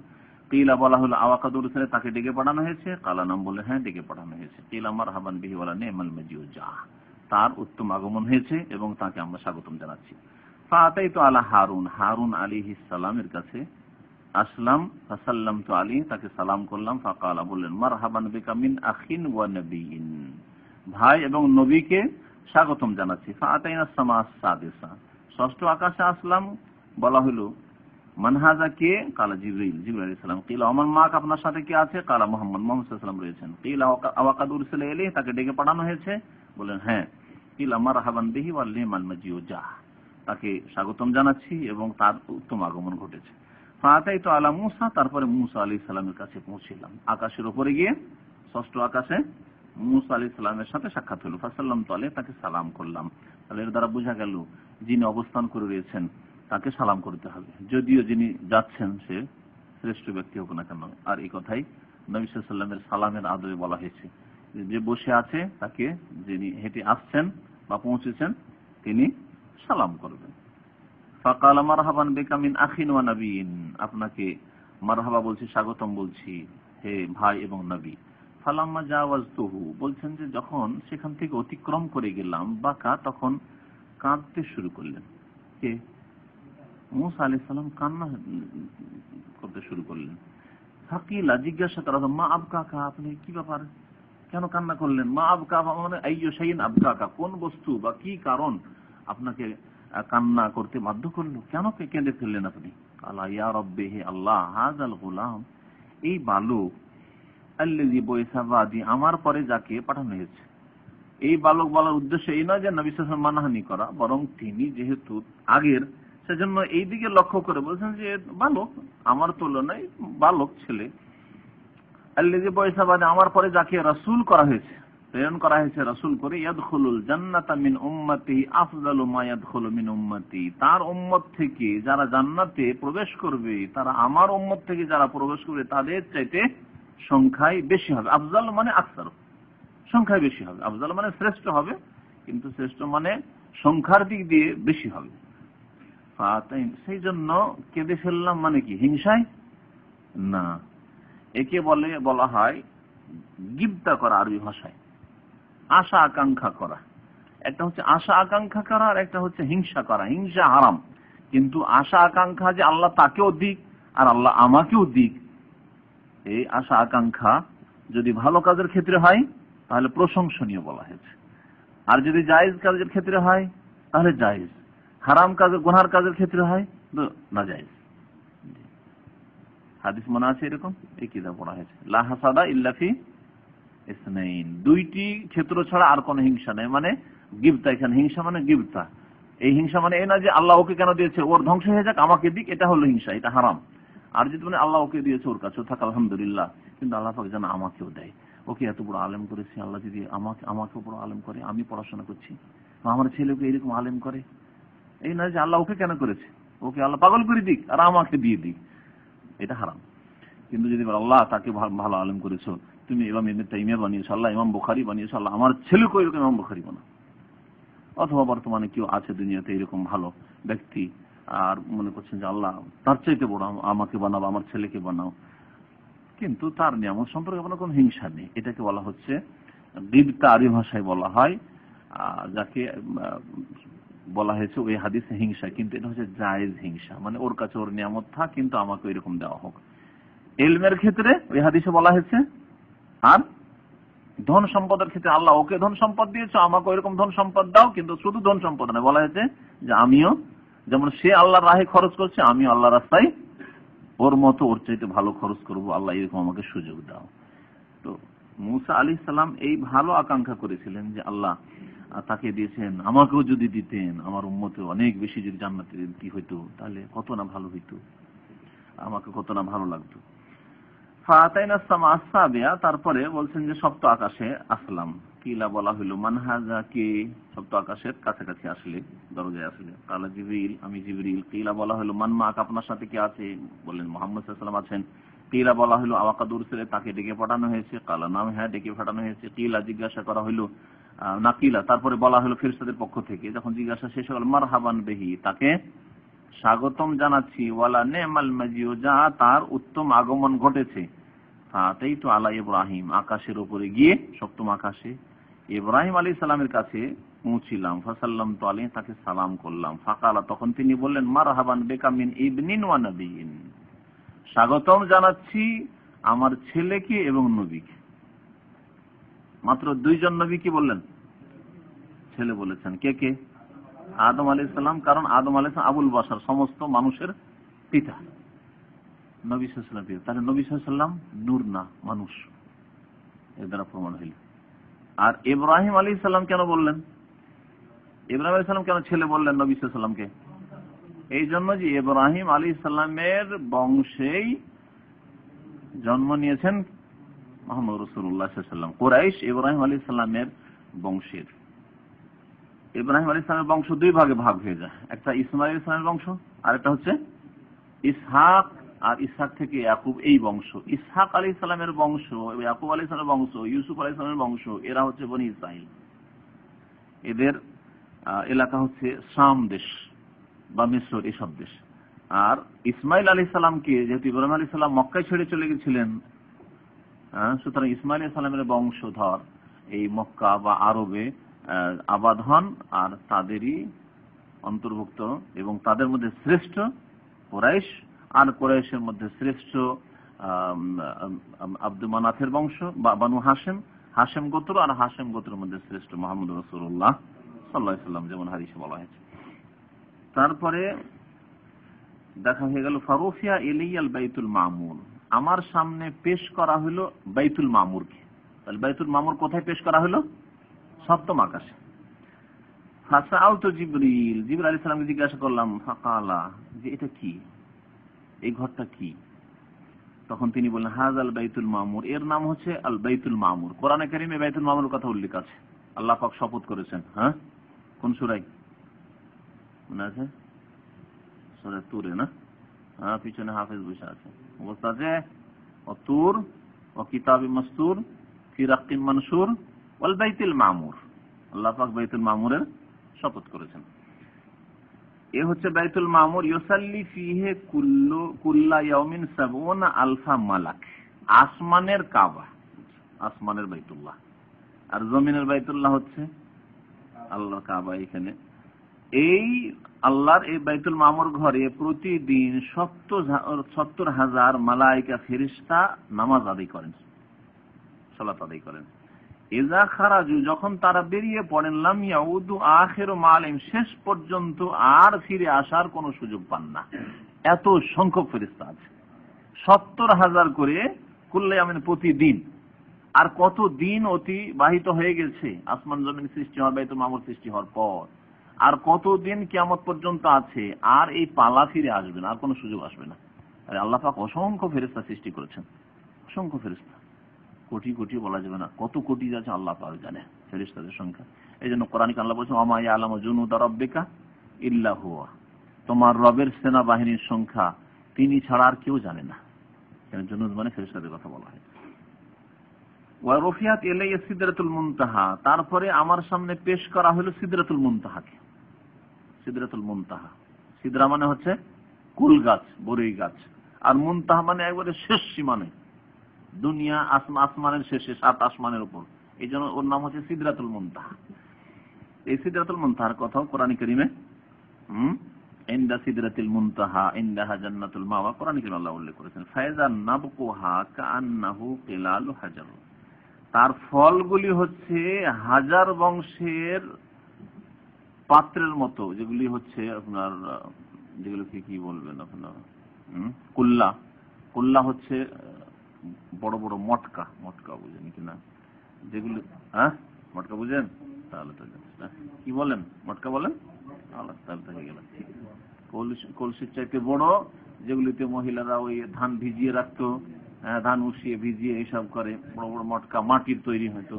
কিলা, বলা হলো আওয়াকাদ উরসিলা, তাকে ডেকে পাঠানো হয়েছে। কালা নাম, বলে হ্যাঁ ডেকে পাঠানো হয়েছে। কিলা মারহাবান বিহি ওয়ালা নেমাল মাজিউ, যা তার উত্তম আগমন হয়েছে এবং তাকে আমরা স্বাগতম জানাচ্ছি। ফাতাইতু আলা হারুন, হারুন আলাইহিস সালামের কাছে আসলাম। ফাসাল্লামতু আলাইহি, তাকে সালাম করলাম। ফাকালা, বললেন মারহাবান বিকা মিন আখিন ওয়া নবিয়িন, ভাই এবং নবীকে স্বাগতম জানাচ্ছি। ফাতাইনা সামা সাদিসা, ষষ্ঠ আকাশে আসলাম। বলা হলো মান হাযা, কে? কালা জিবরিল, জিবরিল আলাইহিস সালাম। কিলা আমার মাক, আপনার সাথে কে আছে? কালা মুহাম্মদ, মুহাম্মদ সাল্লাল্লাহু আলাইহি ওয়াসাল্লাম রয়েছেন। কিলা আওয়াকাদ উরসিলা ইলাইহি, তাকে ডেকে পাঠানো হয়েছে। বলেন হ্যাঁ। কিলা মারহাবান বিহি ওয়াল নেমাল মাজিউ, যা তাকে স্বাগতম জানাচ্ছি এবং তার উত্তম আগমন ঘটেছে। ফাতাইতু আলা মুসা, তারপরে মুসা আলাইহিস সালামের কাছে পৌঁছলাম। আকাশের উপরে গিয়ে ষষ্ঠ আকাশে মুসা আলাইহিস সালামের সাথে সাক্ষাৎ হলো। ফাসাল্লামতু আলাইহি, তাকে সালাম করলাম। তাহলে এর দ্বারা বোঝা গেল যিনি অবস্থান করে রয়েছেন তাকে সালাম করতে হবে, যদিও যিনি যাচ্ছেন সে শ্রেষ্ঠ ব্যক্তি হোক না কেন। আর এই কথাই নবী সাল্লাল্লাহু আলাইহি ওয়াসাল্লামের সালামের আদবে বলা হয়েছে, যে বসে আছে তাকে, যিনি হেঁটে আসছেন বা পৌঁছেছেন, তিনি সালাম করবেন। ফাকালা মারহাবান বিকা মিন আখিন ওয়া নবিয়িন, আপনাকে মারহাবা বলছি, স্বাগতম বলছি হে ভাই এবং নবী। ফালাম্মা জাওয়াজতুহু, বলছেন যে যখন সেখান থেকে অতিক্রম করে গেলাম, বাকা, তখন কাঁদতে শুরু করলেন। কে? মুসা আলাইহিস সালাম কান্না করতে শুরু করলেন। ফাকিলা, জিজ্ঞাসা করা হলো মা আবকাকা, আপনি কি ব্যাপার, কেন কান্না করলেন? মা আবকা মানে আইয়ু শাইইন আবকাকা, কোন বস্তু বা কি কারণ আপনাকে কান্না করতে বাধ্য করলো, কেন কেঁদে ফেললেন আপনি? আলা ইয়া রাব্বি, হে আল্লাহ, হাযাল গুলাম, এই বালক, আল্লাযী বুইসা বাদি, আমার পরে যাকে পাঠানো হয়েছে। এই বালক বলার উদ্দেশ্য এই নয় যে নবী সাল্লাল্লাহু আলাইহি ওয়াসাল্লাম মানহানি করা, বরং তিনি যেহেতু আগের, সেজন্য এই দিকে লক্ষ্য করে বলছেন যে বালক, আমার তুলনায় বালক ছেলে। আল্লাযী বুইসা বাদি, আমার পরে যাকে রাসূল করা হয়েছে, প্রেরণ করা হয়েছে রাসূল করে, ইয়াদখুলুল জান্নাতা মিন উম্মতি আফযালু মা ইয়াদখুলু মিন উম্মতি, তার উম্মত থেকে যারা জান্নাতে প্রবেশ করবে, তারা আমার উম্মত থেকে যারা প্রবেশ করবে তাদের চাইতে সংখ্যায় বেশি হবে। আফযাল মানে আকসার, সংখ্যায় বেশি হবে। আফযাল মানে শ্রেষ্ঠ হবে, কিন্তু শ্রেষ্ঠ মানে সংখ্যার দিক দিয়ে বেশি হবে। সেই জন্য কেঁদে ফেললাম, মানে কি হিংসায় না, একে বলা হয় গিবতা করা আরবি ভাষায়, আশা আকাঙ্ক্ষা করা। একটা হচ্ছে আশা আকাঙ্ক্ষা করা, আর একটা হচ্ছে হিংসা করা। হিংসা হারাম, কিন্তু আশা আকাঙ্ক্ষা যে আল্লাহ তাকেও দিক আর আল্লাহ আমাকেও দিক, এই আশা আকাঙ্ক্ষা যদি ভালো কাজের ক্ষেত্রে হয় তাহলে প্রশংসনীয় বলা হয়েছে, আর যদি জায়েজ কাজের ক্ষেত্রে হয় তাহলে জায়েজ, হারাম কাজের গুনার কাজের ক্ষেত্রে হয় তো না জায়েজ। হাদিস মনে আছে এরকম, এই কিতাব পড়া হয়েছে, লা হাসাদা ইল্লা ফি ইসনাইন, দুইটি ক্ষেত্র ছাড়া আর কোনো হিংসা নেই। মানে গিবতা, এখানে হিংসা মানে গিবতা। এই হিংসা মানে এই না যে আল্লাহ ওকে কেন দিয়েছে, ওর ধ্বংস হয়ে যাক আমাকে দিক, এটা হলো হিংসা, এটা হারাম। আর যদি মানে আল্লাহ ওকে দিয়েছে, ওর কাছেও থাক আলহামদুলিল্লাহ, কিন্তু আল্লাহ পাক যেন আমাকেও দেয়, ওকে এত বড় আলেম করেছে, আল্লাহ যদি আমাকেও বড় আলেম করে, আমি পড়াশোনা করছি, আমার ছেলেকে এরকম আলেম করে, এই না যে আল্লাহ ওকে কেন করেছে, ওকে আল্লাহ পাগল করে দিক আর আমাকে দিয়ে দিক, এটা হারাম। কিন্তু যদি আল্লাহ তাকে ভালো আলেম করেছো, তুমি ইমাম ইবনে তাইমিয়া বানিয়েছো, আল্লাহ ইমাম বুখারী বানিয়েছো, আল্লাহ আমার ছেলেকে এরকম ইমাম বুখারী বানাও। অথবা বর্তমানে কেউ আছে দুনিয়াতে এরকম ভালো ব্যক্তি, আর মনে করছেন যে আল্লাহ তার চাইতে বড়, আমাকে বানাও, আমার ছেলেকে বানাও, কিন্তু তার নিয়ামত সম্পর্কে আপনার কোন হিংসা নেই। এটাকে বলা হচ্ছে গীবতা, আরবি ভাষায় বলা হয়, যাকে বলা হয়েছে ওই হাদিসে হিংসা, কিন্তু এটা হচ্ছে জায়েজ হিংসা, মানে ওর কাছে ওর নিয়ামত থাক কিন্তু আমাকে এরকম দেওয়া হোক। ইলমের ক্ষেত্রে ওই হাদিসে বলা হয়েছে, আর ধন সম্পদের ক্ষেত্রে আল্লাহ ওকে ধন সম্পদ দিয়েছো, আমাকে এরকম ধন সম্পদ দাও, কিন্তু শুধু ধন সম্পদ নয়, বলা হয়েছে যে আমিও যেমন সে আল্লাহর রাহে খরচ করছে, আমিও আল্লাহ রাস্তায় ওর মতো ওর চাইতে ভালো খরচ করবো, আল্লাহ এরকম আমাকে সুযোগ দাও। তো মুসা আলাইহিস সালাম এই ভালো আকাঙ্ক্ষা করেছিলেন যে আল্লাহ তাকে দিয়েছেন, আমাকেও যদি দিতেন, আমার উম্মতে অনেক বেশি যদি জান্নাতি হইতো তাহলে কত না ভালো হইতো, আমাকে কত না ভালো লাগতো। তারপরে বলছেন যে সপ্ত আকাশে আসলাম, কিলা বলা হইল মানহাজা কে, সপ্ত আকাশের কাছাকাছি আসলে, দরজায় আসলে, কালা জিবরিল, আমি জিবরিল। কিলা বলা হইল মান মাক, আপনার সাথে কে আছে, বললেন মুহাম্মদ সাল্লাল্লাহু আলাইহি ওয়াসাল্লাম আছেন। কিলা বলা হইল আওয়াকাদুর ছেলে, তাকে ডেকে পাঠানো হয়েছে। কালা নাম, হ্যাঁ ডেকে পাঠানো হয়েছে। কিলা জিজ্ঞাসা করা হইল না, কিলা তারপরে বলা হলো ফেরেশতাদের পক্ষ থেকে, যখন জিজ্ঞাসা শেষ হল, মারহাবান বিহি, তাকে স্বাগতম জানাচ্ছি, ওয়ালা নেমাল মাজিউ, যা তার উত্তম আগমন ঘটেছে। তাই তো আলা ইব্রাহিম, আকাশের উপরে গিয়ে সপ্তম আকাশে ইব্রাহিম আলাইহিস সালামের কাছে পৌঁছিলাম। ফাসাল্লাম তো আলাইহি, তাকে সালাম করলাম। ফাকালা, তখন তিনি বললেন মারহাবান বিকা মিন ইবনিন ওয়া নবিয়্যিন, স্বাগতম জানাচ্ছি আমার ছেলেকে এবং নবীকে। মাত্র দুইজন নবী কি বললেন, ছেলে বলেছেন। কে কে? আদম আলাইহিস সালাম, কারণ আদম আলাইহিস সালাম আবুল বাশার, সমস্ত মানুষের পিতা। নবী সাল্লাল্লাহু আলাইহি ওয়াসাল্লাম, তাহলে নবী সাল্লাল্লাহু আলাইহি ওয়াসাল্লাম নূর না, মানুষ, এর দ্বারা প্রমাণ হইল। আর ইব্রাহিম আলাইহিস সালাম কেন বললেন, ইব্রাহিম আলাইহিস সালাম কেন ছেলে বললেন নবী সাল্লাল্লাহু আলাইহি ওয়াসাল্লামকে? এই জন্য যে ইব্রাহিম আলাইহিস সালামের বংশেই জন্ম নিয়েছেন মুহাম্মদ রাসূলুল্লাহ সাল্লাল্লাহু আলাইহি ওয়াসাল্লাম। কুরাইশ ইব্রাহিম আলাইহিস সালামের বংশের। ইব্রাহিম আলাইহিস সালামের বংশ দুই ভাগে ভাগ হয়ে যায়, একটা ইসমাঈল আলাইহিস সালামের বংশ, আর একটা হচ্ছে ইসহাক, আর ইসহাক থেকে ইয়াকুব, এই বংশ। ইসহাক আলাইহিস সালামের বংশ, ইয়াকুব আলাইহিস সালামের বংশ, ইউসুফ আলাইহিস সালামের বংশ, এরা হচ্ছে বনি ইসরাইল। এদের এলাকা হচ্ছে শাম দেশ বা মিশর, এসব দেশ। আর ইসমাইল আলাইহিস সালামকে যেহেতু ইব্রাহিম আলাইহিস সালাম মক্কায় ছেড়ে চলে গেছিলেন, সুতরাং ইসমাইল আলাইহিস সালামের বংশধর এই মক্কা বা আরবে আবাদ হন, আর তাদেরই অন্তর্ভুক্ত এবং তাদের মধ্যে শ্রেষ্ঠ কুরাইশ, আর কুরাইশের মধ্যে শ্রেষ্ঠ আব্দুল মানাফের বংশ বা বানু হাশেম, হাশেম গোত্র, আর হাশেম গোত্রের মধ্যে শ্রেষ্ঠ মুহাম্মদ রাসূলুল্লাহ সাল্লাল্লাহু আলাইহি ওয়াসাল্লাম, যেমন হাদিসে বলা হয়েছে। তারপরে দেখা হয়ে গেল ফারুফিয়া ইলাইয়াল বাইতুল মামুর, আমার সামনে পেশ করা হলো বাইতুল মামুরকে। তাহলে বাইতুল মামুর কোথায় পেশ করা হলো? সপ্তম আকাশে। ফাসাআলতু জিবরিল, জিবরাইল আলাইহিস সালামকে জিজ্ঞাসা করলাম, ফাকালা, যে এটা কি, এই ঘরটা কি? তখন তিনি বললেন হাযাল বাইতুল মামুর, এর নাম হচ্ছে আল বাইতুল মামুর। কোরআনে কারীমে বাইতুল মামুরের কথা উল্লেখ আছে, আল্লাহ পাক শপথ করেছেন। হ্যাঁ, কোন সূরায় মনে আছে? সূরা তুরে না? হ্যাঁ, পিছনে হাফেজ বসে আছে, অবস্থা আছে। ও তুর ও কিতাবি মাসতুর ফি রাক্কিম মানশুর ওয়াল বাইতুল মামুর, আল্লাহ পাক বাইতুল মামুরের শপথ করেছেন। এ হচ্ছে বাইতুল মামুর। ইউসাল্লি ফিহি কুল্লা ইয়াউমিন ৭০,০০০ মালাক, আসমানের কাবা, আসমানের বাইতুল্লাহ, আর জমিনের বাইতুল্লাহ হচ্ছে আল্লাহর কাবা। এখানে এই আল্লাহর এই বাইতুল মামুর ঘরে প্রতিদিন 70,000 মালাইকা ফেরেশতা নামাজ আদায় করেন, সালাত আদায় করেন। ইজা খারাজু, যখন তারা বেরিয়ে পড়েন, লাম ইয়াউদু আখিরু মালিম, শেষ পর্যন্ত আর ফিরে আসার কোনো সুযোগ পান না। এত সংখ্যক ফেরেশতা আছে, 70,000 করে কুল্লে আমিন প্রতিদিন। আর কত দিন অতিবাহিত হয়ে গেছে আসমান জমিন সৃষ্টি হওয়ার, বাইতুল মামুর সৃষ্টি হওয়ার পর, আর কতদিন কিয়ামত পর্যন্ত আছে, আর এই পালা ফিরে আসবে না, আর কোনো সুযোগ আসবে না। আরে আল্লাহ পাক অসংখ্য ফেরেশতা সৃষ্টি করেছেন, অসংখ্য ফেরেশতা, কোটি কোটি বলা যাবে না, কত কোটি আছে আল্লাহ পাক জানে ফেরেশতাদের সংখ্যা। এই জন্য কোরআনে আল্লাহ বলেছেন, ওয়া মা ইয়ালামু জুনুদা রাব্বিকা ইল্লা হুয়া, তোমার রবের সেনাবাহিনীর সংখ্যা তিনি ছাড়া আর কেউ জানে না। কেন জুনুদ মানে ফেরেশতাদের কথা বলা হয়। ওয়া রফিয়াত ইলাইয়া সিদরাতুল মুনতাহা, তারপরে আমার সামনে পেশ করা হলো সিদরাতুল মুনতাহাকে। সিদরাতুল মুনতাহা, সিদরা মানে হচ্ছে কুল গাছ, বরই গাছ, আর মুনতাহা মানে একবারে শেষ সীমানে, দুনিয়া আসমানের শেষে, 7 আসমানের উপর, এই জন্য ওর নাম হচ্ছে সিদরাতুল মুনতাহা। এই সিদরাতুল মুনতাহার কথা কোরআন কারীমে ইনদা সিদরাতুল মুনতাহা ইনদাহা জান্নাতুল মাওয়া, কোরআন কারীমে আল্লাহ উল্লেখ করেছেন। ফায়দা নাবকুহা কাআন্নাহু কিলালু হাজার, তার ফলগুলি হচ্ছে হাজার বংশের পাত্রের মতো, যেগুলি হচ্ছে আপনার, যেগুলোকে কি বলবেন আপনার, কুল্লা। কুল্লা হচ্ছে বড় বড় মটকা, মটকা বুঝেন কিনা যেগুলি, হ্যাঁ মটকা বুঝেন, তাহলে তো কি বলেন, মটকা বলেন, তাহলে থেকে গেল। কলসির চাইতে বড়, যেগুলিতে মহিলারা ওই ধান ভিজিয়ে রাখতো, ধান উঠিয়ে ভিজিয়ে এইসব করে, বড় বড় মটকা, মাটির তৈরি হয়তো।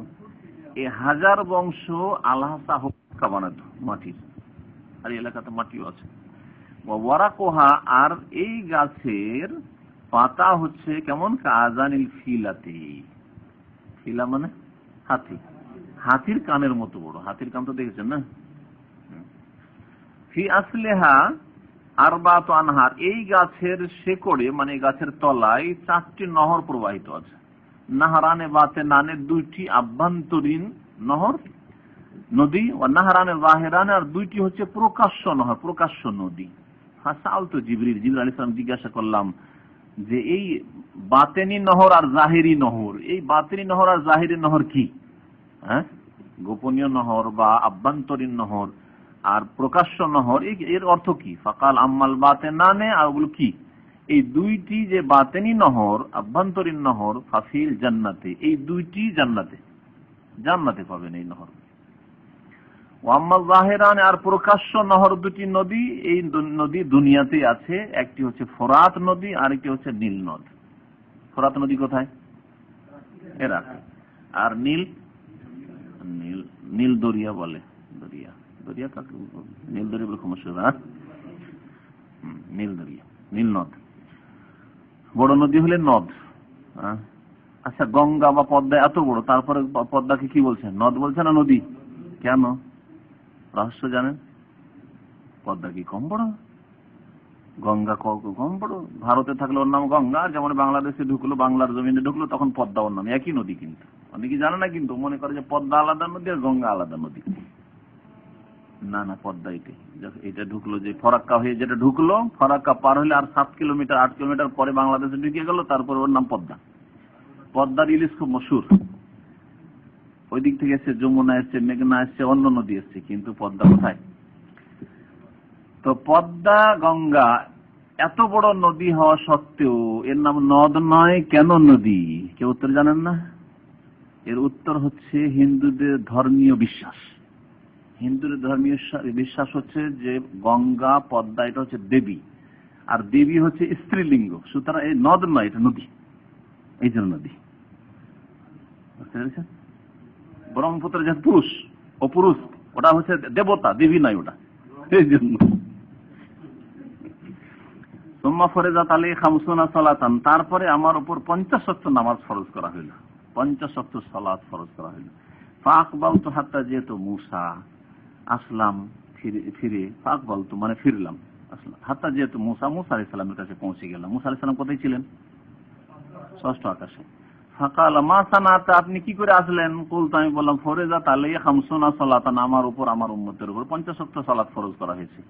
এই হাজার বংশ আল্লাহ মটকা বানাতো মাটির, আর এলাকাতে মাটিও আছে। ওয়ারাকোহা, আর এই গাছের পাতা হচ্ছে কেমন, কাজানিল ফিলাতে, ফিলা মানে হাতি, হাতির কানের মতো বড়, হাতির কান তো দেখেছেন না। ফি আসলেহা আরবাত আনহার, এই গাছের শেকড়ে মানে গাছের তলায় 4টি নহর প্রবাহিত আছে। নাহারানে বাতে নানে 2টি আভ্যন্তরীণ নহর নদী, ও নাহারানে জাহেরানে, আর 2টি হচ্ছে প্রকাশ্য নহর, প্রকাশ্য নদী। ফাসাল তো জিবরিল আলাইহিস সালাম জিজ্ঞাসা করলাম যে এই বাতেনি নহর আর জাহিরি নহর, এই বাতেনি নহর আর জাহিরি নহর কি? হ্যাঁ, গোপনীয় নহর বা আভ্যন্তরীণ নহর আর প্রকাশ্য নহর, এর অর্থ কি? ফাকাল আম্মাল বাতেনানে, আর ওগুলো কি? এই 2টি যে বাতেনি নহর, আভ্যন্তরীণ নহর, ফাফিল জান্নাতে, এই 2টি জান্নাতে, জান্নাতে পাবেন এই নহর। ওয়াম্মাল জাহেরানে, আর প্রকাশ্য নহর 2টি নদী, এই নদী দুনিয়াতে আছে। একটি হচ্ছে ফোরাত নদী, আর একটি হচ্ছে নীল নদ। ফোরাত নদী কোথায়? এরাক। আর নীল, নীল দরিয়া বলে, দরিয়া, দরিয়া কাকে নীল দরিয়া বলে ক্ষমা, নীল দরিয়া, নীল নদ। বড় নদী হলে নদ। আচ্ছা, গঙ্গা বা পদ্মা এত বড়, তারপরে পদ্মাকে কি বলছেন, নদ বলছে না নদী? কেন? রহস্য জানেন? পদ্মা কি কম বড়? গঙ্গা কম বড়? ভারতে থাকলে ওর নাম গঙ্গা, যেমন বাংলাদেশে ঢুকলো, বাংলার জমিনে ঢুকলো, তখন পদ্মা ওর নাম, একই নদী। কিন্তু অনেকে জানে না, কিন্তু মনে করে যে পদ্মা আলাদা নদী আর গঙ্গা আলাদা নদী। না না, পদ্মা এটা ঢুকলো, যে ফরাক্কা হয়ে যেটা ঢুকলো, ফরাক্কা পার হলে আর 7 কিলোমিটার 8 কিলোমিটার পরে বাংলাদেশে ঢুকে গেল, তারপরে ওর নাম পদ্মা। পদ্মার ইলিশ খুব মশহুর। ওই দিক থেকে এসছে, যমুনা এসছে, মেঘনা এসছে, অন্য নদী এসছে, কিন্তু পদ্মা কোথায়? তো পদ্মা গঙ্গা এত বড় নদী হওয়া সত্ত্বেও এর নাম নদ নয়, কেন নদী? কেউ উত্তর জানেন না? এর উত্তর হচ্ছে হিন্দুদের ধর্মীয় বিশ্বাস। হিন্দুদের ধর্মীয় বিশ্বাস হচ্ছে যে গঙ্গা, পদ্মা এটা হচ্ছে দেবী, আর দেবী হচ্ছে স্ত্রীলিঙ্গ, সুতরাং এই নদ নয়, এটা নদী, এই জন্য নদী। বুঝতে পেরেছেন? ব্রহ্মপুত্র যে পুরুষ, ও পুরুষ, ওটা হচ্ছে দেবতা, দেবী নয় ওটা, এই জন্য। সুম্মা ফরজাত আলাইহি 50 সালাতান, তারপরে আমার উপর 50 ওয়াক্ত নামাজ ফরজ করা হইল, 50 ওয়াক্ত সালাত ফরজ করা হইল। ফাকবালতু হাত্তা যেতু মুসা, আসলাম ফিরে, ফাকবালতু মানে ফিরলাম, আসলাম, হাত্তা যেতু মুসা, মুসা আলাইহিস সালামের কাছে পৌঁছে গেলাম। মুসা আলাইহিস সালাম কোথায় ছিলেন? ষষ্ঠ আকাশে। ফাকাল মা সানাতা, আপনি কি করে আসলেন? কুলতু, আমি বললাম ফরজাত আলাইয়া খামসুনা সালাতান, আমার উপর আমার উম্মতের উপর 50 ওয়াক্ত সালাত ফরজ করা হয়েছে।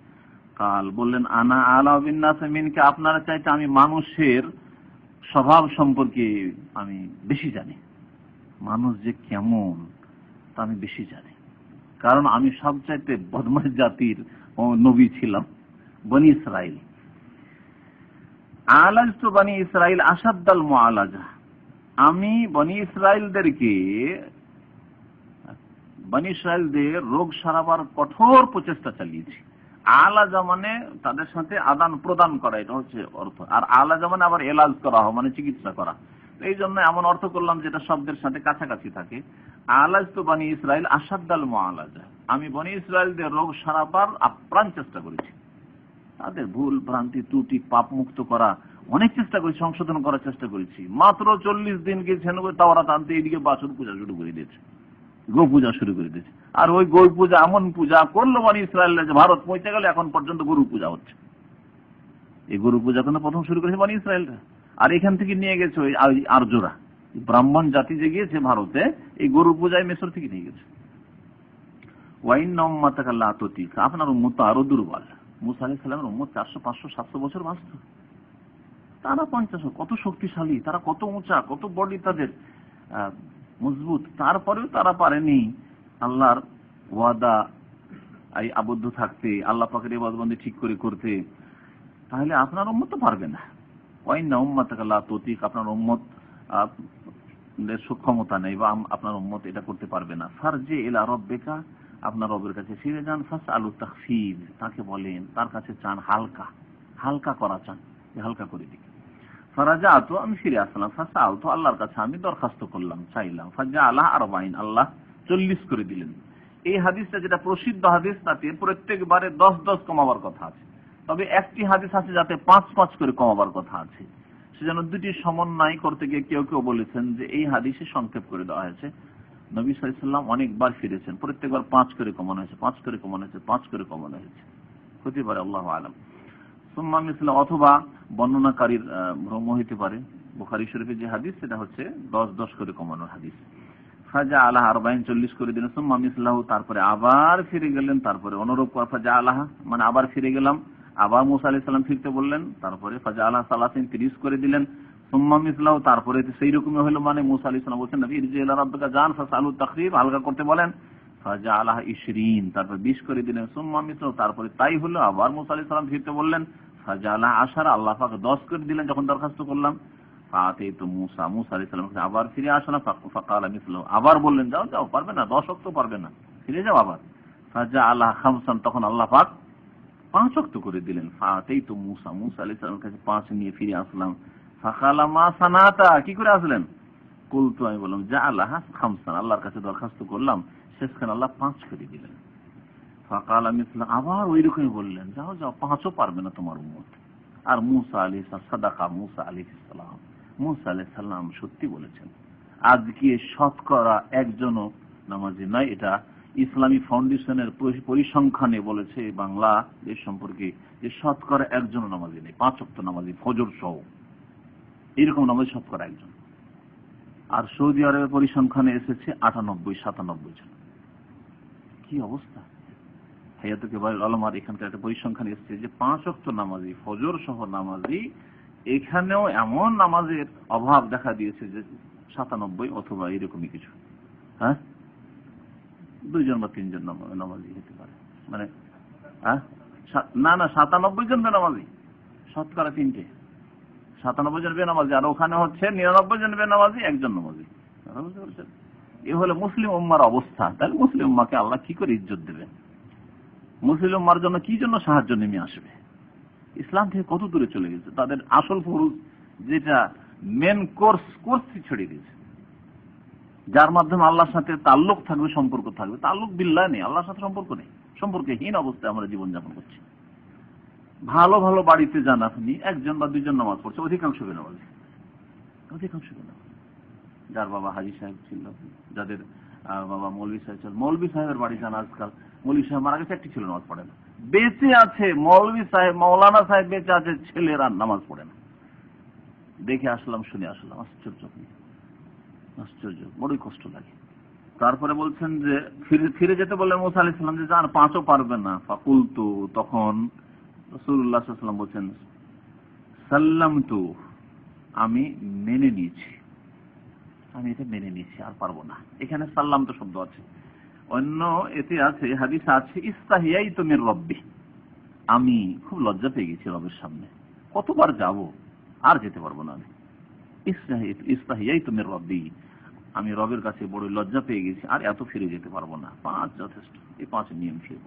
কাল, বললেন আনা আলা বিন নাস মিনকা, আপনারা চাইতে আমি মানুষের স্বভাব সম্পর্কে আমি বেশি জানি, মানুষ যে কেমন তা আমি বেশি জানি, কারণ আমি সবচাইতে বদমাশ জাতির নবী ছিলাম, বনি ইসরাইল। আলাজতু বনি ইসরাইল আসাদ্দাল মুআলাজা, আমি বনি ইসরাইলদের রোগ সারাবার কঠোর প্রচেষ্টা চালিয়েছি। আলাজা মানে তাদের সাথে আদান প্রদান করা, এটা হচ্ছে অর্থ। আর আলাজা মানে আবার এলাজ করা হয়, মানে চিকিৎসা করা। এই জন্য এমন অর্থ করলাম যেটা শব্দের সাথে কাছাকাছি থাকে। আলাজতু বনি ইসরাইল আসাদ্দাল মুআলাজা, আমি বনি ইসরাইলদের রোগ সারাবার আপ্রাণ চেষ্টা করেছি, তাদের ভুল ভ্রান্তি ত্রুটি পাপ মুক্ত করা অনেক চেষ্টা করেছি, সংশোধন করার চেষ্টা করেছি। মাত্র 40 দিন গেছেন তাওরাত আনতে, এদিকে বাছুর পূজা শুরু করে দিয়েছে, গো পূজা শুরু করে দিয়েছে। আর ওই গো পূজা এমন পূজা করলো বনি ইসরাইল যে ভারত পৌঁছে গেলে এখন পর্যন্ত গরু পূজা হচ্ছে। এই গরু পূজা কিন্তু প্রথম শুরু করেছে বনি ইসরাইলরা, আর এখান থেকে নিয়ে গেছে ওই আর্যরা, ব্রাহ্মণ জাতি যে গিয়েছে ভারতে, এই গরু পূজায় মিশর থেকে নিয়ে গেছে। ওয়াইন্না উম্মাতাকা লা তুতিক, আপনার উম্মত আরো দুর্বল। মুসা আলাইহিস সালামের উম্মত 400, 500, 700 বছর বাঁচত, তারা 50, কত শক্তিশালী, তারা কত উঁচা, কত বডি তাদের মজবুত, তারপরেও তারা পারেনি আল্লাহর ওয়াদা আবদ্ধ থাকতে, আল্লাহ পাকের ইবাদতবন্দি ঠিক করে করতে। তাহলে আপনার উম্মত তো পারবে না। ওয়াইন্না উম্মাতাকা লা তুতিক, আপনার উম্মত সক্ষমতা নেই, বা আপনার উম্মত এটা করতে পারবে না। ফারজি ইলা রাব্বিকা, আপনার রবের কাছে ফিরে যান। ফাসআলু তাখফিফ, তাকে বলেন, তার কাছে চান হালকা, হালকা করা চান, হালকা করে দিক। ফারাজাতু, আমি ফিরে আসলাম। ফাসআলতু, আল্লাহর কাছে আমি দরখাস্ত করলাম, চাইলাম। ফাজআলাহ 40, আল্লাহ 40 করে দিলেন। এই হাদিসটা যেটা প্রসিদ্ধ হাদিস, তাতে প্রত্যেকবারে 10 কমাবার কথা আছে, তবে একটি হাদিস আছে যাতে 5 করে কমাবার কথা আছে। সেজন্য দুটি সমন্বয় করতে গিয়ে কেউ কেউ বলেছেন যে এই হাদিসে সংক্ষেপ করে দেওয়া হয়েছে। নবী সাল্লাল্লাহু আলাইহি ওয়াসাল্লাম অনেকবার ফিরেছেন, প্রত্যেকবার 5 করে কমানো হয়েছে, 5 করে কমানো হয়েছে, 5 করে কমানো হয়েছে, হতে পারে, আল্লাহু আলাম। সুম্মা মিসলা, অথবা বর্ণনাকারীর ভ্রম হতে পারে। বুখারী শরীফে যে হাদিস সেটা হচ্ছে 10 করে কমানোর হাদিস। ফাজা আলাহ 40, 40 করে দিলেন। সুম্মা মিসলাহু, তারপরে আবার ফিরে গেলেন, তারপরে অনুরূপ ফাজা আলাহ মানে আবার ফিরে গেলাম, আবার মুসা আলাইহিস সালাম ফিরতে বললেন, তারপরে ফাজা আলাহ 30 করে দিলেন। সুম্মা মিসলাহু, তারপরে সেই রকমই হলো, মানে মুসা আলাইহিস সালাম বলছেন নবী ইরজি ইলা রাব্বিকা জান ফাসআলু তাখফিফ, হালকা করতে বলেন। ফাজা আলাহ 20, তারপর 20 করে দিলেন। সুম্মা মিসলাহু, তারপরে তাই হলো, আবার মুসা আলাইহিস সালাম ফিরতে বললেন। ফাজা আলাহ 10, আল্লাহ পাক 10 করে দিলেন যখন দরখাস্ত করলাম। ফাতাইতু মুসা, মুসা আলাইহিস সালাম আবার ফিরে আসলাম। ফাকালা মিসলাহু, আবার বললেন যাও যাও, পারবে না, 10 ওয়াক্ত পারবে না, ফিরে যাও আবার। ফাজা আলাহ 5, তখন আল্লাহ পাক 5 ওয়াক্ত করে দিলেন। ফাতাইতু মুসা, মুসা আলাইহিস সালামের কাছে 5 নিয়ে ফিরে আসলাম। ফাকালা মা সানাতা, কি করে আসলেন? কুলতু, আমি বললাম জাআলাহা 5, আল্লাহর কাছে দরখাস্ত করলাম, শেষখানে আল্লাহ 5 করে দিলেন। ফাকালা মিসলা, আবার ওই রকমই বললেন যাও যাও, 5ও পারবে না তোমার উম্মত। আর মুসা আলাইহিস সাদাকা, মুসা আলাইহিস সালাম, মুসা আলাইহিস সালাম সত্যি বলেছেন। আজকে শতকরা একজনও নামাজি নাই, এটা ইসলামী ফাউন্ডেশনের পরিসংখ্যানে বলেছে বাংলাদেশ সম্পর্কে, যে শতকরা একজনও নামাজি নেই, 5 ওয়াক্ত নামাজি ফজর সহ, এরকম নামাজি শতকরা একজন। আর সৌদি আরবের পরিসংখ্যানে এসেছে 98-97 জন। কি অবস্থা! হায়াতুল কেবারিল উলামার এখানকার একটা পরিসংখ্যান এসেছে যে 5 ওয়াক্ত নামাজি ফজর সহ নামাজি, এখানেও এমন নামাজের অভাব দেখা দিয়েছে যে 97 অথবা এরকমই কিছু। হ্যাঁ, 2 জন বা 3 জন নামাজি হতে পারে, মানে না 97 জন বেনামাজি, শতকরা 3টে, 97 জন বেনামাজি, আর ওখানে হচ্ছে 99 জন বেনামাজি, 1 জন নামাজি। এ হলো মুসলিম উম্মার অবস্থা। তাহলে মুসলিম উম্মাকে আল্লাহ কি করে ইজ্জত দেবে? মুসলিম উম্মার জন্য কি জন্য সাহায্য নেমে আসবে? ইসলাম থেকে কত দূরে চলে গেছে, তাদের আসল ফরজ যেটা মেন কোর্সই ছেড়ে দিয়েছে, যার মাধ্যমে আল্লাহর সাথে তাল্লুক থাকবে, সম্পর্ক থাকবে। তাল্লুক বিল্লাহ নেই, আল্লাহর সাথে সম্পর্ক নেই, সম্পর্কহীন অবস্থায় আমরা জীবনযাপন করছি। ভালো ভালো বাড়িতে যান আপনি, 1 জন বা 2 জন নামাজ পড়ছে, অধিকাংশ বেনামাজি, অধিকাংশ বেনামাজি। যার বাবা হাজী সাহেব ছিল, যাদের বাবা মৌলভী সাহেব ছিল, মৌলভী সাহেবের বাড়ি যান, আজকাল মৌলভী সাহেব মারা গেছে, 1টি ছিল নামাজ পড়ে না। বেঁচে আছে মৌলভী সাহেব, মৌলানা সাহেব বেঁচে আছে, ছেলেরা নামাজ পড়ে না। দেখে আসলাম, শুনে আসলাম, আশ্চর্য। আশ্চর্য, বড়ই কষ্ট লাগে। তারপরে বলছেন যে ফিরে যেতে বললেন মুসা আলাইহিস সালাম যে আর 5ও পারবে না। ফাকুলতু, তখন রাসূলুল্লাহ সাল্লাল্লাহু আলাইহি ওয়াসাল্লাম বলছেন সাল্লামতু, আমি মেনে নিয়েছি, আমি এটা মেনে নিয়েছি, আর পারবো না। এখানে সাল্লাম তো শব্দ আছে, অন্য এতে আছে, হাদিসে আছে ইস্তাহিয়াইতু মির রাব্বি, আমি খুব লজ্জা পেয়ে গেছি রবের সামনে, কতবার যাব, আর যেতে পারবো না। আমি ইস্তাহিয়াইতু মির রাব্বি, আমি রবের কাছে বড় লজ্জা পেয়ে গেছি, আর এত ফিরে যেতে পারবো না। 5 যথেষ্ট, এই 5 নিয়ম ফিরব।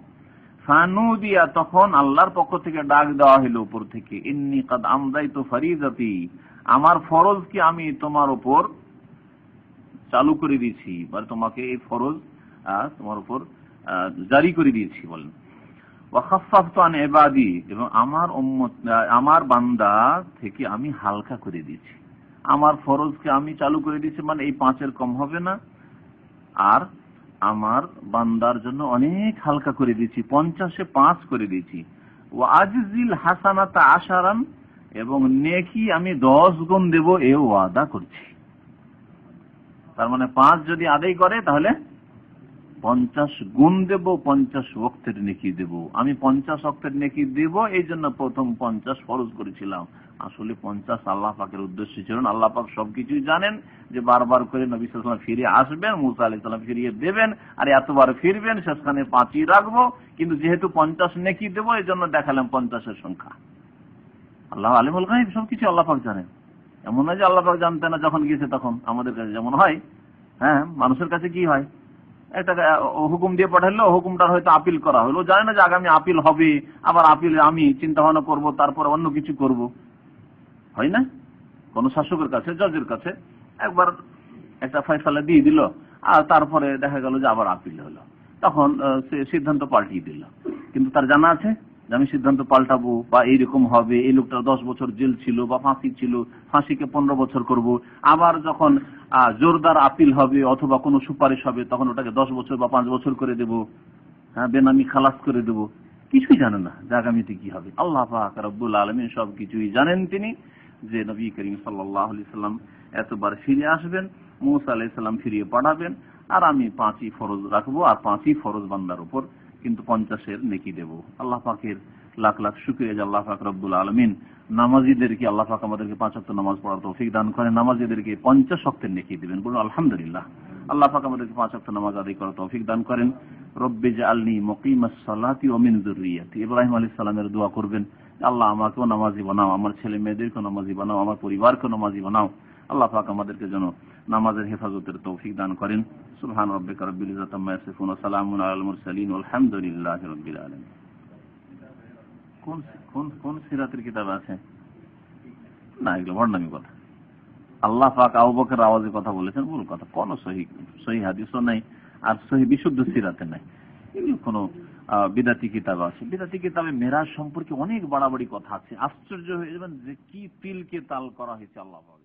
ফানুদিয়া, তখন আল্লাহর পক্ষ থেকে ডাক দেওয়া হলো উপর থেকে, ইন্নী কাদ আমদাইতু ফরিদাতি, আমার ফরজ কি আমি তোমার উপর চালু করে দিয়েছি, বা তোমাকে এই ফরজ তোমার উপর জারি করে দিয়েছি। বলেন ওয়া খাফফাফতু আন ইবাদি, এবং আমার উম্মত আমার বান্দা থেকে আমি হালকা করে দিয়েছি। আমার ফরজকে আমি চালু করে দিয়েছি, মানে এই 5-এর কম হবে না, আর আমার বান্দার জন্য অনেক হালকা করে দিয়েছি, 50-এ 5 করে দিয়েছি। ওয়া আজজিল হাসানাতা আশারান, এবং নেকি আমি 10 গুণ দেব, এ ওয়াদা করছি। তার মানে 5 যদি আদায় করে তাহলে 50 গুণ দেব, 50 ওয়াক্তের নেকি দেব। আমি 50 ওয়াক্তের নেকি দেব, এই জন্য প্রথম 50 ফরজ করেছিলাম। আসলে 50 আল্লাহ পাকের উদ্দেশ্য ছিল না। আল্লাহ পাক সবকিছুই জানেন, যে বারবার করে নবী সাল্লাল্লাহু আলাইহি ওয়াসাল্লাম ফিরে আসবেন, মুসা আলাইহিস সালাম ফিরিয়ে দেবেন, আর এতবার ফিরবেন, শেষখানে 5ই রাখবো। কিন্তু যেহেতু 50 নেকি দেব, এই জন্য দেখালাম 50-এর সংখ্যা। আল্লাহ আলিমুল গায়ব, সবকিছু আল্লাহ পাক জানেন। এমন না যে আল্লাহ পাক জানতেন না, যখন গিয়েছে তখন। আমাদের কাছে যেমন হয়, হ্যাঁ, মানুষের কাছে কি হয়, একটা হুকুম দিয়ে পাঠালো, হুকুমটার হয়তো আপিল করা হলো, জানে না যে আগামী আপিল হবে, আবার আপিলে আমি চিন্তা ভাবনা করবো, তারপর অন্য কিছু করব, হয় না? কোন শাসকের কাছে, জজের কাছে একবার একটা ফয়সালা দিয়ে দিল, আর তারপরে দেখা গেল যে আবার আপিল হলো, তখন সে সিদ্ধান্ত পাল্টিয়ে দিল। কিন্তু তার জানা আছে যে আমি সিদ্ধান্ত পাল্টাবো, বা এইরকম হবে, এই লোকটার 10 বছর জেল ছিল বা ফাঁসি ছিল, ফাঁসিকে 15 বছর করব। আবার যখন জোরদার আপিল হবে অথবা কোনো সুপারিশ হবে, তখন ওটাকে 10 বছর বা 5 বছর করে দেব, হ্যাঁ, বেনামি খালাস করে দেব। কিছুই জানে না যে আগামীতে কি হবে। আল্লাহ পাক রব্বুল আলামিন সবকিছুই জানেন। তিনি যে নবী করিম সাল্লাল্লাহু আলাইহি সাল্লাম এতবার ফিরে আসবেন, মুসা আলাইহিস সালাম ফিরিয়ে পাঠাবেন, আর আমি 5ই ফরজ রাখবো, আর 5ই ফরজ বান্দার উপর, কিন্তু 50-এর নেকি দেব। আল্লাহ পাকের লাখ লাখ শুকরিয়া যে আল্লাহ পাক রব্বুল আলামিন নামাজীদেরকে, আল্লাহ পাক আমাদেরকে 5 ওয়াক্ত নামাজ পড়ার তৌফিক দান করেন, নামাজীদেরকে 50 ওয়াক্তের নেকি দিবেন। বলুন আলহামদুলিল্লাহ। আল্লাহ পাক আমাদেরকে 5 ওয়াক্ত নামাজ আদায় করার তৌফিক দান করেন। রব্বি জাআলনি মুকিমাস সালাতি ওয়া মিন যুররিয়াতি, ইব্রাহিম আলাইহিস সালামের দোয়া করবেন, আল্লাহ আমাকেও নামাজি বানাও, আমার ছেলে মেয়েদেরকেও নামাজি বানাও, আমার পরিবারকেও নামাজি বানাও। আল্লাহ পাক আমাদেরকে যেন নামাজের হেফাজতের তৌফিক দান করেন। সুবহান রাব্বিকা রাব্বিল ইজ্জাতি আম্মা ইয়াসিফুন ওয়া সালামুন আলাল মুরসালিন ওয়ালহামদুলিল্লাহি রাব্বিল আলামিন। কোন সিরাতের কিতাব আছে? না, এগুলো ভণ্ডামি কথা। আল্লাহ পাক আবু বকরের আওয়াজে কথা বলেছেন, ভুল কথা। কোন সহিহ হাদিসও নাই, আর সহিহ বিশুদ্ধ সিরাতে নাই। এগুলো কোন বিদাতি কিতাব আছে। বিদাতি কিতাবে মেরাজ সম্পর্কে অনেক বাড়াবাড়ি কথা আছে। আশ্চর্য হয়ে যাবেন যে কি তিলকে তাল করা হয়েছে আল্লাহ পাক।